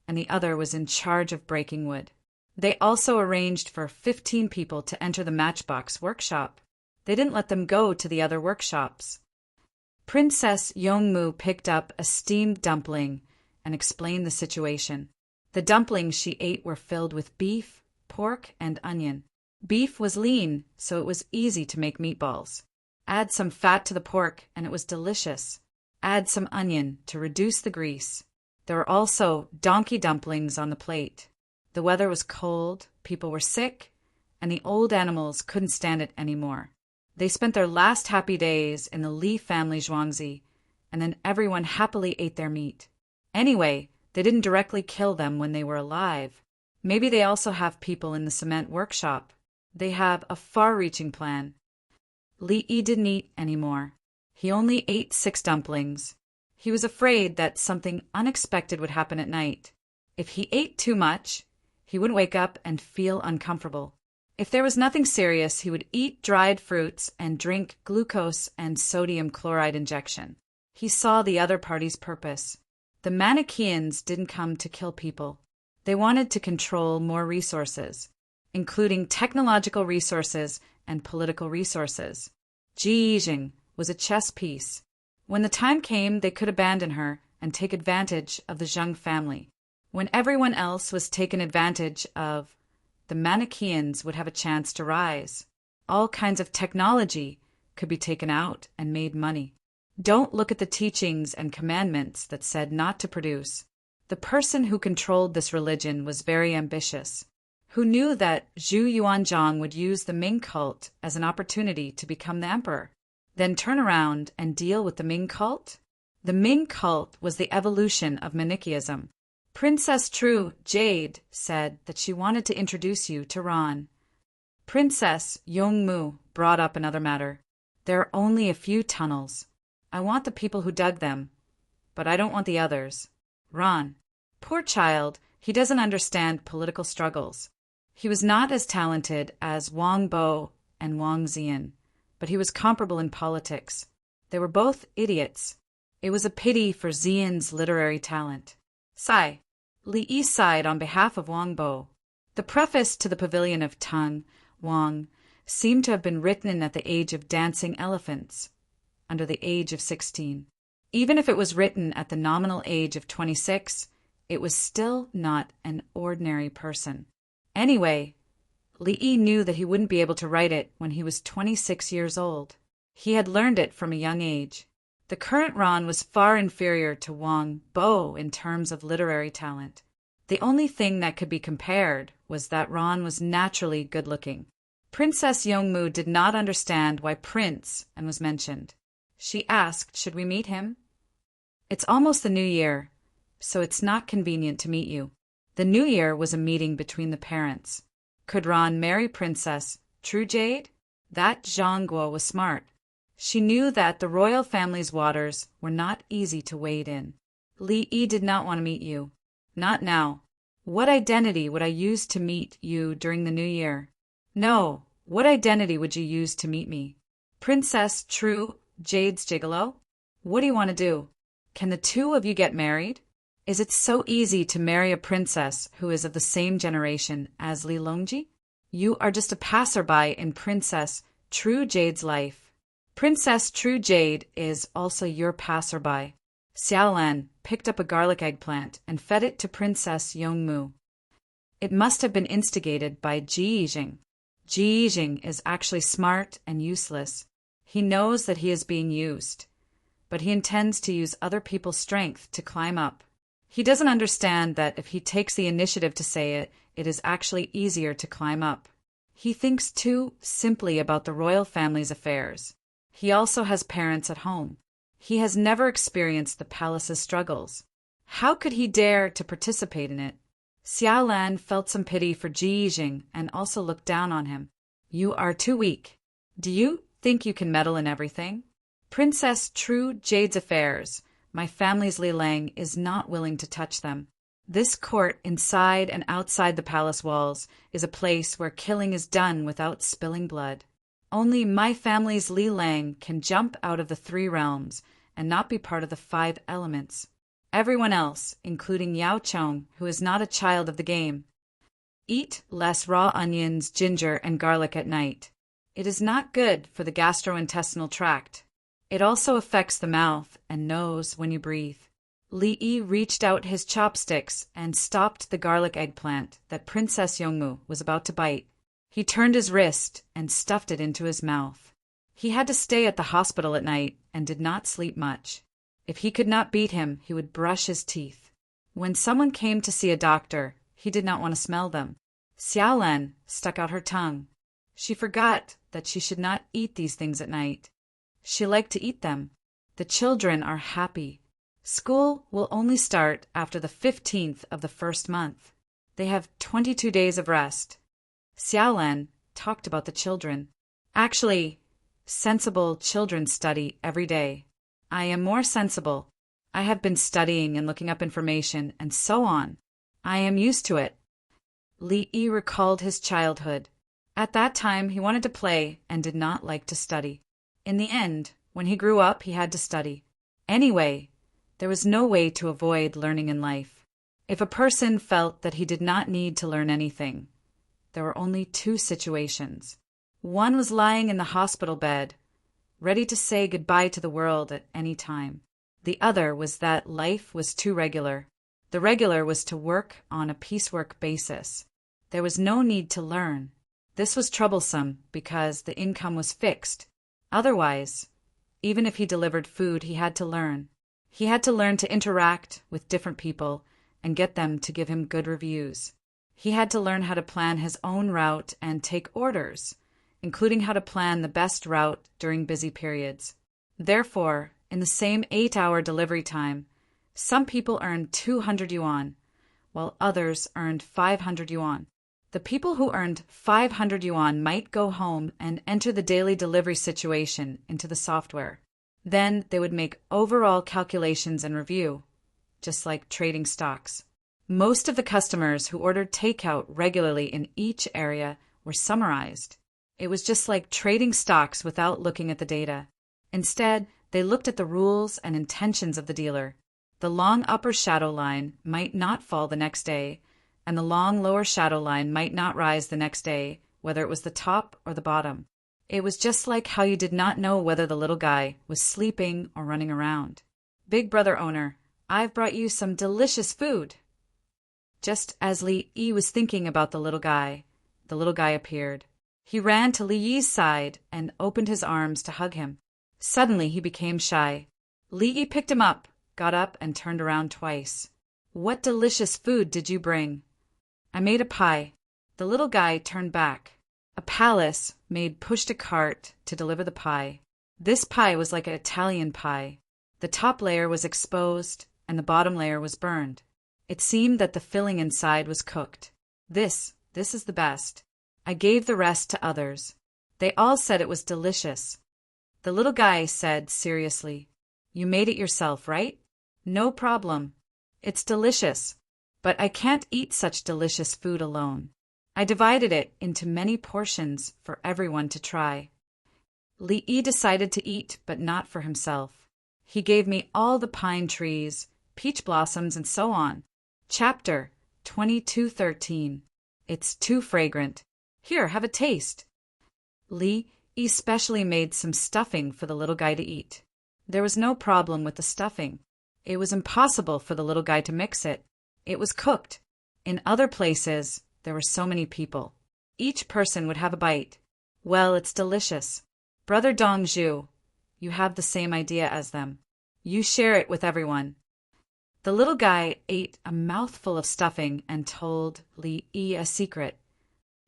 and the other was in charge of breaking wood. They also arranged for 15 people to enter the Matchbox workshop. They didn't let them go to the other workshops. Princess Yongmu picked up a steamed dumpling and explained the situation. The dumplings she ate were filled with beef, pork, and onion. Beef was lean, so it was easy to make meatballs. Add some fat to the pork, and it was delicious. Add some onion to reduce the grease. There were also donkey dumplings on the plate. The weather was cold, people were sick, and the old animals couldn't stand it anymore. They spent their last happy days in the Li family zhuangzi, and then everyone happily ate their meat. Anyway, they didn't directly kill them when they were alive. Maybe they also have people in the cement workshop. They have a far-reaching plan. Li Yi didn't eat anymore. He only ate 6 dumplings. He was afraid that something unexpected would happen at night. If he ate too much, he would wake up and feel uncomfortable. If there was nothing serious, he would eat dried fruits and drink glucose and sodium chloride injection. He saw the other party's purpose. The Manichaeans didn't come to kill people. They wanted to control more resources, including technological resources and political resources. Ji Yijing was a chess piece. When the time came, they could abandon her and take advantage of the Zheng family. When everyone else was taken advantage of, the Manichaeans would have a chance to rise. All kinds of technology could be taken out and made money. Don't look at the teachings and commandments that said not to produce. The person who controlled this religion was very ambitious, who knew that Zhu Yuanzhang would use the Ming cult as an opportunity to become the emperor, then turn around and deal with the Ming cult. The Ming cult was the evolution of Manichaeism. Princess True Jade said that she wanted to introduce you to Ron. Princess Yongmu brought up another matter. There are only a few tunnels. I want the people who dug them, but I don't want the others. Ron. Poor child, he doesn't understand political struggles. He was not as talented as Wang Bo and Wang Ziyan, but he was comparable in politics. They were both idiots. It was a pity for Ziyan's literary talent. Sigh. Li Yi sighed on behalf of Wang Bo. The preface to the Pavilion of Tang, Wang, seemed to have been written at the age of dancing elephants, under the age of 16. Even if it was written at the nominal age of 26, it was still not an ordinary person. Anyway, Li Yi knew that he wouldn't be able to write it when he was 26 years old. He had learned it from a young age. The current Ron was far inferior to Wang Bo in terms of literary talent. The only thing that could be compared was that Ron was naturally good-looking. Princess Yongmu did not understand why Prince and was mentioned. She asked, should we meet him? It's almost the new year, so it's not convenient to meet you. The new year was a meeting between the parents. Could Ron marry Princess True Jade? That Zhang Guo was smart. She knew that the royal family's waters were not easy to wade in. Li Yi did not want to meet you. Not now. What identity would I use to meet you during the new year? No, what identity would you use to meet me? Princess True Jade's gigolo? What do you want to do? Can the two of you get married? Is it so easy to marry a princess who is of the same generation as Li Longji? You are just a passerby in Princess True Jade's life. Princess True Jade is also your passerby. Xiaolan picked up a garlic eggplant and fed it to Princess Yongmu. It must have been instigated by Ji Yijing. Ji Yijing is actually smart and useless. He knows that he is being used, but he intends to use other people's strength to climb up. He doesn't understand that if he takes the initiative to say it, it is actually easier to climb up. He thinks too simply about the royal family's affairs. He also has parents at home. He has never experienced the palace's struggles. How could he dare to participate in it? Xiaolan felt some pity for Ji Yijing and also looked down on him. You are too weak. Do you think you can meddle in everything? Princess True Jade's affairs. My family's Li Lang is not willing to touch them. This court, inside and outside the palace walls, is a place where killing is done without spilling blood. Only my family's Li Lang can jump out of the 3 realms and not be part of the 5 elements. Everyone else, including Yao Chong, who is not a child of the game, eat less raw onions, ginger, and garlic at night. It is not good for the gastrointestinal tract. It also affects the mouth and nose when you breathe. Li Yi reached out his chopsticks and stopped the garlic eggplant that Princess Yongmu was about to bite. He turned his wrist and stuffed it into his mouth. He had to stay at the hospital at night and did not sleep much. If he could not beat him, he would brush his teeth. When someone came to see a doctor, he did not want to smell them. Xiaolan stuck out her tongue. She forgot that she should not eat these things at night. She liked to eat them. The children are happy. School will only start after the 15th of the first month. They have 22 days of rest. Xiaolan talked about the children. Actually, sensible children study every day. I am more sensible. I have been studying and looking up information and so on. I am used to it. Li Yi recalled his childhood. At that time, he wanted to play and did not like to study. In the end, when he grew up, he had to study. Anyway, there was no way to avoid learning in life. If a person felt that he did not need to learn anything, there were only two situations. One was lying in the hospital bed, ready to say goodbye to the world at any time. The other was that life was too regular. The regular was to work on a piecework basis. There was no need to learn. This was troublesome because the income was fixed. Otherwise, even if he delivered food, he had to learn. He had to learn to interact with different people and get them to give him good reviews. He had to learn how to plan his own route and take orders, including how to plan the best route during busy periods. Therefore, in the same 8-hour delivery time, some people earned 200 yuan, while others earned 500 yuan. The people who earned 500 yuan might go home and enter the daily delivery situation into the software. Then they would make overall calculations and review, just like trading stocks. Most of the customers who ordered takeout regularly in each area were summarized. It was just like trading stocks without looking at the data. Instead, they looked at the rules and intentions of the dealer. The long upper shadow line might not fall the next day, and the long lower shadow line might not rise the next day, whether it was the top or the bottom. It was just like how you did not know whether the little guy was sleeping or running around. Big brother owner, I've brought you some delicious food. Just as Li Yi was thinking about the little guy appeared. He ran to Li Yi's side and opened his arms to hug him. Suddenly he became shy. Li Yi picked him up, got up, and turned around twice. What delicious food did you bring? I made a pie. The little guy turned back. A palace maid pushed a cart to deliver the pie. This pie was like an Italian pie. The top layer was exposed and the bottom layer was burned. It seemed that the filling inside was cooked. This is the best. I gave the rest to others. They all said it was delicious. The little guy said seriously, "You made it yourself, right?" "No problem. It's delicious. But I can't eat such delicious food alone. I divided it into many portions for everyone to try." Li Yi decided to eat, but not for himself. He gave me all the pine trees, peach blossoms, and so on. Chapter 22:13. It's too fragrant. Here, have a taste. Li Yi specially made some stuffing for the little guy to eat. There was no problem with the stuffing. It was impossible for the little guy to mix it. It was cooked. In other places, there were so many people. Each person would have a bite. Well, it's delicious. Brother Dongzhu, you have the same idea as them. You share it with everyone. The little guy ate a mouthful of stuffing and told Li Yi a secret.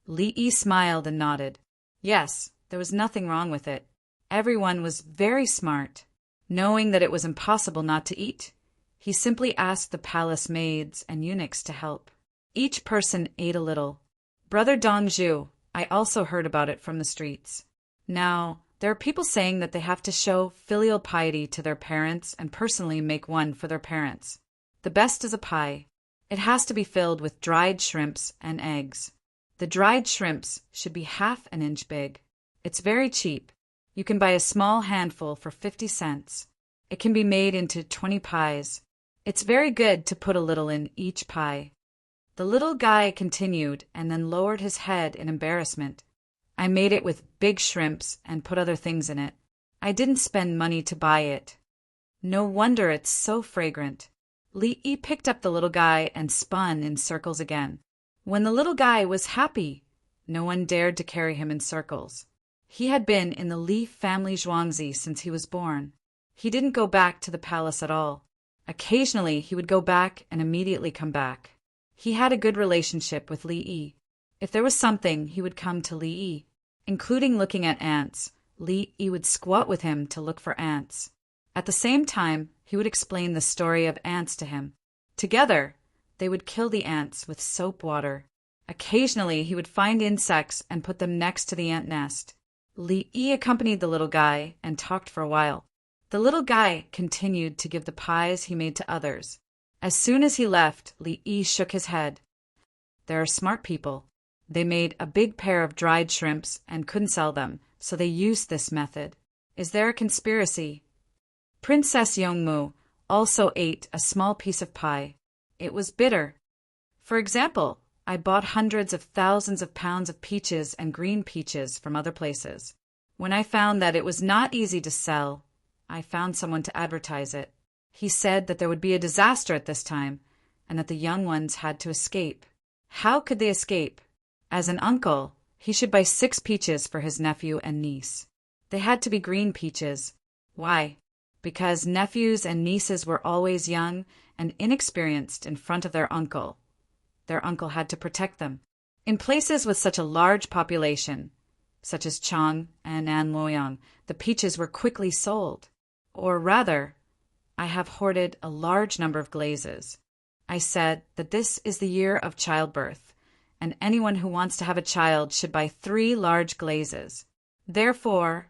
Li Yi smiled and nodded. Yes, there was nothing wrong with it. Everyone was very smart. Knowing that it was impossible not to eat, he simply asked the palace maids and eunuchs to help. Each person ate a little. Brother Dongzhu, I also heard about it from the streets. Now, there are people saying that they have to show filial piety to their parents and personally make one for their parents. The best is a pie. It has to be filled with dried shrimps and eggs. The dried shrimps should be half an inch big. It's very cheap. You can buy a small handful for 50 cents. It can be made into 20 pies. It's very good to put a little in each pie. The little guy continued and then lowered his head in embarrassment. I made it with big shrimps and put other things in it. I didn't spend money to buy it. No wonder it's so fragrant. Li Yi picked up the little guy and spun in circles again. When the little guy was happy, no one dared to carry him in circles. He had been in the Li family Zhuangzi since he was born. He didn't go back to the palace at all. Occasionally, he would go back and immediately come back. He had a good relationship with Li Yi. If there was something, he would come to Li Yi, including looking at ants. Li Yi would squat with him to look for ants. At the same time, he would explain the story of ants to him. Together, they would kill the ants with soap water. Occasionally, he would find insects and put them next to the ant nest. Li Yi accompanied the little guy and talked for a while. The little guy continued to give the pies he made to others. As soon as he left, Li Yi shook his head. There are smart people. They made a big pair of dried shrimps and couldn't sell them, so they used this method. Is there a conspiracy? Princess Yongmu also ate a small piece of pie. It was bitter. For example, I bought hundreds of thousands of pounds of peaches and green peaches from other places. When I found that it was not easy to sell, I found someone to advertise it. He said that there would be a disaster at this time, and that the young ones had to escape. How could they escape? As an uncle, he should buy 6 peaches for his nephew and niece. They had to be green peaches. Why? Because nephews and nieces were always young and inexperienced in front of their uncle. Their uncle had to protect them. In places with such a large population, such as Chang and Anluoyang, the peaches were quickly sold. Or rather, I have hoarded a large number of glazes. I said that this is the year of childbirth, and anyone who wants to have a child should buy 3 large glazes. Therefore,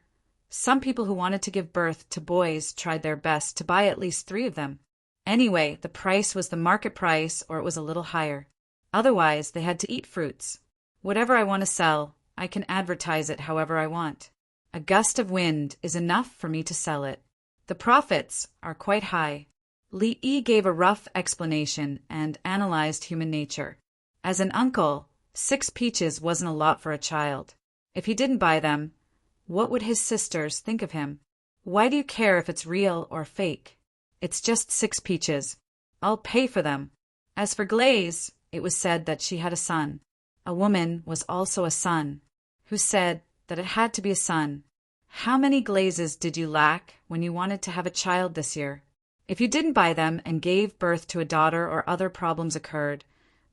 some people who wanted to give birth to boys tried their best to buy at least 3 of them. Anyway, the price was the market price or it was a little higher. Otherwise, they had to eat fruits. Whatever I want to sell, I can advertise it however I want. A gust of wind is enough for me to sell it. The profits are quite high. Li Yi gave a rough explanation and analyzed human nature. As an uncle, 6 peaches wasn't a lot for a child. If he didn't buy them, what would his sisters think of him? Why do you care if it's real or fake? It's just 6 peaches. I'll pay for them. As for glaze, it was said that she had a son. A woman was also a son, who said that it had to be a son. How many glazes did you lack when you wanted to have a child this year? If you didn't buy them and gave birth to a daughter or other problems occurred,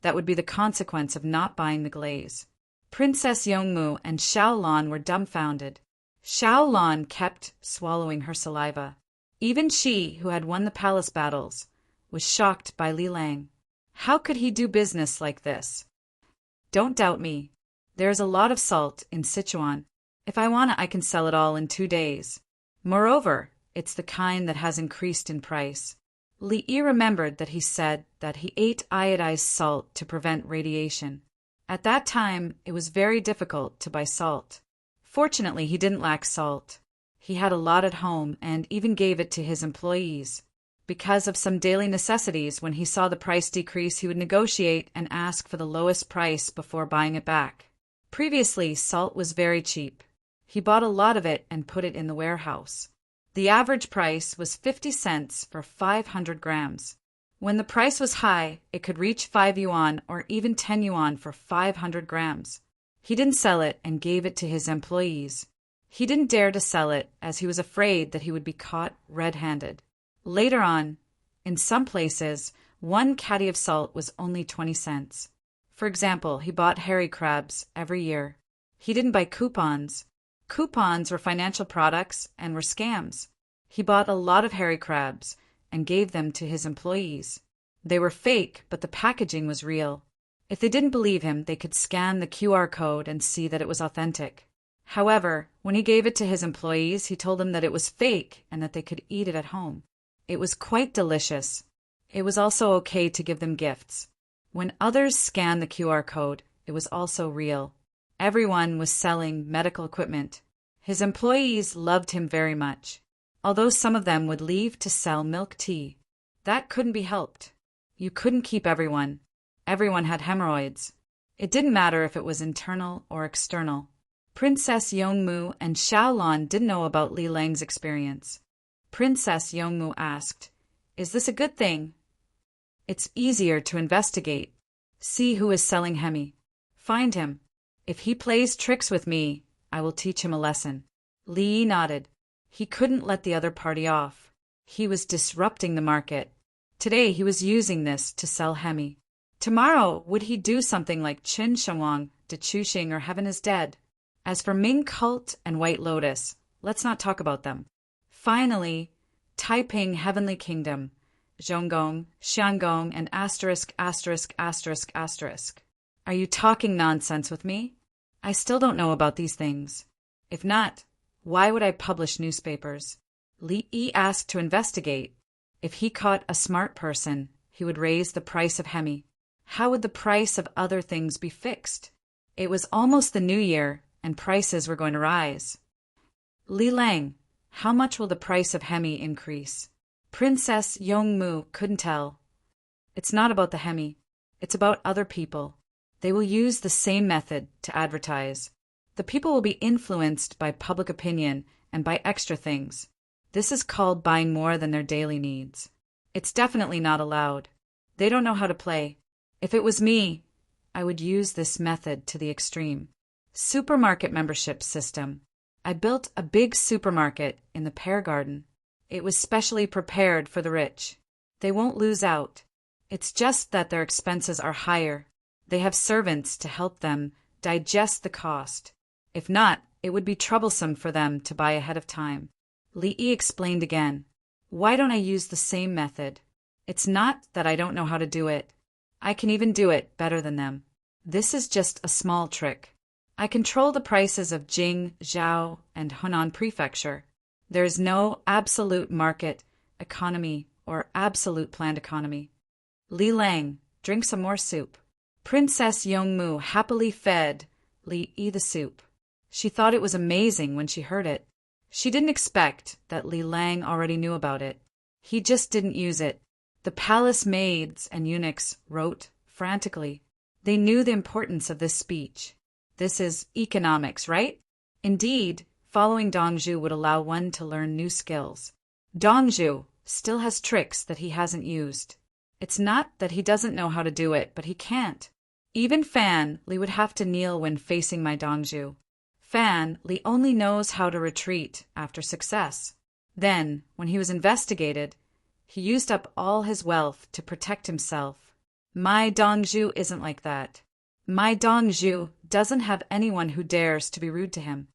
that would be the consequence of not buying the glaze. Princess Yongmu and Xiaolan were dumbfounded. Xiaolan kept swallowing her saliva. Even she, who had won the palace battles, was shocked by Li Lang. How could he do business like this? Don't doubt me. There is a lot of salt in Sichuan. If I want it, I can sell it all in 2 days. Moreover, it's the kind that has increased in price. Li Yi remembered that he said that he ate iodized salt to prevent radiation. At that time, it was very difficult to buy salt. Fortunately, he didn't lack salt. He had a lot at home and even gave it to his employees. Because of some daily necessities, when he saw the price decrease, he would negotiate and ask for the lowest price before buying it back. Previously, salt was very cheap. He bought a lot of it and put it in the warehouse. The average price was 50 cents for 500 grams. When the price was high, it could reach 5 yuan or even 10 yuan for 500 grams. He didn't sell it and gave it to his employees. He didn't dare to sell it as he was afraid that he would be caught red-handed. Later on, in some places, 1 caddy of salt was only 20 cents. For example, he bought hairy crabs every year. He didn't buy coupons. Coupons were financial products and were scams. He bought a lot of hairy crabs and gave them to his employees. They were fake, but the packaging was real. If they didn't believe him, they could scan the QR code and see that it was authentic. However, when he gave it to his employees, he told them that it was fake and that they could eat it at home. It was quite delicious. It was also okay to give them gifts. When others scanned the QR code, it was also real. Everyone was selling medical equipment. His employees loved him very much, although some of them would leave to sell milk tea. That couldn't be helped. You couldn't keep everyone. Everyone had hemorrhoids. It didn't matter if it was internal or external. Princess Yongmu and Xiaolan didn't know about Li Lang's experience. Princess Yongmu asked, "Is this a good thing?" "It's easier to investigate. See who is selling hemi. Find him. If he plays tricks with me, I will teach him a lesson. Li Yi nodded. He couldn't let the other party off. He was disrupting the market. Today he was using this to sell Hemi. Tomorrow would he do something like Qin Shenhuang, De Chuxing, or Heaven is Dead? As for Ming Cult and White Lotus, let's not talk about them. Finally, Taiping Heavenly Kingdom, Zhonggong, Xiangong, and asterisk, asterisk, asterisk, asterisk. Are you talking nonsense with me? I still don't know about these things. If not, why would I publish newspapers? Li Yi asked to investigate. If he caught a smart person, he would raise the price of Hemi. How would the price of other things be fixed? It was almost the new year, and prices were going to rise. Li Lang, how much will the price of Hemi increase? Princess Yongmu couldn't tell. It's not about the Hemi. It's about other people. They will use the same method to advertise. The people will be influenced by public opinion and by extra things. This is called buying more than their daily needs. It's definitely not allowed. They don't know how to play. If it was me, I would use this method to the extreme. Supermarket membership system. I built a big supermarket in the Pear Garden. It was specially prepared for the rich. They won't lose out. It's just that their expenses are higher. They have servants to help them digest the cost. If not, it would be troublesome for them to buy ahead of time. Li Yi explained again. Why don't I use the same method? It's not that I don't know how to do it. I can even do it better than them. This is just a small trick. I control the prices of Jing, Zhao, and Hunan Prefecture. There is no absolute market economy or absolute planned economy. Li Lang, drink some more soup. Princess Yongmu happily fed Li Yi the soup. She thought it was amazing when she heard it. She didn't expect that Li Lang already knew about it. He just didn't use it. The palace maids and eunuchs wrote frantically. They knew the importance of this speech. This is economics, right? Indeed, following Dongzhu would allow one to learn new skills. Dongzhu still has tricks that he hasn't used. It's not that he doesn't know how to do it, but he can't. Even Fan Li would have to kneel when facing my Dongzhu. Fan Li only knows how to retreat after success. Then, when he was investigated, he used up all his wealth to protect himself. My Dongzhu isn't like that. My Dongzhu doesn't have anyone who dares to be rude to him.